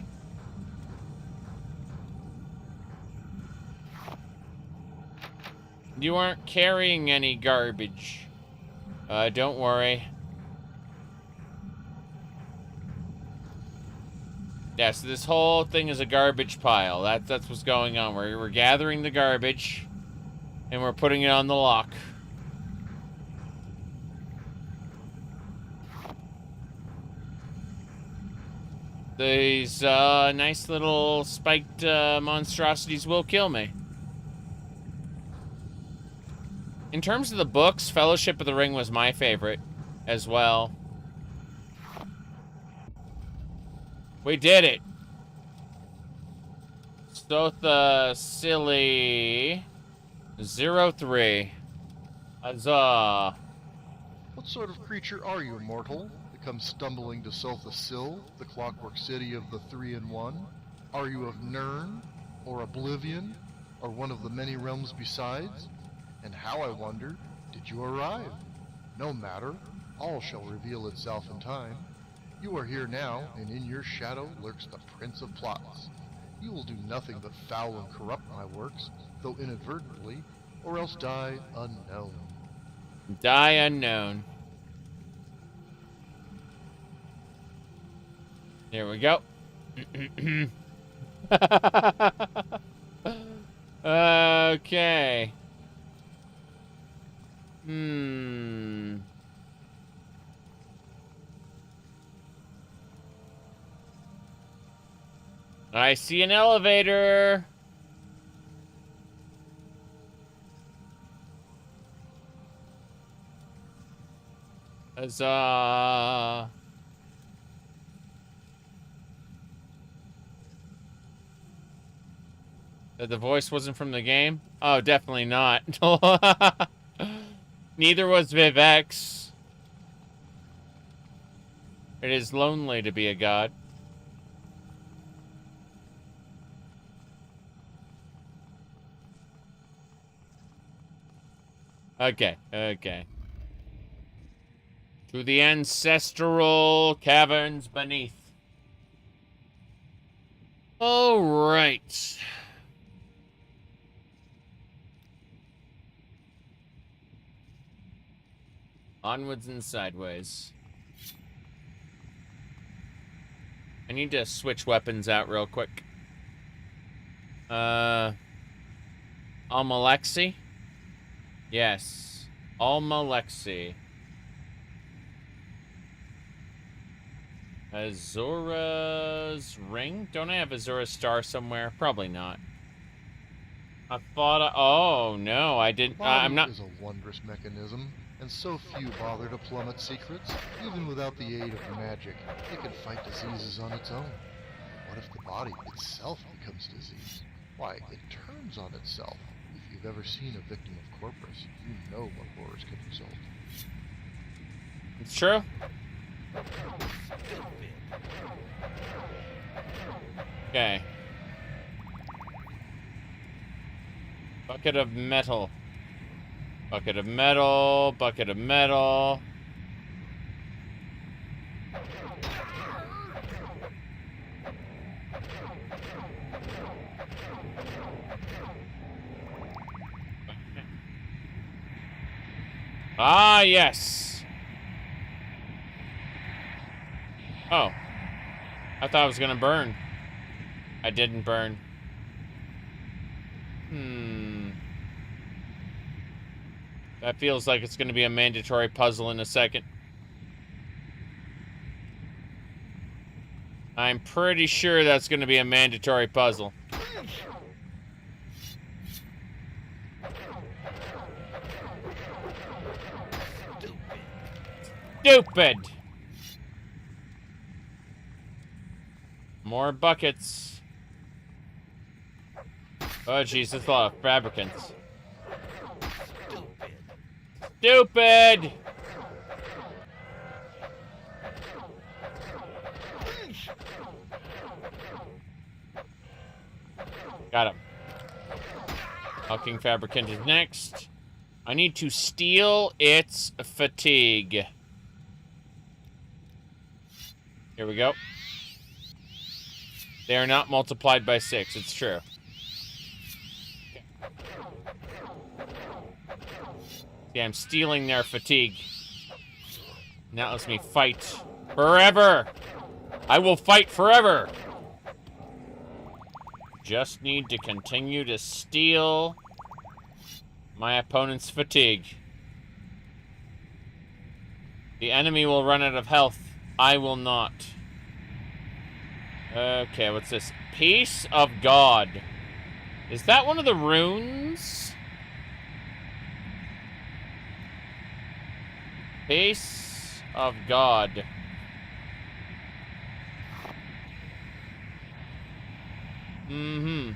You aren't carrying any garbage. Don't worry. Yeah, so this whole thing is a garbage pile. That's what's going on. We're gathering the garbage, and we're putting it on the lock. These nice little spiked monstrosities will kill me. In terms of the books, Fellowship of the Ring was my favorite as well. We did it. Sotha Sil 03. Huzzah. What sort of creature are you, mortal, that comes stumbling to Sotha Sil, the clockwork city of the 3-in-1? Are you of Nirn, or Oblivion, or one of the many realms besides? And how, I wonder, did you arrive? No matter, all shall reveal itself in time. You are here now, and in your shadow lurks the Prince of Plots. You will do nothing but foul and corrupt my works, though inadvertently, or else die unknown. Die unknown. There we go. Okay. I see an elevator. Huzzah. That the voice wasn't from the game? Oh, definitely not. Neither was Vivex. It is lonely to be a god. Okay, okay. To the ancestral caverns beneath. All right. Onwards and sideways. I need to switch weapons out real quick. Almalexi? Yes. Almalexi. Azura's ring? Don't I have Azura's star somewhere? Probably not. I thought oh, no, I didn't. I'm not. Is a wondrous mechanism, and so few bother to plumb its secrets. Even without the aid of magic, it can fight diseases on its own. What if the body itself becomes diseased? Why, it turns on itself. If you've ever seen a victim of Corpus, you know what horrors can result. It's true. Okay. Bucket of metal. Bucket of metal. Bucket of metal. Ah, yes. Oh. I thought I was gonna burn. I didn't burn. That feels like it's gonna be a mandatory puzzle in a second. I'm pretty sure that's gonna be a mandatory puzzle. Stupid! More buckets. Oh, jeez, that's a lot of fabricants. Stupid! Got him. Hulking fabricant is next. I need to steal its fatigue. Here we go. They are not multiplied by 6, it's true. Okay. See, I'm stealing their fatigue. And that lets me fight forever! I will fight forever! Just need to continue to steal my opponent's fatigue. The enemy will run out of health. I will not. Okay, what's this? Peace of God. Is that one of the runes? Peace of God. Mm-hmm.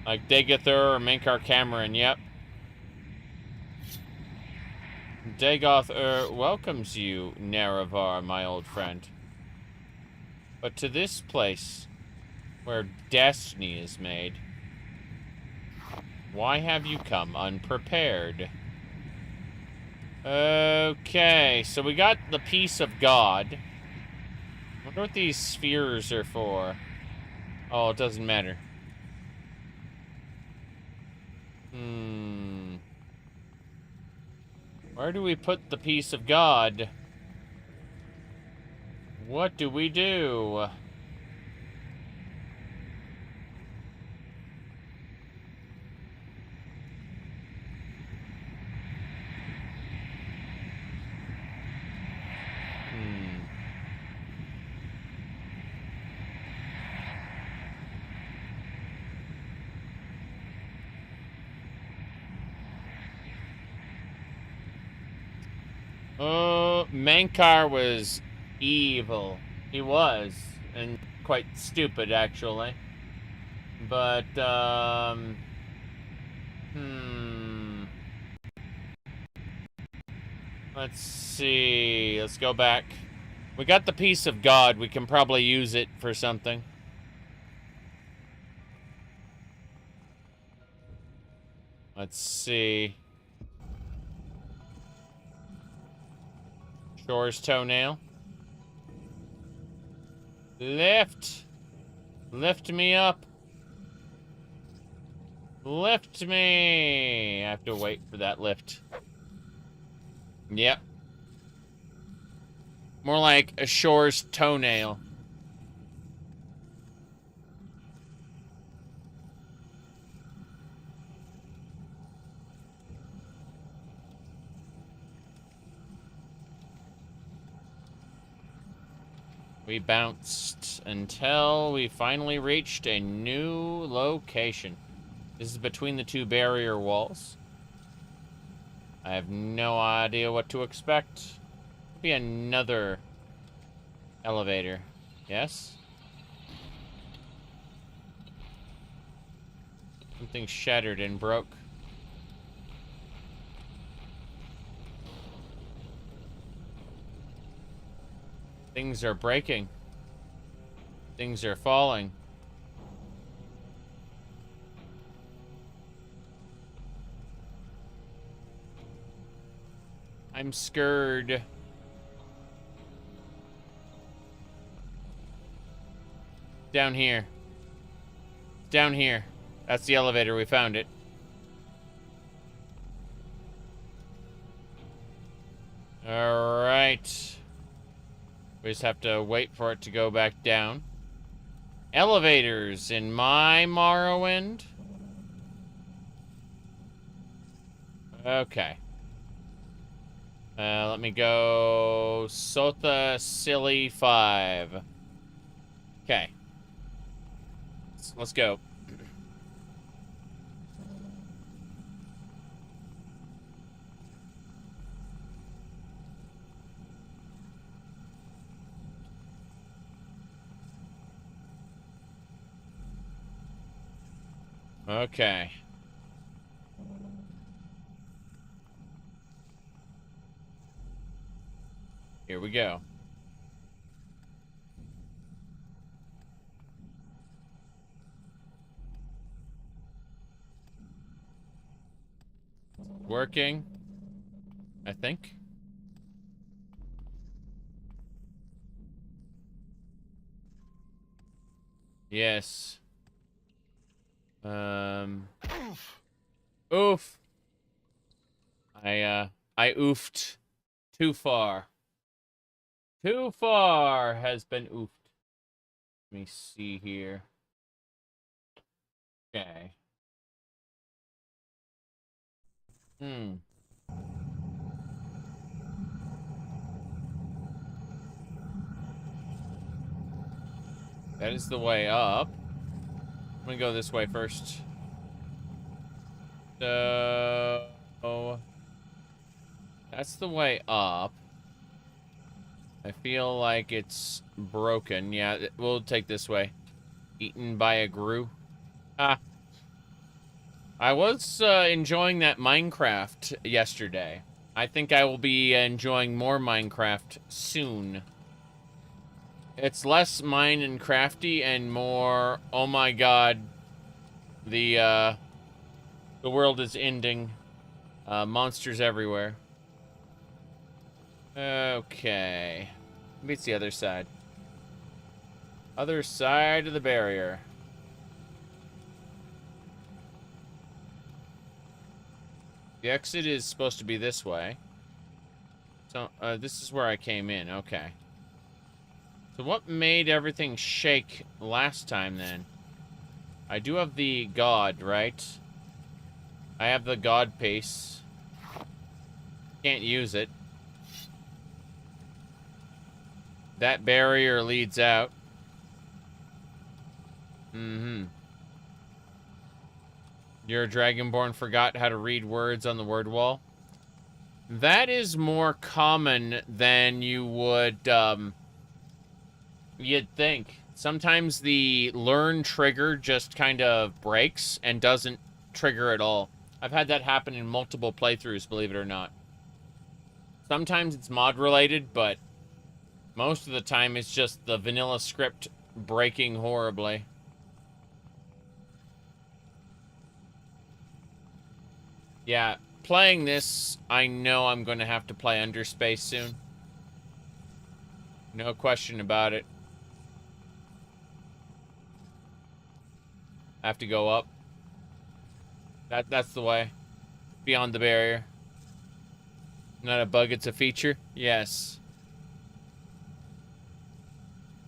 Like Dagothur or Minkar Cameron, yep. Dagoth welcomes you, Nerevar, my old friend. But to this place, where destiny is made, why have you come unprepared? Okay, so we got the peace of God. I wonder what these spheres are for. Oh, it doesn't matter. Where do we put the peace of God? What do we do? Oh, Mankar was evil. He was. And quite stupid, actually. But, let's see. Let's go back. We got the peace of God. We can probably use it for something. Let's see. Shore's toenail. Lift. Lift me up. Lift me. I have to wait for that lift. Yep. More like a shore's toenail. We bounced until we finally reached a new location. This is between the two barrier walls. I have no idea what to expect. Be another elevator. Yes? Something shattered and broke. Things are breaking. Things are falling. I'm scared. Down here. Down here. That's the elevator. We found it. All right. We just have to wait for it to go back down. Elevators in my Morrowind. Okay. Let me go Sotha Sil 5. Okay. Let's go. Okay. Here we go. Working, I think. Yes. Oof. I oofed too far. Too far has been oofed. Let me see here. Okay. That is the way up. I'm gonna go this way first. So... that's the way up. I feel like it's broken. Yeah, we'll take this way. Eaten by a grue. Ah. I was enjoying that Minecraft yesterday. I think I will be enjoying more Minecraft soon. It's less mine and crafty and more, oh my god, the world is ending. Monsters everywhere. Okay. Maybe it's the other side. Other side of the barrier. The exit is supposed to be this way. So, this is where I came in. Okay. So what made everything shake last time, then? I do have the god, right? I have the god piece. Can't use it. That barrier leads out. Mm-hmm. Your Dragonborn forgot how to read words on the word wall. That is more common than you would, you'd think. Sometimes the learn trigger just kind of breaks and doesn't trigger at all. I've had that happen in multiple playthroughs, believe it or not. Sometimes it's mod related, but most of the time it's just the vanilla script breaking horribly. Yeah, playing this, I know I'm going to have to play Underspace soon. No question about it. I have to go up. That's the way. Beyond the barrier. Not a bug, it's a feature. Yes.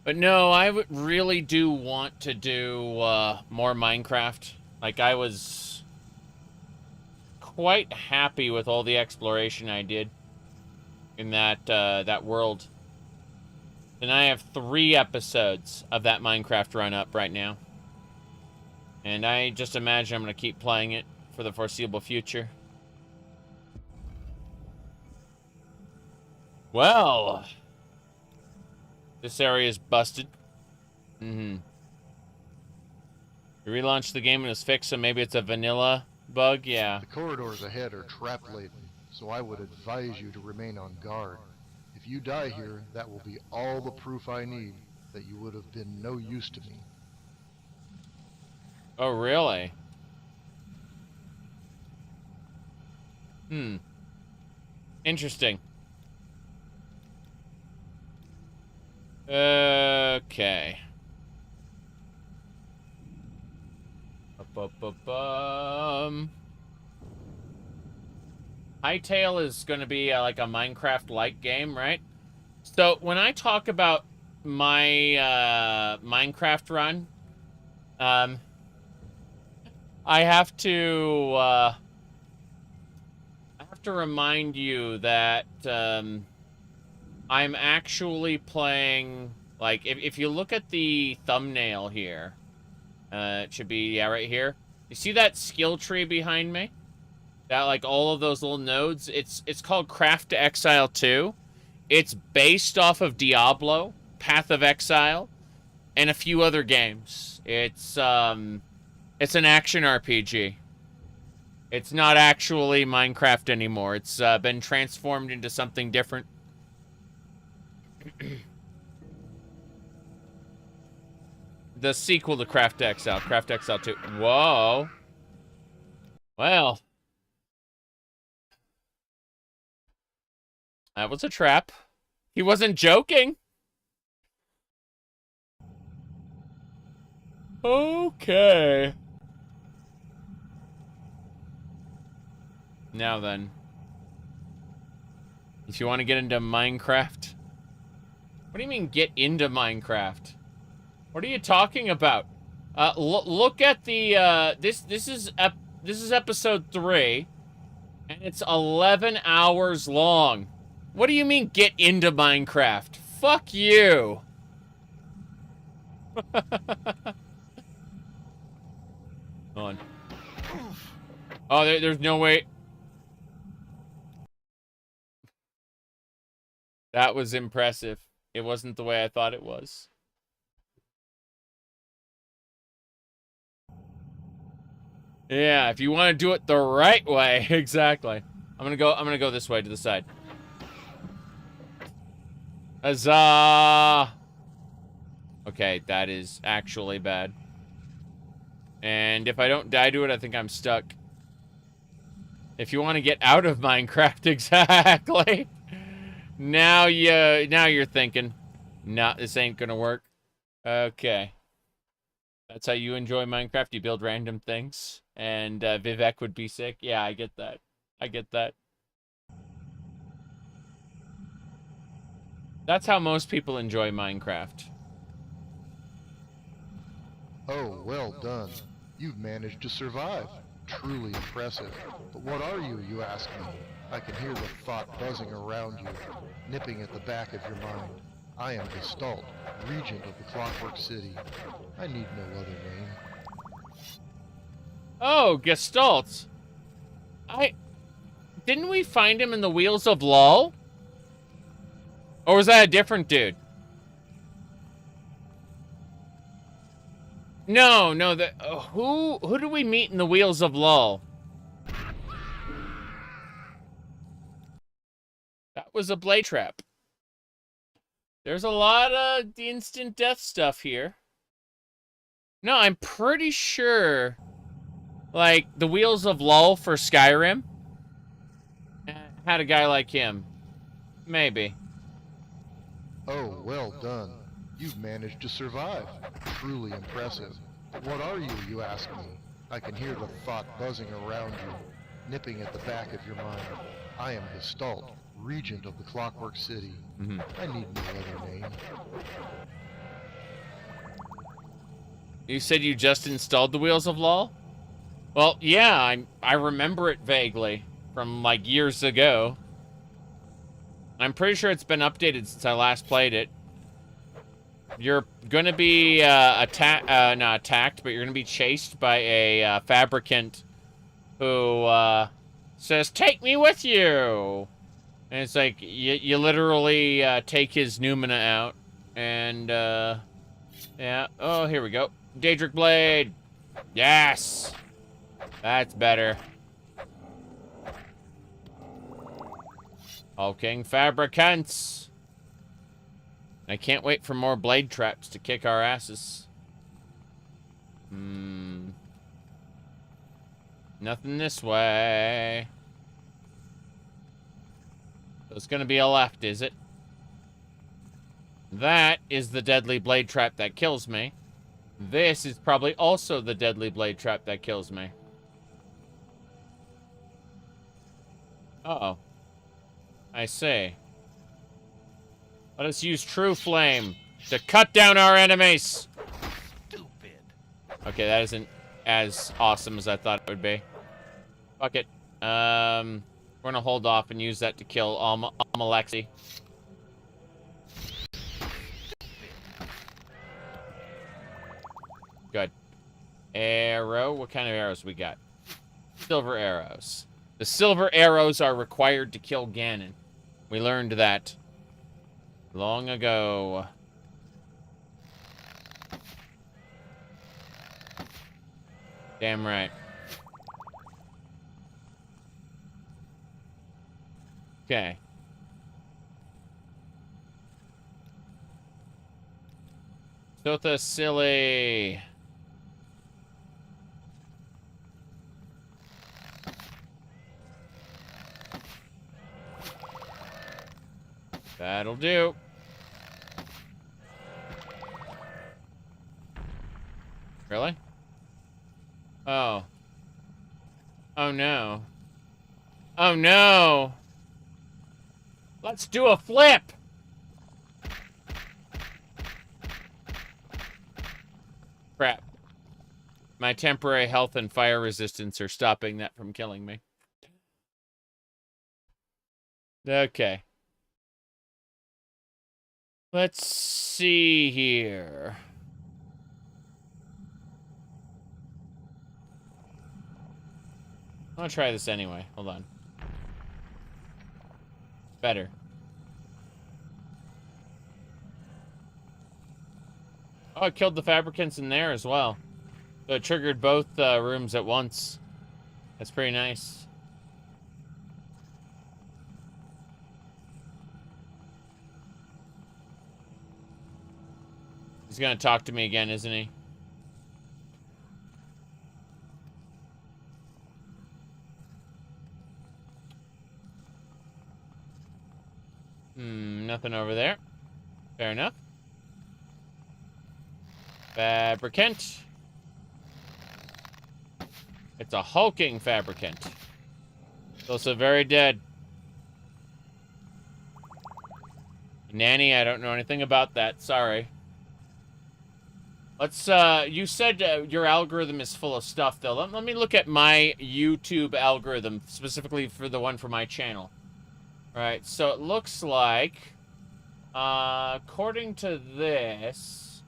But no, I would really do want to do more Minecraft. Like, I was quite happy with all the exploration I did in that world. And I have 3 episodes of that Minecraft run up right now. And I just imagine I'm going to keep playing it for the foreseeable future. Well, this area is busted. Mm-hmm. We relaunched the game and it's fixed, so maybe it's a vanilla bug? Yeah. The corridors ahead are trap-laden, so I would advise you to remain on guard. If you die here, that will be all the proof I need that you would have been no use to me. Oh, really? Interesting. Okay. Hytale is going to be like a Minecraft-like game, right? So when I talk about my Minecraft run, I have to remind you that I'm actually playing, like, if you look at the thumbnail here, it should be, yeah, right here. You see that skill tree behind me? That, like, all of those little nodes? It's called Craft to Exile 2. It's based off of Diablo, Path of Exile, and a few other games. It's an action RPG. It's not actually Minecraft anymore. It's been transformed into something different. The sequel to Craft Exile 2. Whoa. Well. That was a trap. He wasn't joking. Okay. Now then. If you want to get into Minecraft. What do you mean get into Minecraft? What are you talking about? Look at the this is episode 3 and it's 11 hours long. What do you mean get into Minecraft? Fuck you. Hold on. Oh, there's no way. That was impressive. It wasn't the way I thought it was. Yeah, if you want to do it the right way, exactly. I'm gonna go this way to the side. Huzzah! Okay, that is actually bad. And if I don't die to it, I think I'm stuck. If you want to get out of Minecraft, exactly. Now you're thinking, nah, this ain't gonna work. Okay. That's how you enjoy Minecraft. You build random things. And Vivek would be sick. Yeah, I get that. I get that. That's how most people enjoy Minecraft. Oh, well done. You've managed to survive. Truly impressive. But what are you, you ask me? I can hear the thought buzzing around you, nipping at the back of your mind. I am Gestalt, regent of the Clockwork City. I need no other name. Oh, Gestalt. Didn't we find him in the Wheels of Lull? Or was that a different dude? No, who did we meet in the Wheels of Lull? That was a blade trap. There's a lot of instant death stuff here. No, I'm pretty sure, like, the Wheels of Lull for Skyrim had a guy like him. Maybe. Oh, well done. You've managed to survive. Truly impressive. But what are you, you ask me? I can hear the thought buzzing around you, nipping at the back of your mind. I am Gestalt, regent of the Clockwork City. I need no other name. You said you just installed the Wheels of Lull? Well, yeah, I remember it vaguely from, like, years ago. I'm pretty sure it's been updated since I last played it. You're gonna be not attacked, but you're gonna be chased by a fabricant who says, "Take me with you." And it's like you literally take his Numina out, and yeah. Oh, here we go. Daedric Blade. Yes, that's better. Hulking fabricants. I can't wait for more blade traps to kick our asses. Nothing this way. So it's gonna be a left, is it? That is the deadly blade trap that kills me. This is probably also the deadly blade trap that kills me. Uh-oh. I see. Let us use True Flame to cut down our enemies. Stupid. Okay, that isn't as awesome as I thought it would be. Fuck it. We're gonna hold off and use that to kill Almalexi. Good. Arrow. What kind of arrows we got? Silver arrows. The silver arrows are required to kill Ganon. We learned that long ago. Damn right. Okay. Sotha Sil. That'll do. Really? Oh. Oh no. Oh no! Let's do a flip! Crap. My temporary health and fire resistance are stopping that from killing me. Okay. Let's see here. I'm gonna try this anyway. Hold on. Better. Oh, it killed the fabricants in there as well. So it triggered both rooms at once. That's pretty nice. He's gonna talk to me again, isn't he? Nothing over there. Fair enough. Fabricant. It's a hulking fabricant. It's also very dead. Nanny, I don't know anything about that. Sorry. Let's, you said your algorithm is full of stuff, though. Let me look at my YouTube algorithm, specifically for the one for my channel. All right, so it looks like, according to this,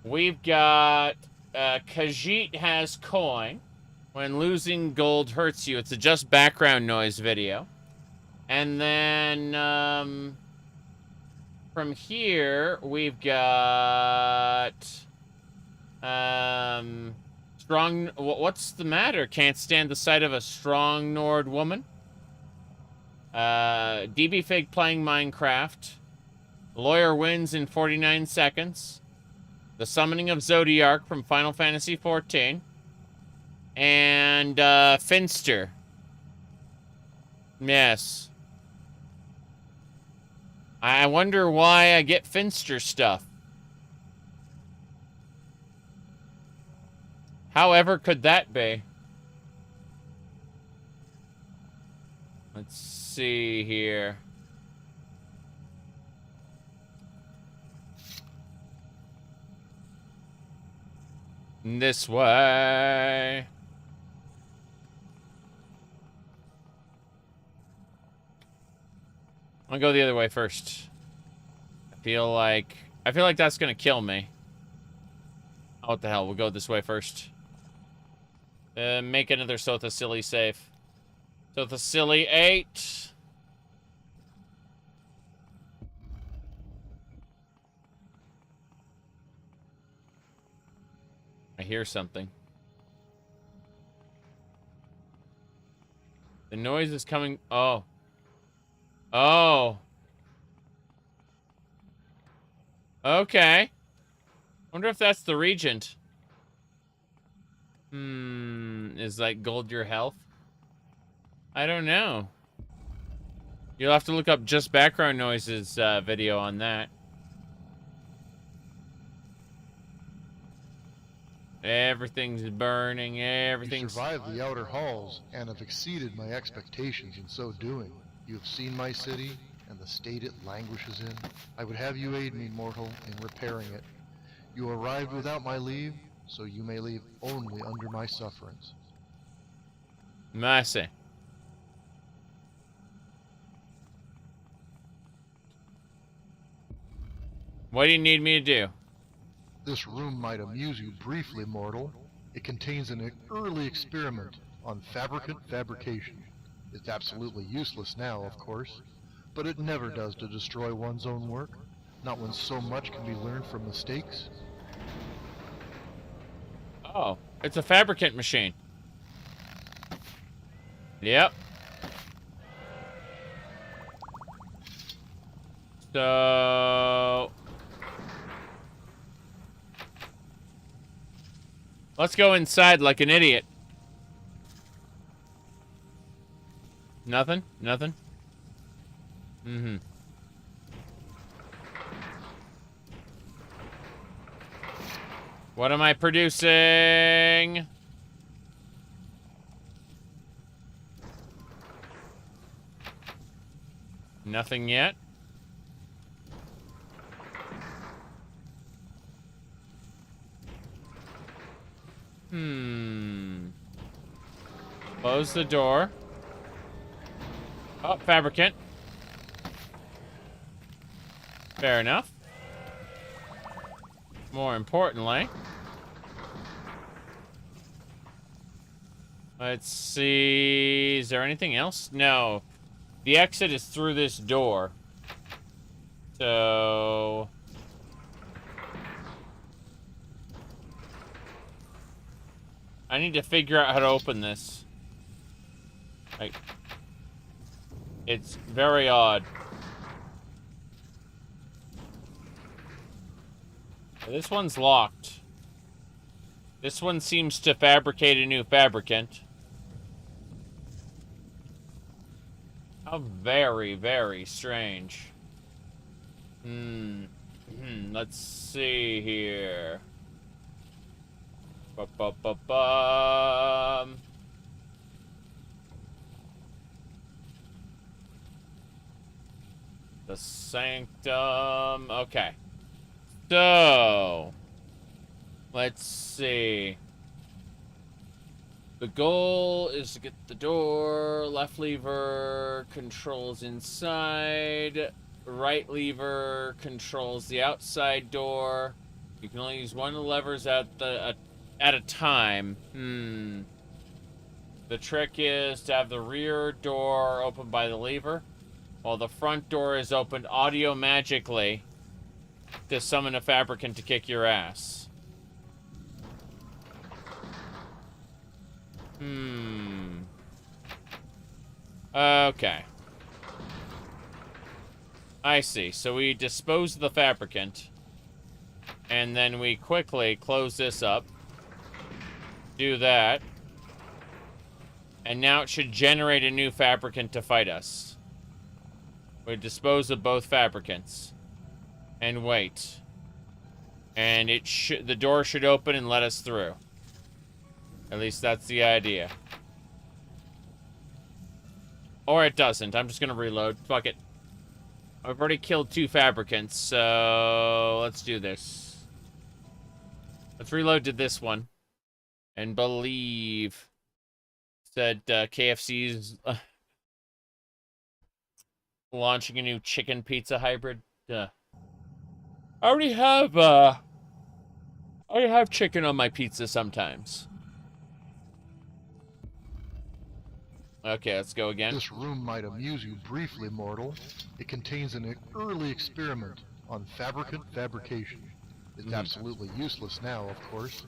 we've got, Khajiit has coin. When losing gold hurts you, it's a just background noise video. And then, from here, we've got, strong, what's the matter? Can't stand the sight of a strong Nord woman. DB Fig playing Minecraft. Lawyer wins in 49 seconds. The Summoning of Zodiac from Final Fantasy XIV. And, Finster. Yes. I wonder why I get Finster stuff. However could that be? Let's see here. This way. I'm gonna go the other way first. I feel like that's gonna kill me. Oh, what the hell? We'll go this way first. Make another Sotha Sil safe. Sotha Sil 8. I hear something. The noise is coming. Oh. Oh. Okay. Wonder if that's the regent. Is like gold your health? I don't know. You'll have to look up just background noises video on that. Everything's burning, everything's... You survived the outer halls and have exceeded my expectations in so doing. You have seen my city and the state it languishes in. I would have you aid me, mortal, in repairing it. You arrived without my leave, so you may leave only under my sufferance. Mercy. What do you need me to do? This room might amuse you briefly, mortal. It contains an early experiment on fabrication. It's absolutely useless now, of course, but it never does to destroy one's own work, not when so much can be learned from mistakes. Oh, it's a fabricant machine. Yep. So... let's go inside like an idiot. Nothing? Nothing? Mm-hmm. What am I producing? Nothing yet. Close the door. Oh, fabricant. Fair enough. More importantly, Let's see. Is there anything else? No. The exit is through this door. So... I need to figure out how to open this. Like... It's very odd. This one's locked. This one seems to fabricate a new fabricant. How very, very strange. Let's see here. Ba-ba-ba-bum. The sanctum. Okay. So, let's see. The goal is to get the door. Left lever controls inside. Right lever controls the outside door. You can only use one of the levers at a time. The trick is to have the rear door opened by the lever, while the front door is opened audio magically to summon a fabricant to kick your ass. Okay. I see. So we dispose of the fabricant, and then we quickly close this up. Do that. And now it should generate a new fabricant to fight us. We dispose of both fabricants. And wait. And the door should open and let us through. At least that's the idea. Or it doesn't. I'm just gonna reload. Fuck it. I've already killed 2 fabricants, so let's do this. Let's reload to this one. And believe... Said KFC's launching a new chicken pizza hybrid. I already have chicken on my pizza sometimes. Okay, let's go again. This room might amuse you briefly, mortal. It contains an early experiment on fabricant fabrication. It's absolutely useless now, of course,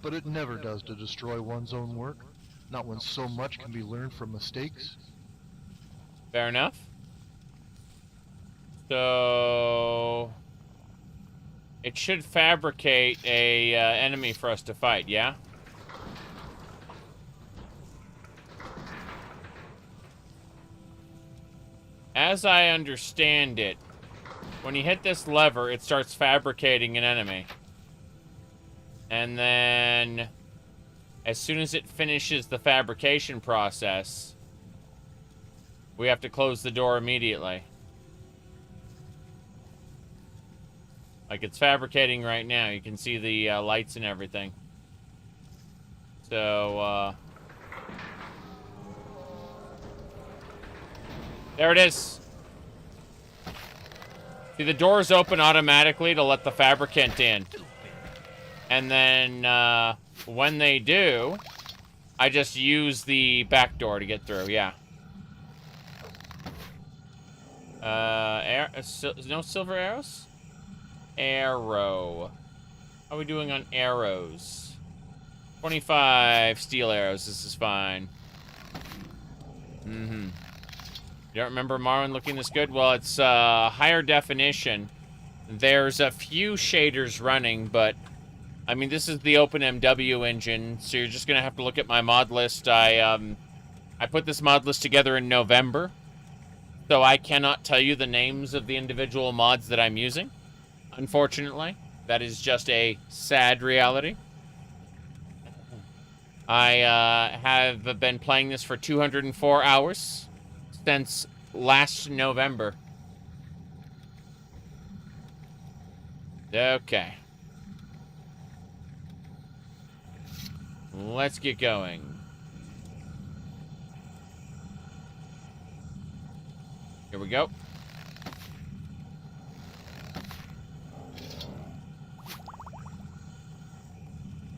but it never does to destroy one's own work. Not when so much can be learned from mistakes. Fair enough. So... It should fabricate a enemy for us to fight, yeah? As I understand it, when you hit this lever, it starts fabricating an enemy. And then... As soon as it finishes the fabrication process, we have to close the door immediately. Like, it's fabricating right now. You can see the lights and everything. So, there it is. See, the doors open automatically to let the fabricant in. And then, when they do, I just use the back door to get through, yeah. No silver arrows? Arrow. How are we doing on arrows? 25 steel arrows, this is fine. You don't remember Morrowind looking this good? Well, it's higher definition. There's a few shaders running, but I mean, this is the OpenMW engine, so you're just gonna have to look at my mod list. I put this mod list together in November, so I cannot tell you the names of the individual mods that I'm using. Unfortunately, that is just a sad reality. I have been playing this for 204 hours since last November. Okay. Let's get going. Here we go.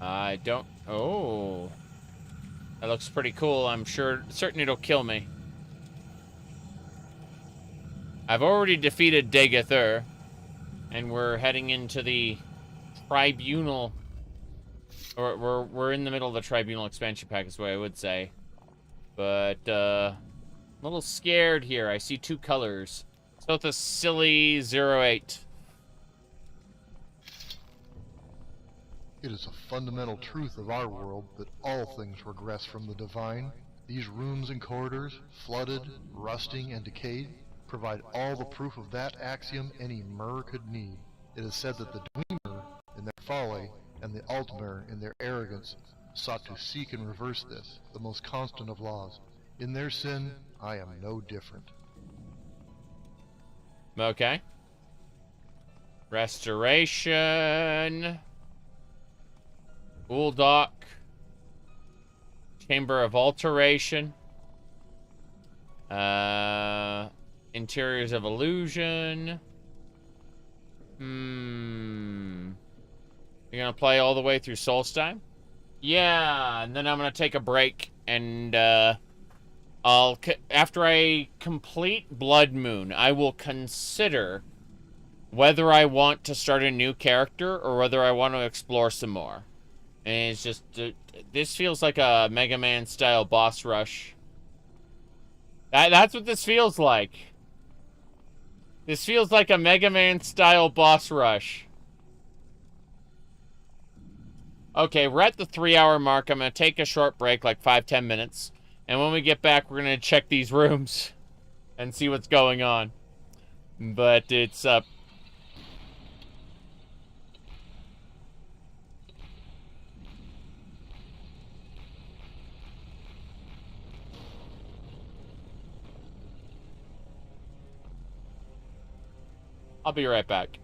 I don't... Oh. That looks pretty cool. I'm certain it'll kill me. I've already defeated Degathur, and we're heading into the Tribunal. Or we're in the middle of the Tribunal expansion pack, is what I would say. But I'm a little scared here. I see two colors. Sotha Sil 08. It is a fundamental truth of our world that all things regress from the divine. These rooms and corridors, flooded, rusting, and decayed, provide all the proof of that axiom any Mer could need. It is said that the Dwemer, in their folly, and the Altmer, in their arrogance, sought to seek and reverse this, the most constant of laws. In their sin, I am no different. Okay. Restoration. Uldoc. Chamber of Alteration. Interiors of Illusion. You're gonna play all the way through Solstheim? Yeah, and then I'm gonna take a break, and after I complete Blood Moon, I will consider whether I want to start a new character or whether I want to explore some more. And it's just, this feels like a Mega Man style boss rush. That's what this feels like. This feels like a Mega Man style boss rush. Okay, we're at the 3-hour mark. I'm going to take a short break, like 5-10 minutes. And when we get back, we're going to check these rooms and see what's going on. But it's, I'll be right back.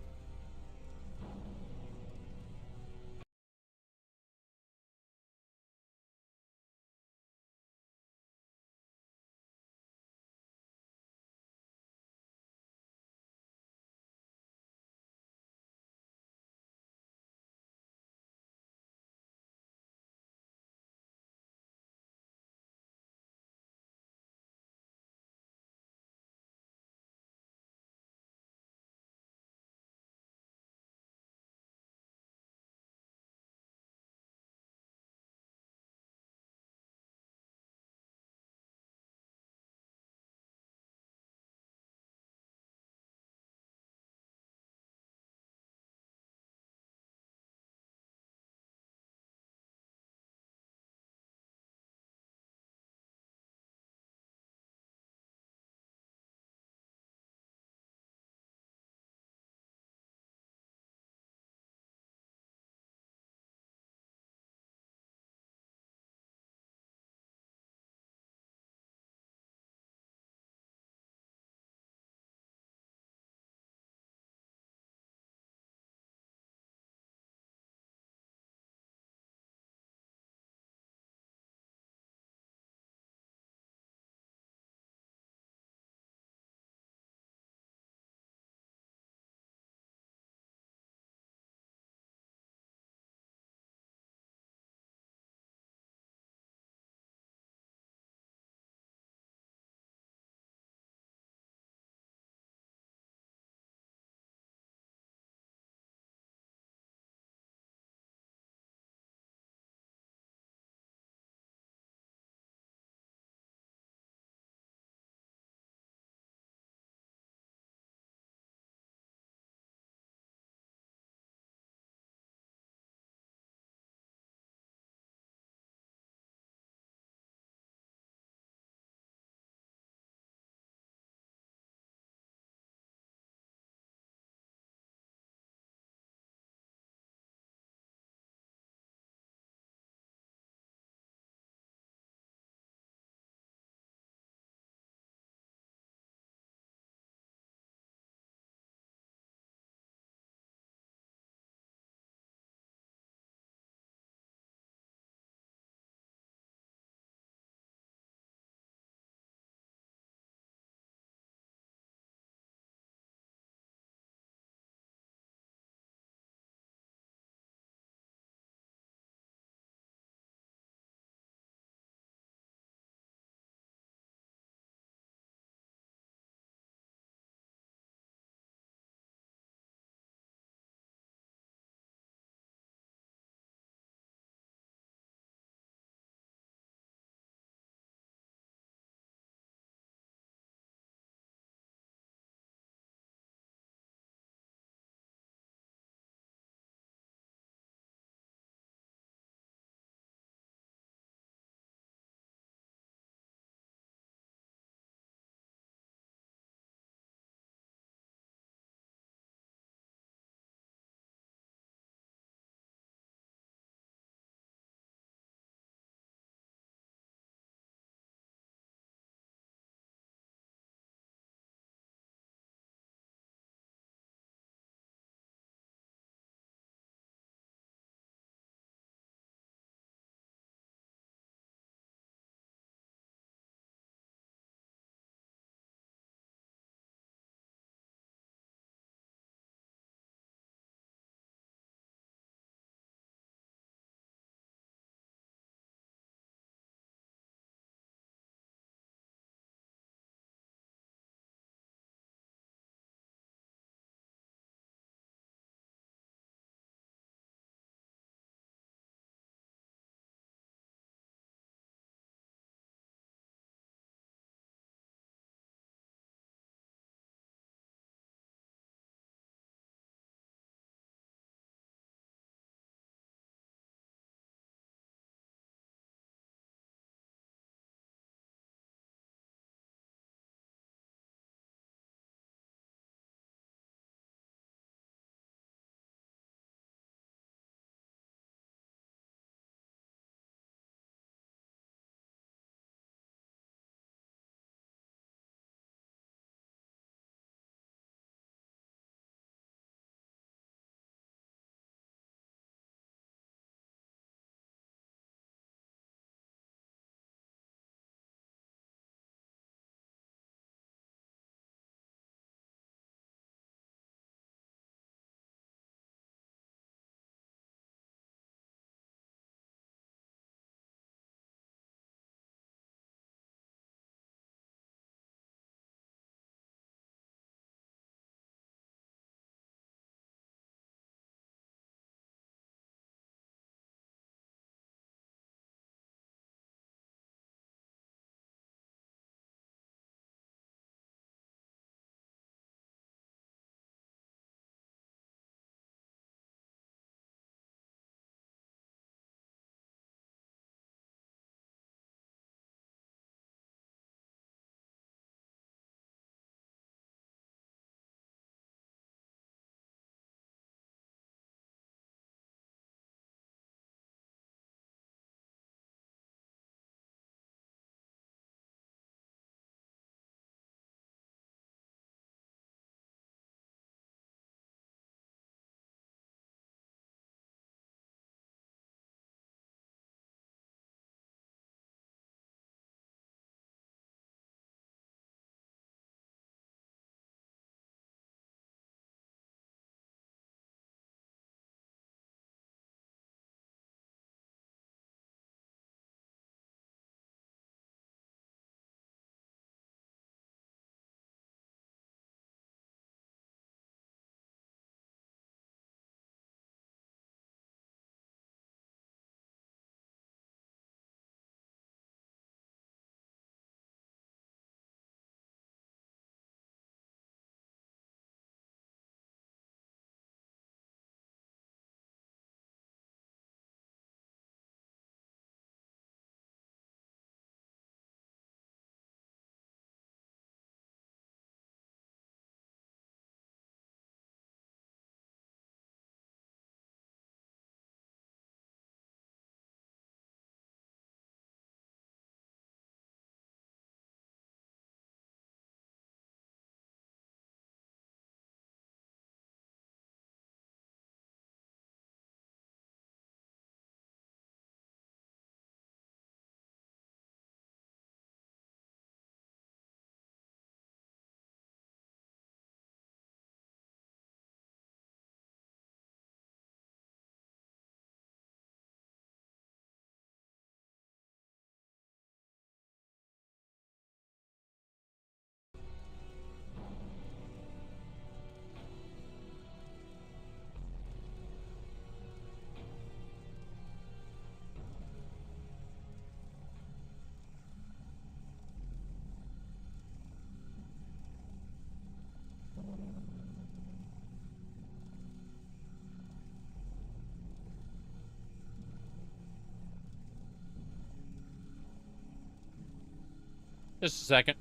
Just a second.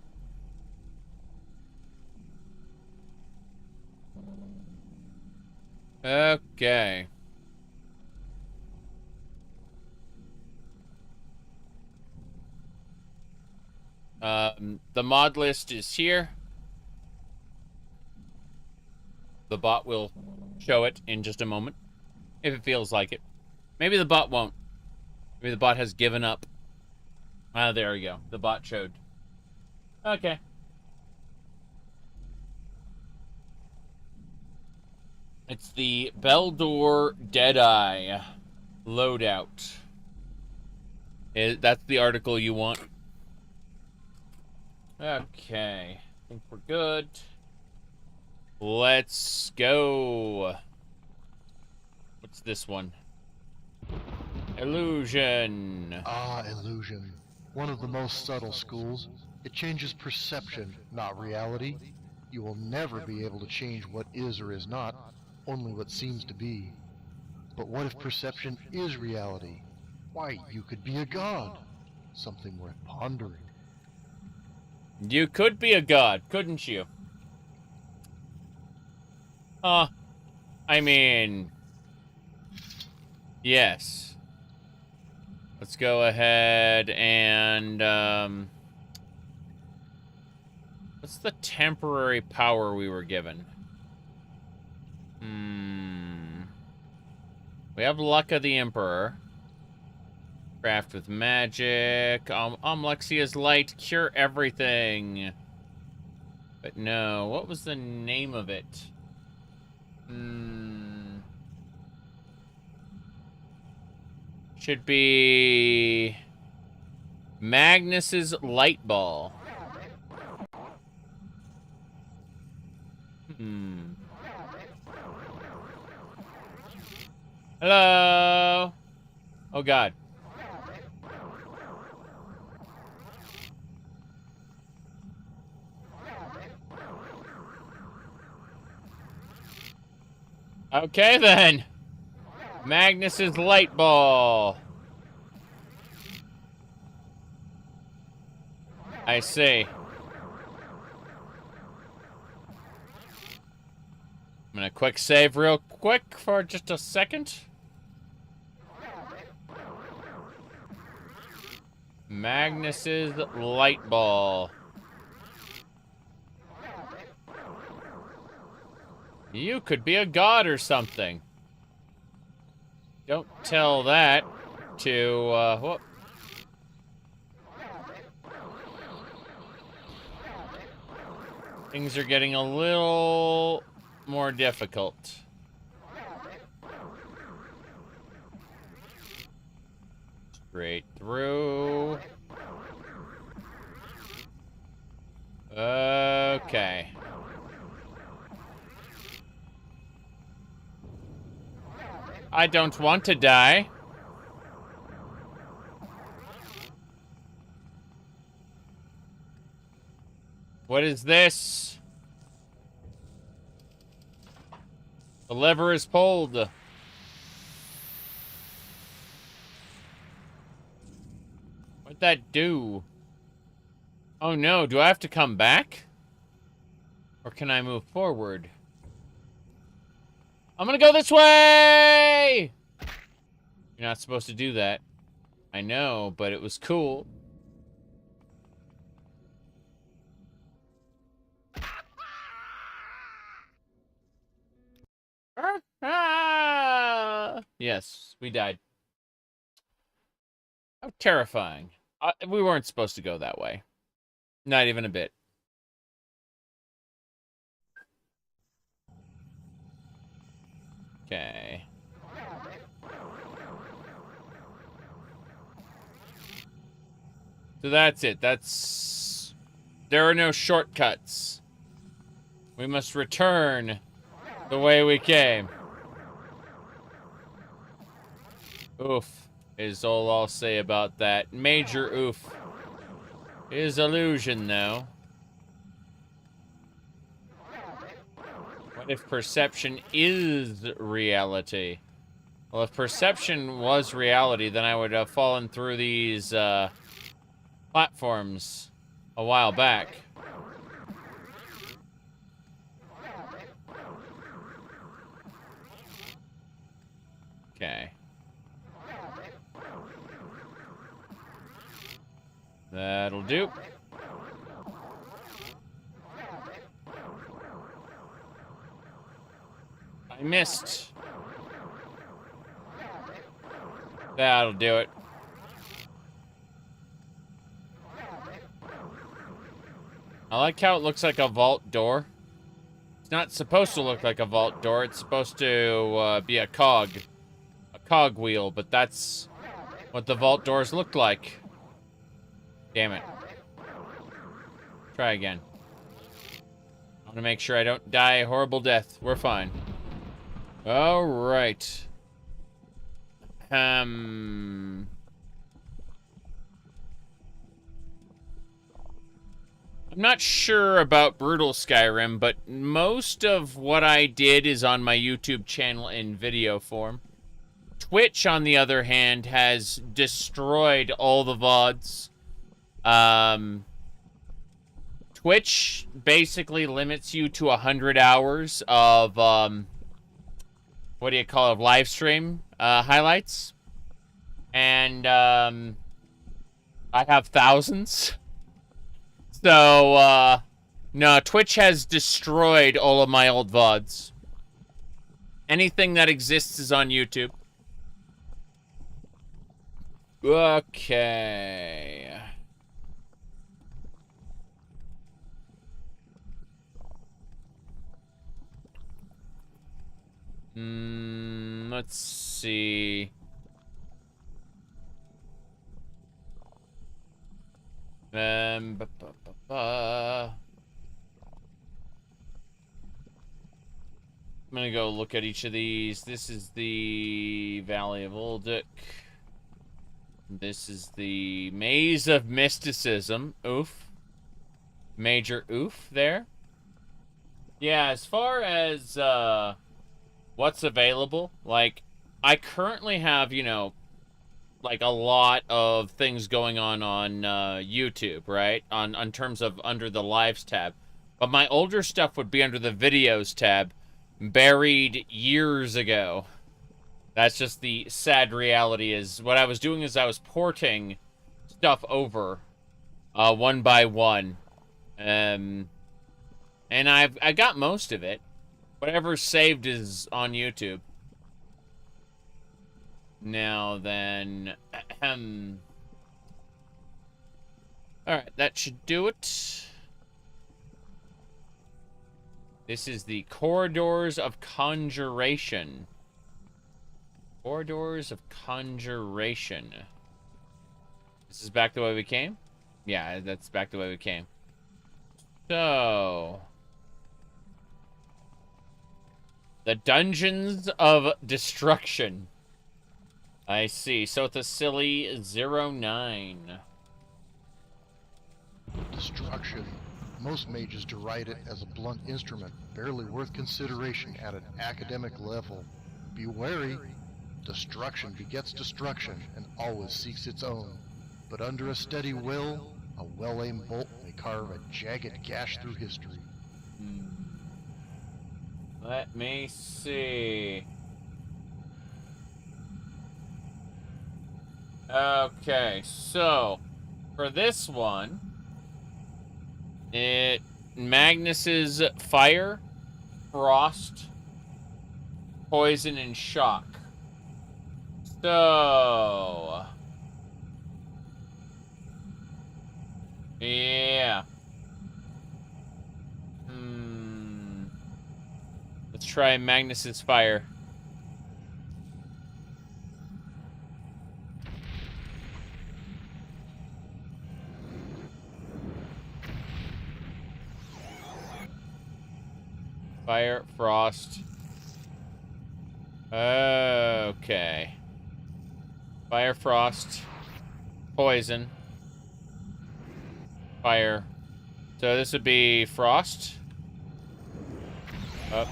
Okay. The mod list is here. The bot will show it in just a moment, if it feels like it. Maybe the bot won't. Maybe the bot has given up. Ah, there we go. The bot showed. Okay. It's the Beldor Deadeye loadout. That's the article you want. Okay. I think we're good. Let's go. What's this one? Illusion. Ah, illusion. One of the most subtle schools. It changes perception, not reality. You will never be able to change what is or is not, only what seems to be. But what if perception is reality? Why, you could be a god. Something worth pondering. You could be a god, couldn't you? I mean... Yes. Let's go ahead and, what's the temporary power we were given? We have Luck of the Emperor. Craft with magic. Lexia's light. Cure everything. But no. What was the name of it? Should be... Magnus's Light Ball. Hello? Oh, God. Okay, then. Magnus's Light Ball. I see. I'm gonna quick save real quick for just a second. Magnus's Light Ball. You could be a god or something. Don't tell that to, whoop. Things are getting a little more difficult. Straight through. Okay. I don't want to die. What is this? The lever is pulled. What'd that do? Oh no, do I have to come back? Or can I move forward? I'm gonna go this way! You're not supposed to do that. I know, but it was cool. Yes, we died. How terrifying. We weren't supposed to go that way. Not even a bit. Okay. So that's it. There are no shortcuts. We must return the way we came. Oof is all I'll say about that. Major oof. Is illusion, though. What if perception is reality? Well, if perception was reality, then I would have fallen through these platforms a while back. Okay. That'll do. I missed. That'll do it. I like how it looks like a vault door. It's not supposed to look like a vault door. It's supposed to be a cog wheel, but that's what the vault doors look like. Damn it. Try again. I want to make sure I don't die a horrible death. We're fine. All right. I'm not sure about Brutal Skyrim, but most of what I did is on my YouTube channel in video form. Twitch, on the other hand, has destroyed all the VODs. Twitch basically limits you to 100 hours of, what do you call it, live stream highlights. And I have thousands. So, no, Twitch has destroyed all of my old VODs. Anything that exists is on YouTube. Okay. Let's see. I'm gonna go look at each of these. This is the Valley of Ulduc. This is the Maze of Mysticism. Oof. Major oof there. Yeah, as far as what's available, like, I currently have, you know, like a lot of things going on YouTube, right? On terms of under the lives tab. But my older stuff would be under the videos tab, buried years ago. That's just the sad reality. Is what I was doing is I was porting stuff over one by one. And I got most of it. Whatever's saved is on YouTube. Now then, alright, that should do it. This is the Corridors of Conjuration. Corridors of Conjuration. This is back the way we came? Yeah, that's back the way we came. So, the Dungeons of Destruction. I see. Sotha Sil 09. Destruction. Most mages deride it as a blunt instrument, barely worth consideration at an academic level. Be wary. Destruction begets destruction, and always seeks its own. But under a steady will, a well-aimed bolt may carve a jagged gash through history. Let me see. Okay, so for this one, it Magnus's fire, frost, poison, and shock. So, yeah. Let's try Magnus's fire. Fire, frost. Okay. Fire, frost, poison, fire. So this would be frost. Up.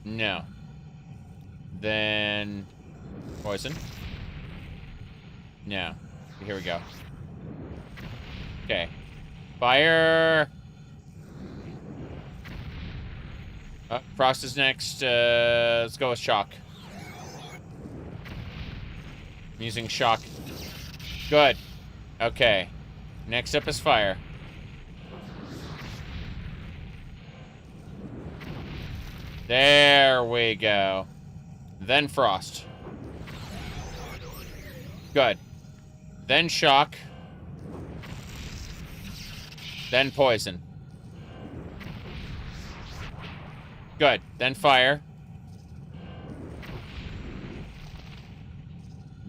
No. Then poison. No. Here we go. Okay. Fire! Frost is next. Let's go with shock. I'm using shock. Good. Okay. Next up is fire. There we go. Then frost. Good. Then shock. Then poison. Good. Then fire.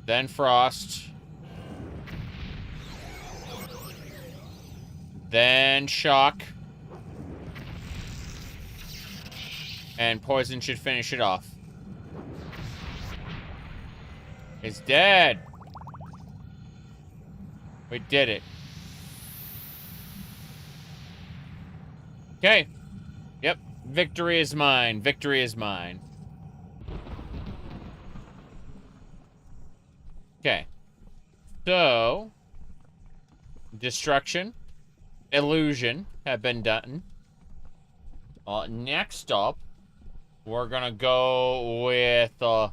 Then frost. Then shock. And poison should finish it off. It's dead. We did it. Okay. Yep. Victory is mine. Victory is mine. Okay. So, destruction, illusion have been done. Next up, we're gonna go with the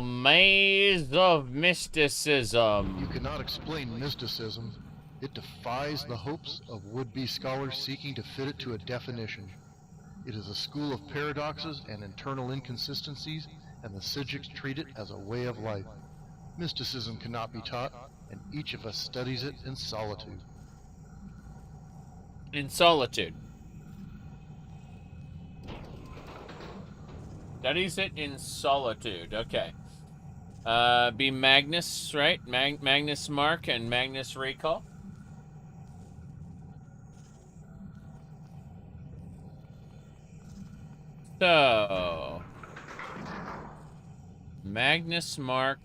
Maze of Mysticism. You cannot explain mysticism. It defies the hopes of would-be scholars seeking to fit it to a definition. It is a school of paradoxes and internal inconsistencies, and the Sijics treat it as a way of life. Mysticism cannot be taught, and each of us studies it in solitude. In solitude. Studies it in solitude. Okay. Be Magnus, right? Magnus Mark and Magnus Recall. So, Magnus Mark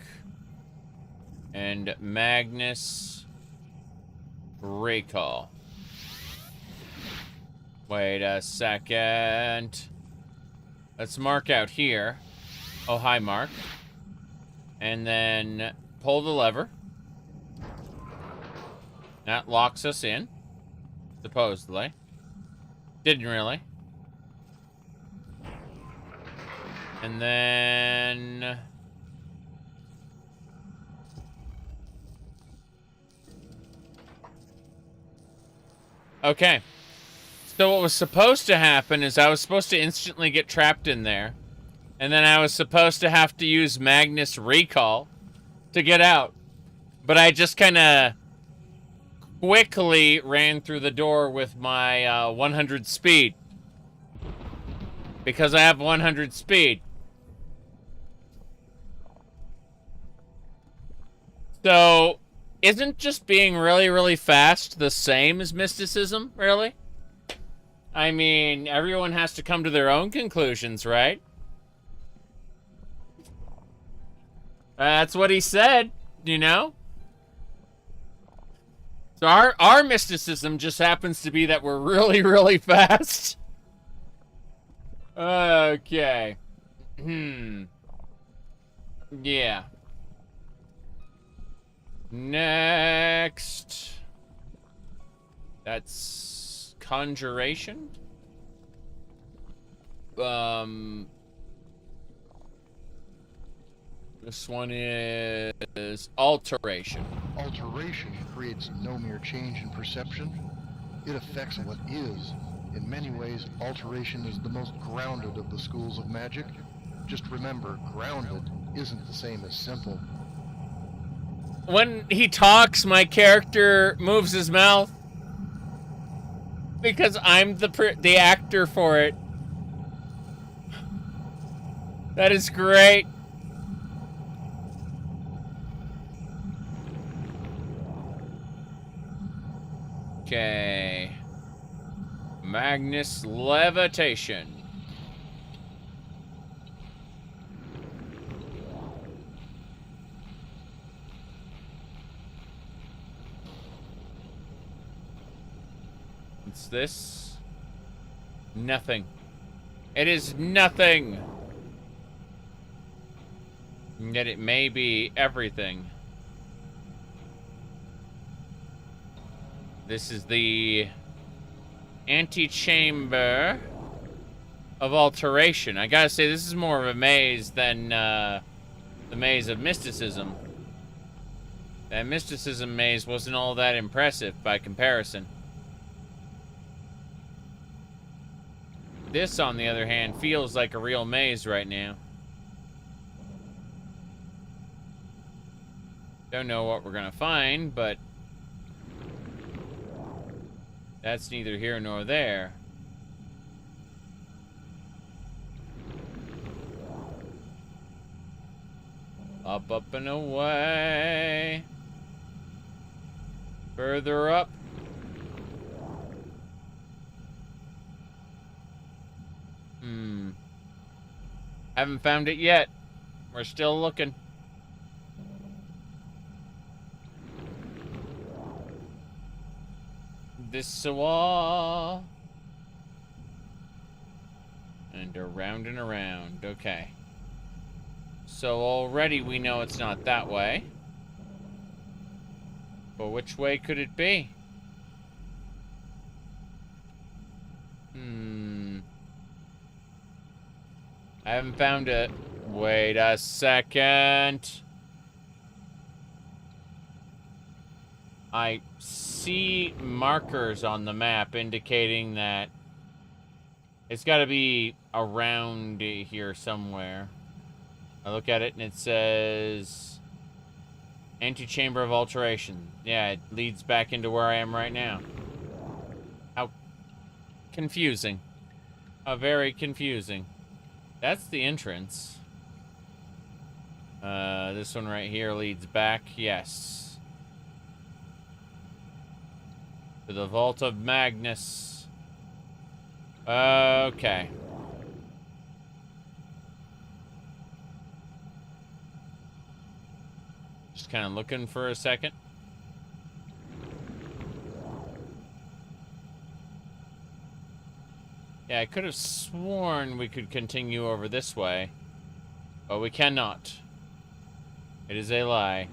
and Magnus Recall. Wait a second. Let's mark out here. Oh, hi, Mark. And then pull the lever. That locks us in. Supposedly. Didn't really. And then... Okay. So what was supposed to happen is I was supposed to instantly get trapped in there. And then I was supposed to have to use Magnus Recall to get out. But I just kind of quickly ran through the door with my 100 speed. Because I have 100 speed. So, isn't just being really, really fast the same as mysticism, really? I mean, everyone has to come to their own conclusions, right? That's what he said, you know? So our mysticism just happens to be that we're really, really fast. Okay. Yeah. Next. That's conjuration. This one is alteration. Alteration creates no mere change in perception. It affects what is. In many ways, alteration is the most grounded of the schools of magic. Just remember, grounded isn't the same as simple. When he talks, my character moves his mouth. Because I'm the actor for it. That is great. Okay. Magnus Levitation. What's this? Nothing. It is nothing. Yet it may be everything. This is the antechamber of alteration. I gotta say, this is more of a maze than the maze of mysticism. That mysticism maze wasn't all that impressive by comparison. This, on the other hand, feels like a real maze right now. Don't know what we're gonna find, but that's neither here nor there. Up, up, and away. Further up. Haven't found it yet. We're still looking. This wall. And around and around. Okay. So already we know it's not that way. But which way could it be? I haven't found it. Wait a second. I see markers on the map indicating that it's got to be around here somewhere. I look at it and it says antechamber of alteration. Yeah, it leads back into where I am right now. How confusing. Very confusing. That's the entrance. This one right here leads back. Yes. To the Vault of Magnus. Okay. Just kind of looking for a second. Yeah, I could have sworn we could continue over this way, but we cannot. It is a lie.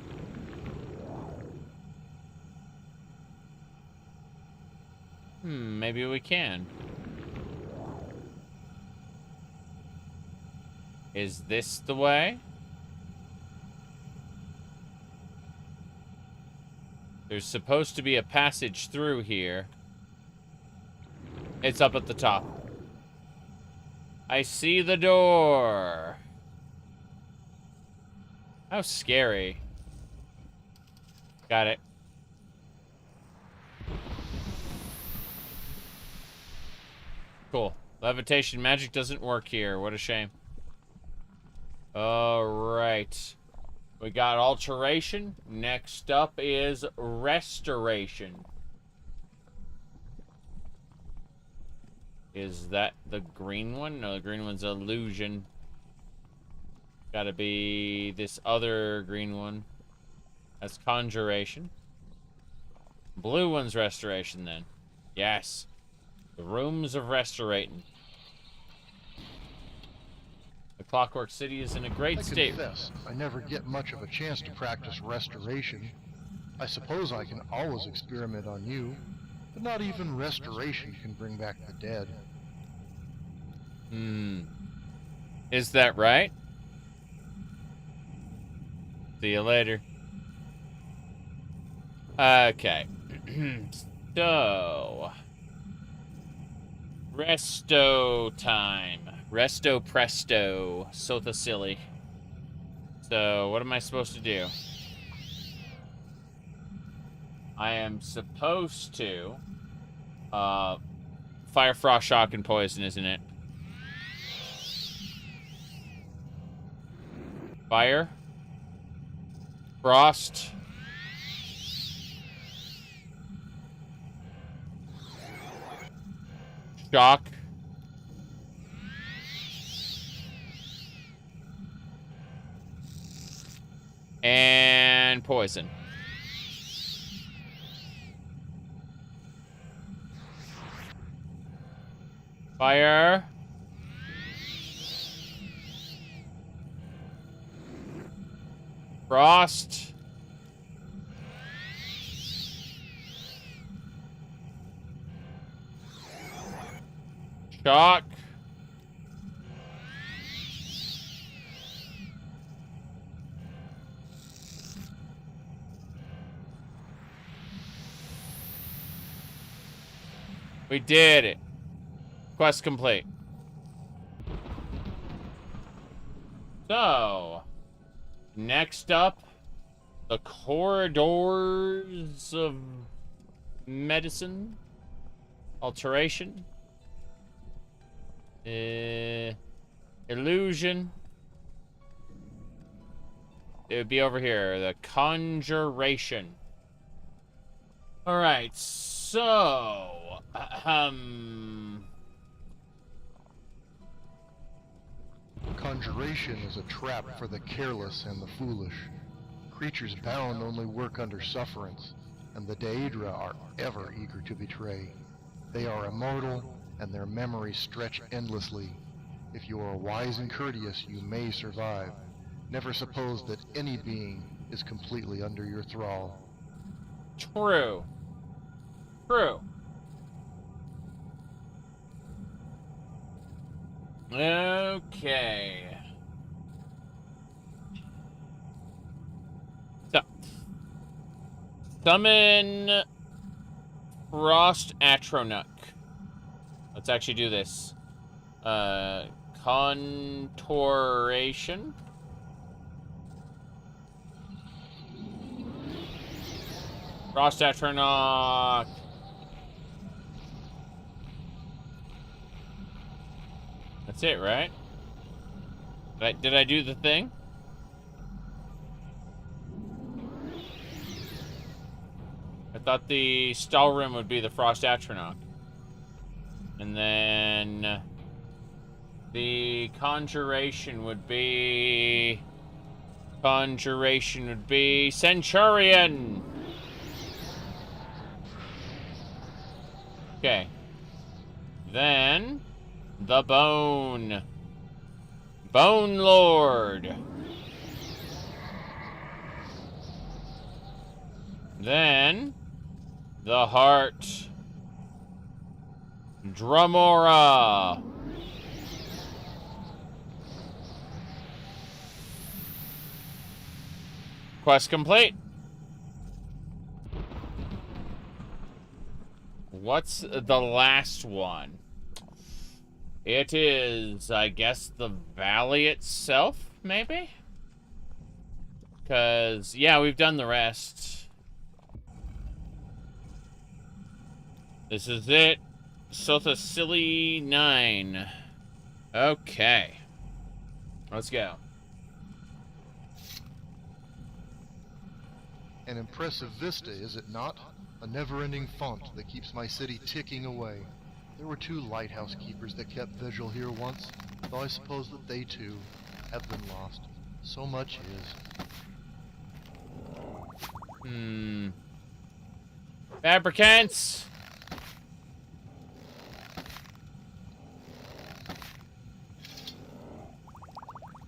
Maybe we can. Is this the way? There's supposed to be a passage through here. It's up at the top. I see the door. How scary. Got it. Cool. Levitation magic doesn't work here. What a shame. Alright. We got alteration. Next up is restoration. Is that the green one? No, the green one's illusion. Gotta be this other green one. That's conjuration. Blue one's restoration then. Yes. The rooms of restorating. The Clockwork City is in a great state. Confess, I never get much of a chance to practice restoration. I suppose I can always experiment on you, but not even restoration can bring back the dead. Is that right? See you later. Okay. So... Resto time. Resto presto. Sotha Sil. So, what am I supposed to do? I am supposed to... Fire, frost, shock, and poison, isn't it? Fire. Frost. Shock. And poison. Fire. Frost. Shock. We did it. Quest complete. So, next up, the corridors of medicine, alteration, illusion. It would be over here, the conjuration. All right, so, Conjuration is a trap for the careless and the foolish. Creatures bound only work under sufferance, and the Daedra are ever eager to betray. They are immortal, and their memories stretch endlessly. If you are wise and courteous, you may survive. Never suppose that any being is completely under your thrall. True. True. Okay. So, summon Frost Atronach. Let's actually do this. Contoration. Frost Atronach. That's it, right? Did I do the thing? I thought the stall room would be the Frost Atronach. And then the conjuration would be Centurion. Okay. Then the Bone Lord. Then the Heart Drumora. Quest complete. What's the last one? It is, I guess, the valley itself, maybe? Because, yeah, we've done the rest. This is it. Sotha Sil 9. Okay. Let's go. An impressive vista, is it not? A never-ending font that keeps my city ticking away. There were 2 lighthouse keepers that kept vigil here once, though I suppose that they too have been lost. So much is. Fabricants!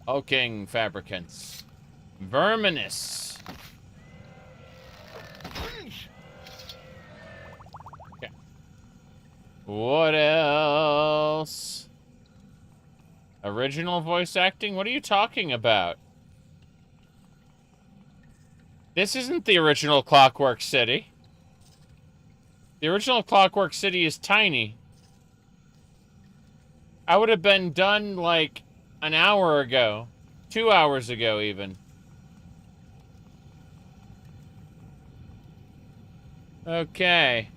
Hulking fabricants. Verminous. Okay. What else? Original voice acting? What are you talking about? This isn't the original Clockwork City. The original Clockwork City is tiny. I would have been done like an hour ago. 2 hours ago, even. Okay.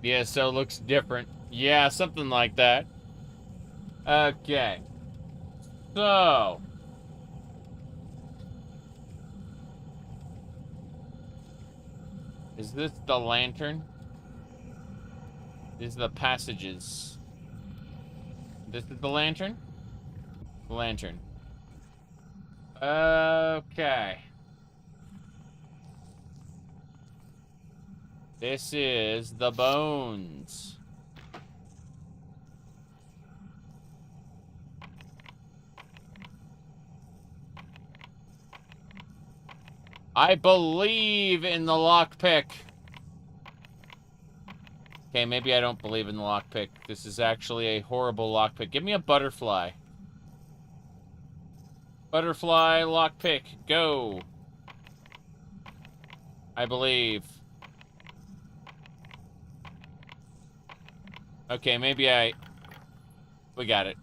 Yeah, so it looks different. Yeah, something like that. Okay. So. Is this the lantern? These are the passages. This is the lantern? The lantern. Okay. This is the bones. I believe in the lockpick. Okay, maybe I don't believe in the lockpick. This is actually a horrible lockpick. Give me a butterfly. Butterfly lockpick, go. I believe. Okay, maybe we got it.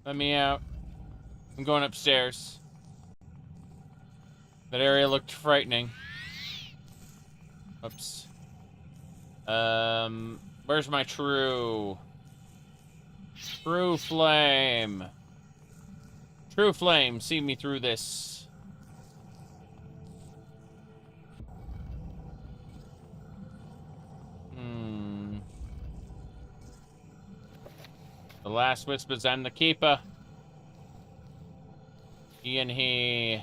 Let me out. I'm going upstairs. That area looked frightening. Oops. Where's my true flame? True flame, see me through this. The last whispers, I'm the keeper. He and he.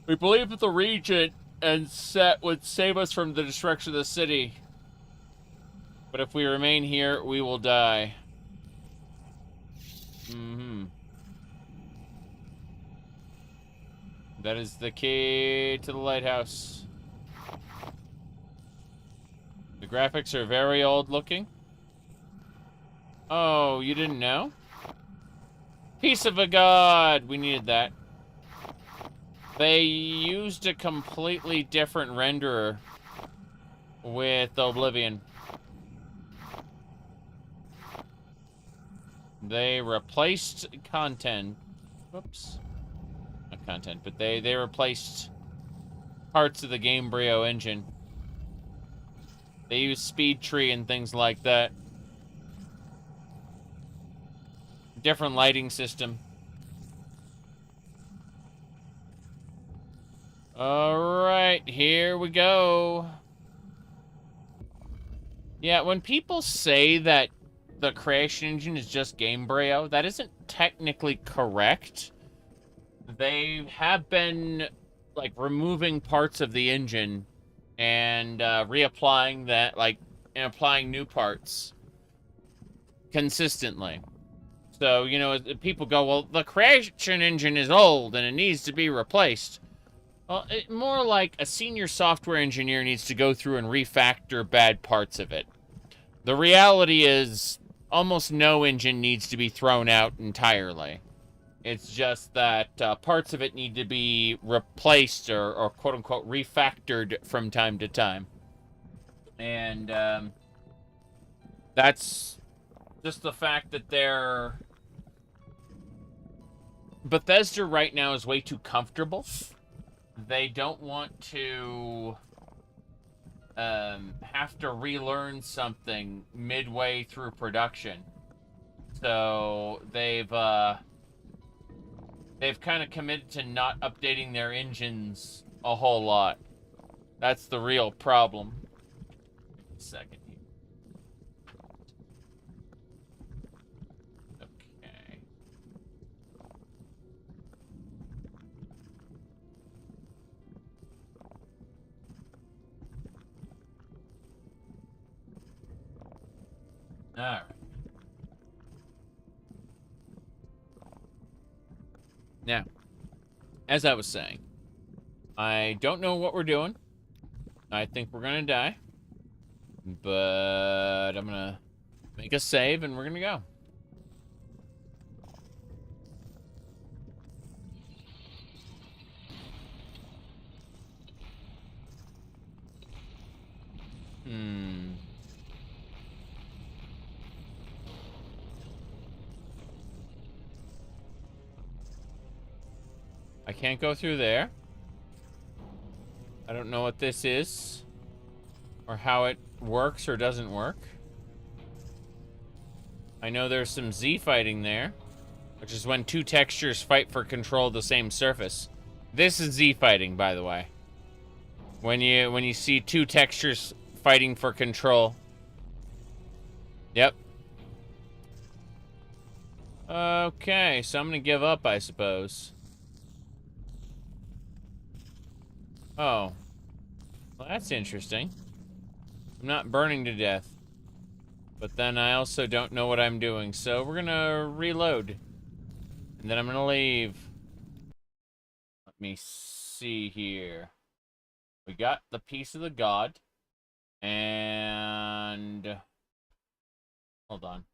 We believe that the regent and Set would save us from the destruction of the city. But if we remain here, we will die. That is the key to the lighthouse. The graphics are very old looking. Oh, you didn't know? Piece of a god! We needed that. They used a completely different renderer with Oblivion. They replaced content. Whoops. Not content, but they replaced parts of the Gamebryo engine. They use speed tree and things like that. Different lighting system. Alright, here we go. Yeah, when people say that the creation engine is just Gamebryo, that isn't technically correct. They have been, like, removing parts of the engine and reapplying that, like, and applying new parts consistently. So, you know, people go, well, the creation engine is old and it needs to be replaced. Well, more like a senior software engineer needs to go through and refactor bad parts of it. The reality is almost no engine needs to be thrown out entirely. It's just that parts of it need to be replaced or quote-unquote refactored from time to time. And that's just the fact that Bethesda right now is way too comfortable. They don't want to have to relearn something midway through production. So they've kind of committed to not updating their engines a whole lot. That's the real problem. Second. Okay. All right. Now, as I was saying, I don't know what we're doing. I think we're gonna die. But I'm gonna make a save and we're gonna go. I can't go through there. I don't know what this is, or how it works or doesn't work. I know there's some Z fighting there, which is when two textures fight for control of the same surface. This is Z fighting, by the way. When you see two textures fighting for control. Yep. Okay, so I'm gonna give up, I suppose. Oh. Well, that's interesting. I'm not burning to death. But then I also don't know what I'm doing, so we're gonna reload. And then I'm gonna leave. Let me see here. We got the piece of the god. And... hold on.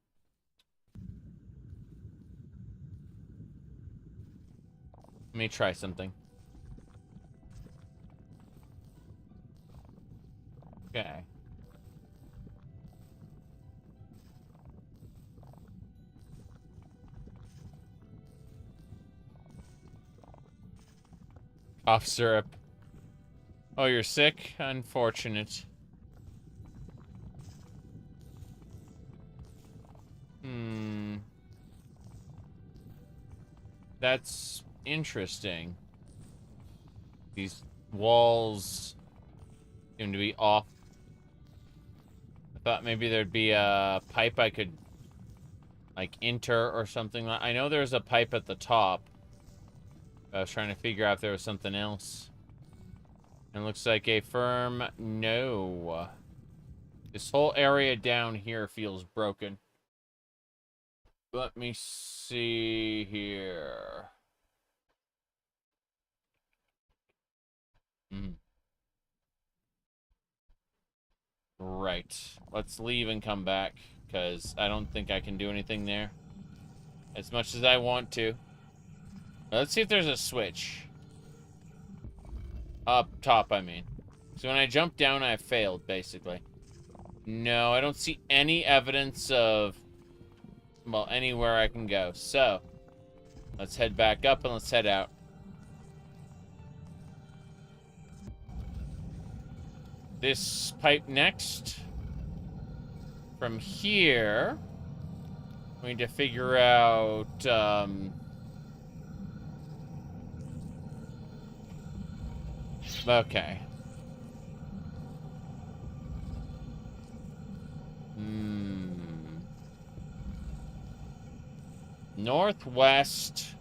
Let me try something. Okay. Cough syrup. Oh, you're sick? Unfortunate. That's interesting. These walls seem to be off. I thought maybe there'd be a pipe I could, like, enter or something. I know there's a pipe at the top. I was trying to figure out if there was something else. And it looks like a firm no. This whole area down here feels broken. Let me see here. Right. Let's leave and come back, because I don't think I can do anything there. As much as I want to. Let's see if there's a switch. Up top, I mean. So when I jump down, I failed, basically. No, I don't see any evidence of, well, anywhere I can go. So, let's head back up and let's head out. This pipe next. From here, we need to figure out, okay. Northwest.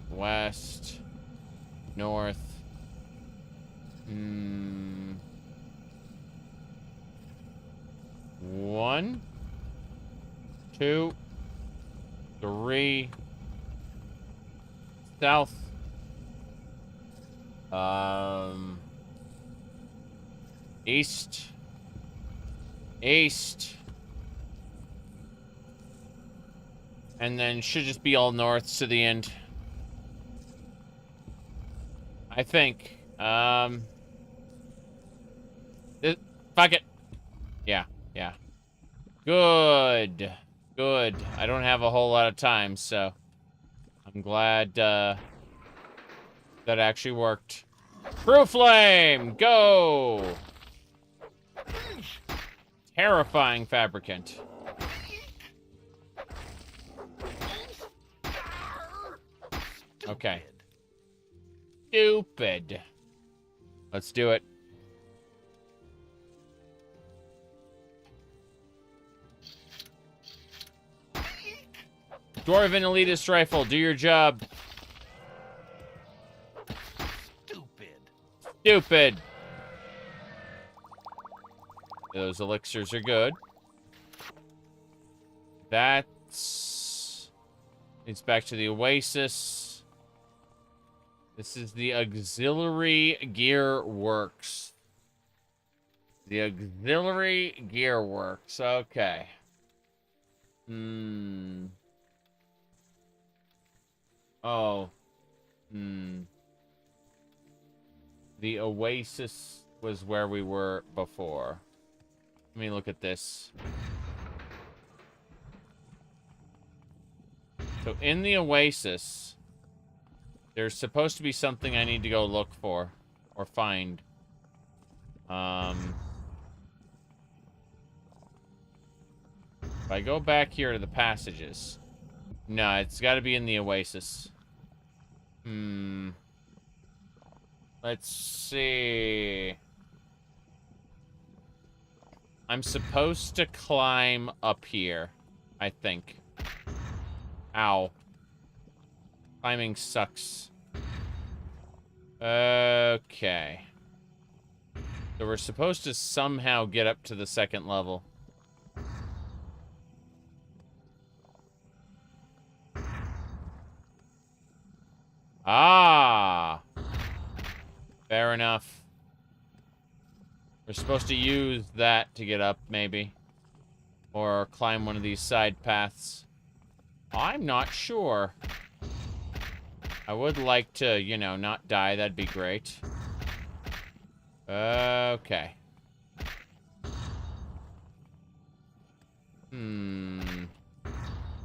West. North. 1, 2, 3. South. East. East. And then should just be all north to the end. I think. Fuck it. Yeah. Good. Good. I don't have a whole lot of time, so I'm glad that actually worked. True flame, go! Terrifying fabricant. Okay. Stupid. Let's do it. Dwarven elitist rifle, do your job. Stupid. Those elixirs are good. That's... It's back to the Oasis. This is the auxiliary gear works. The auxiliary gear works. Okay. Oh. The Oasis was where we were before. Let me look at this. So in the Oasis, there's supposed to be something I need to go look for or find. If I go back here to the passages. No, it's got to be in the Oasis. Let's see. I'm supposed to climb up here, I think. Ow. Climbing sucks. Okay. So we're supposed to somehow get up to the second level. Ah! Fair enough. We're supposed to use that to get up, maybe. Or climb one of these side paths. I'm not sure. I would like to, you know, not die. That'd be great. Okay.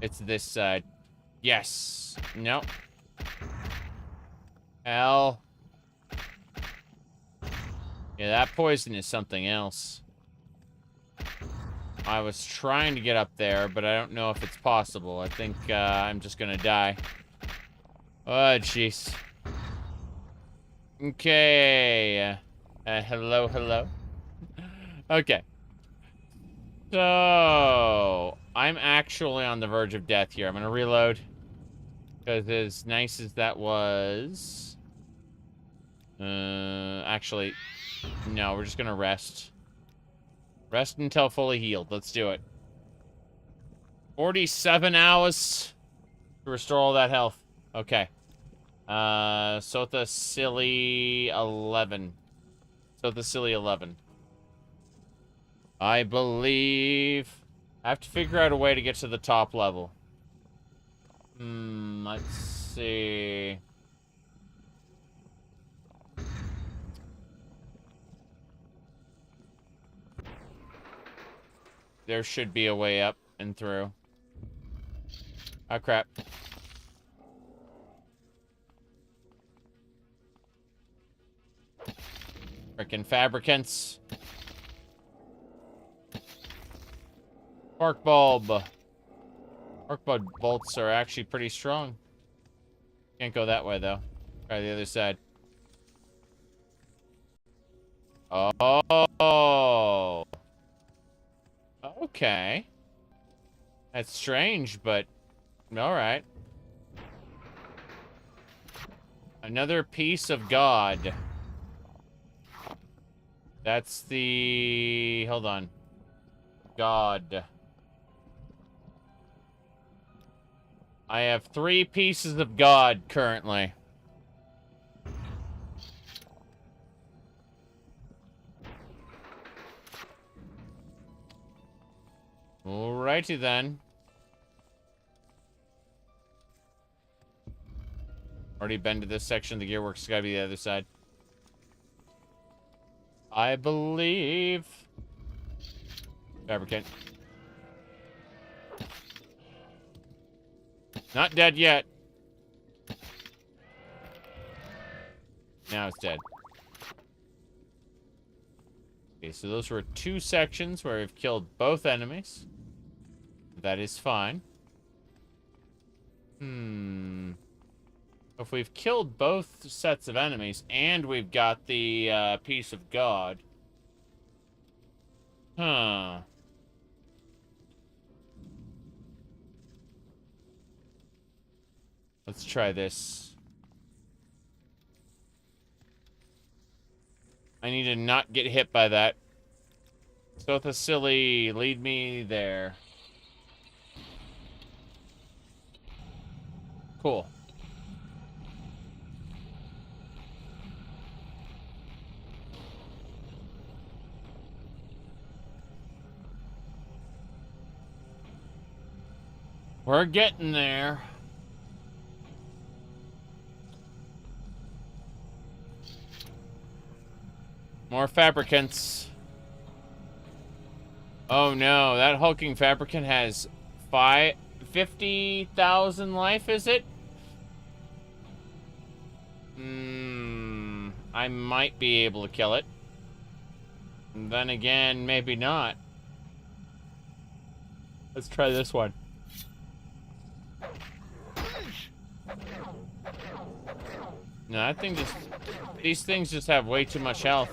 It's this side. Yes. Nope. Hell. Yeah, that poison is something else. I was trying to get up there, but I don't know if it's possible. I think I'm just gonna die. Oh, jeez. Okay. Hello, hello. Okay. So, I'm actually on the verge of death here. I'm gonna reload. Because as nice as that was... actually, no, we're just gonna rest. Rest until fully healed. Let's do it. 47 hours to restore all that health. Okay. Sotha Sil 11. Sotha Sil 11. I believe... I have to figure out a way to get to the top level. Let's see... There should be a way up and through. Oh, crap. Frickin' fabricants. Spark bulb. Spark bulb bolts are actually pretty strong. Can't go that way, though. Try the other side. Oh. Okay. That's strange, but alright. Another piece of God. That's the... Hold on. God. I have 3 pieces of God currently. Alrighty then. Already been to this section. The gearwork's gotta be the other side. I believe. Fabricant. Not dead yet. Now it's dead. Okay, so those were 2 sections where we've killed both enemies. That is fine. If we've killed both sets of enemies and we've got the piece of God. Huh. Let's try this. I need to not get hit by that. Sotha Sil, lead me there. Cool. We're getting there. More fabricants. Oh no, that hulking fabricant has 50,000 life, is it? I might be able to kill it. And then again, maybe not. Let's try this one. No, that thing just... These things just have way too much health.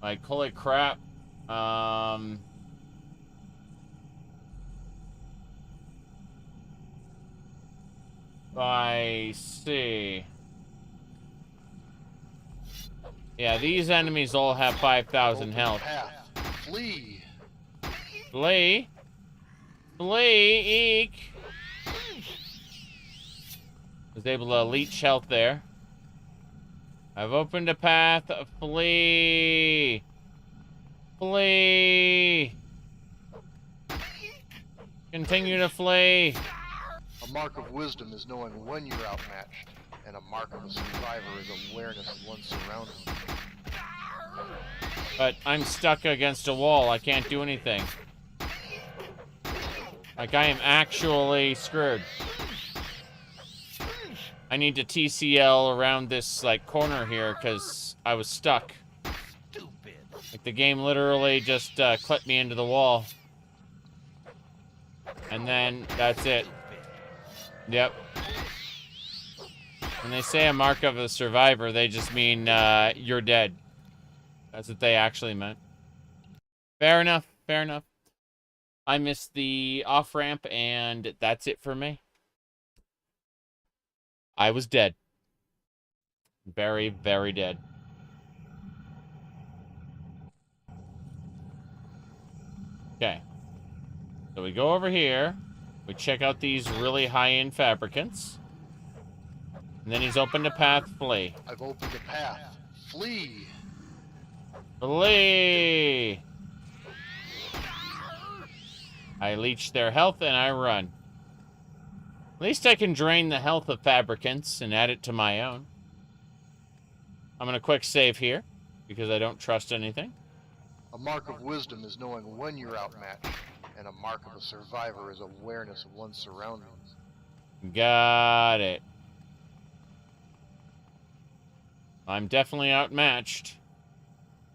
Like, holy crap. I see. Yeah, these enemies all have 5,000 Open health. path. Flee. Flee. Flee. Eek. Was able to leech health there. I've opened a path. Flee. Flee. Continue to flee. A mark of wisdom is knowing when you're outmatched, and a mark of a survivor is awareness of one's surroundings. But I'm stuck against a wall. I can't do anything. Like, I am actually screwed. I need to TCL around this, like, corner here, because I was stuck. Like, the game literally just clipped me into the wall. And then, that's it. Yep. When they say a mark of a survivor, they just mean, you're dead. That's what they actually meant. Fair enough, fair enough. I missed the off-ramp, and that's it for me. I was dead. Very, very dead. Okay. So we go over here. We check out these really high-end fabricants. And then he's opened a path. Flee. I've opened a path. Flee. Flee. I leech their health and I run. At least I can drain the health of fabricants and add it to my own. I'm going to quick save here because I don't trust anything. A mark of wisdom is knowing when you're outmatched, and a mark of a survivor is awareness of one's surroundings. Got it. I'm definitely outmatched.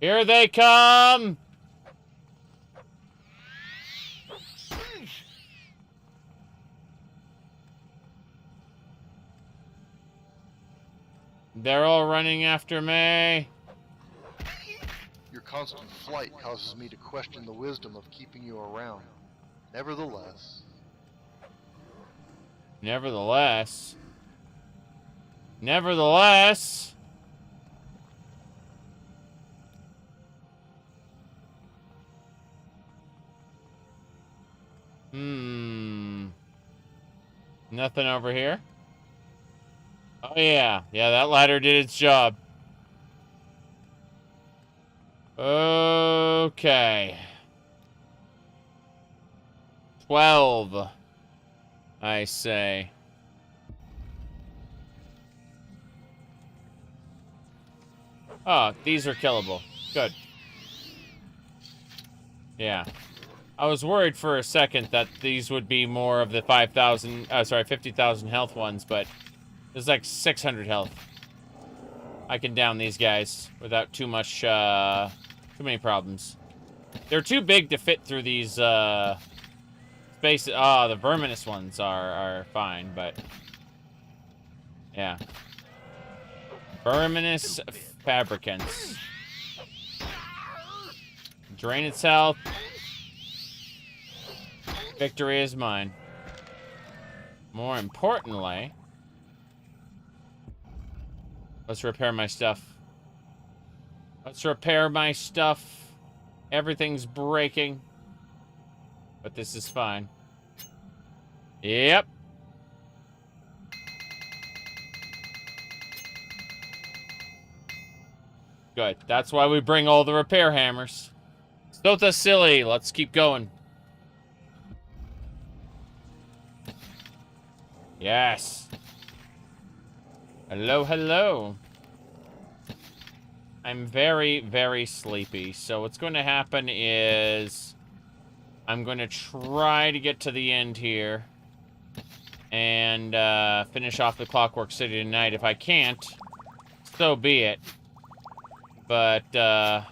Here they come! They're all running after me. Your constant flight causes me to question the wisdom of keeping you around. Nevertheless... Nevertheless... Nevertheless... Nothing over here? Oh yeah. Yeah, that ladder did its job. Okay. 12. I say. Oh, these are killable. Good. Yeah. I was worried for a second that these would be more of the 50,000 health ones, but there's like 600 health. I can down these guys without too much, too many problems. They're too big to fit through these, spaces. Oh, the verminous ones are fine, but... Yeah. Verminous fabricants. Drain its health. Victory is mine. More importantly... Let's repair my stuff. Let's repair my stuff. Everything's breaking. But this is fine. Yep. Good. That's why we bring all the repair hammers. Sotha Sil, let's keep going. Yes. Hello, hello. I'm very, very sleepy. So what's going to happen is... I'm going to try to get to the end here. And finish off the Clockwork City tonight. If I can't, so be it. But at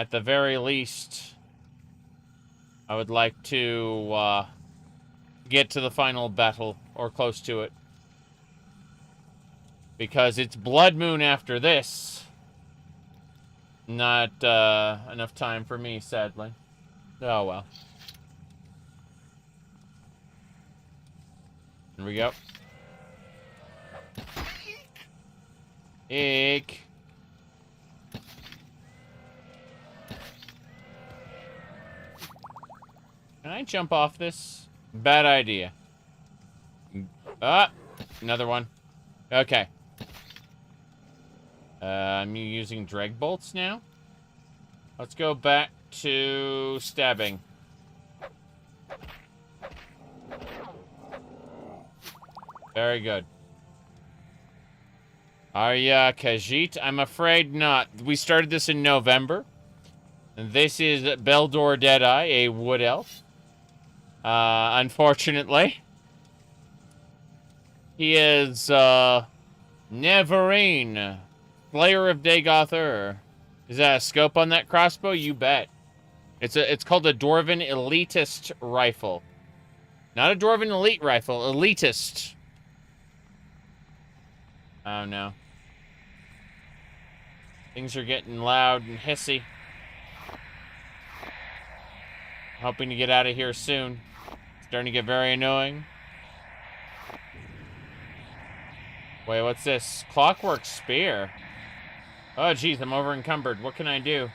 the very least, I would like to get to the final battle, or close to it. Because it's Blood Moon after this. Not enough time for me, sadly. Oh well. Here we go. Eek. I jump off this? Bad idea. Ah, another one. Okay. I'm using drag bolts now. Let's go back to stabbing. Very good. Arya Khajiit? I'm afraid not. We started this in November. And this is Beldor Deadeye, a wood elf. Unfortunately. He is, Neverine, Slayer of Dagoth. Is that a scope on that crossbow? You bet. It's called a Dwarven Elitist Rifle. Not a Dwarven Elite Rifle, Elitist. Oh no. Things are getting loud and hissy. Hoping to get out of here soon. Starting to get very annoying. Wait, what's this? Clockwork spear. Oh, geez, I'm over encumbered. What can I do?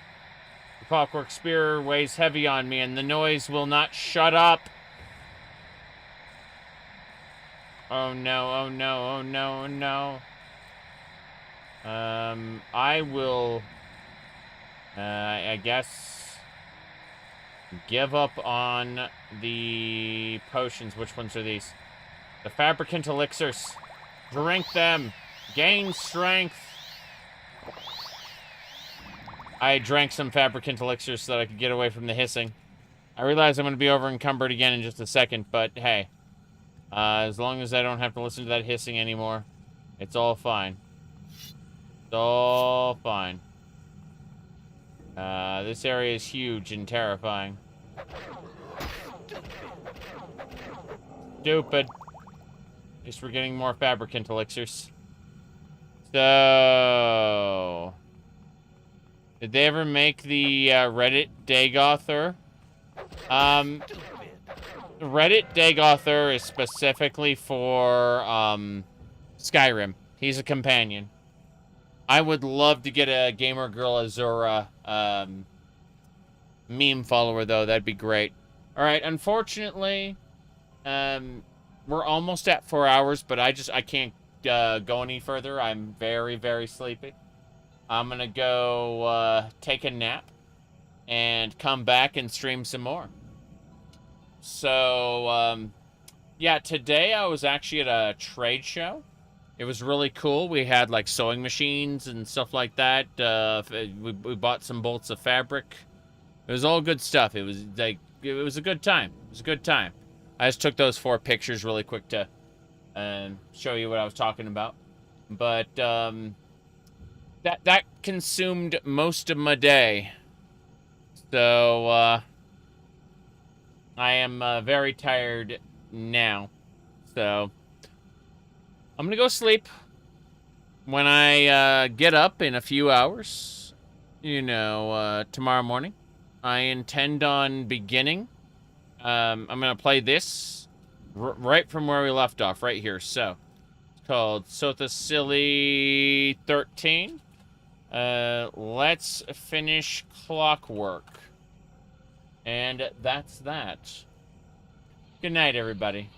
The clockwork spear weighs heavy on me, and the noise will not shut up. Oh no, oh no, oh no, oh no. I will, I guess, give up on the potions. Which ones are these? The fabricant elixirs. Drink them. Gain strength. I drank some fabricant elixirs so that I could get away from the hissing. I realize I'm going to be over encumbered again in just a second, but hey. As long as I don't have to listen to that hissing anymore, it's all fine. It's all fine. This area is huge and terrifying. Stupid. At least we're getting more fabricant elixirs. So... did they ever make the Reddit Dagother? Reddit Dagother is specifically for Skyrim. He's a companion. I would love to get a Gamer Girl Azura meme follower, though. That'd be great. Alright, unfortunately, we're almost at 4 hours, but I can't go any further. I'm very, very sleepy. I'm gonna go take a nap and come back and stream some more. So, yeah, today I was actually at a trade show. It was really cool. We had, like, sewing machines and stuff like that. We bought some bolts of fabric. It was all good stuff. It was, like, it was a good time. It was a good time. I just took those 4 pictures really quick to show you what I was talking about. But, that consumed most of my day. So, I am very tired now. So, I'm gonna go sleep. When I get up in a few hours, you know, tomorrow morning, I intend on beginning. I'm gonna play this right from where we left off, right here. So, it's called Sotha Sil 13. Let's finish Clockwork. And that's that. Good night, everybody.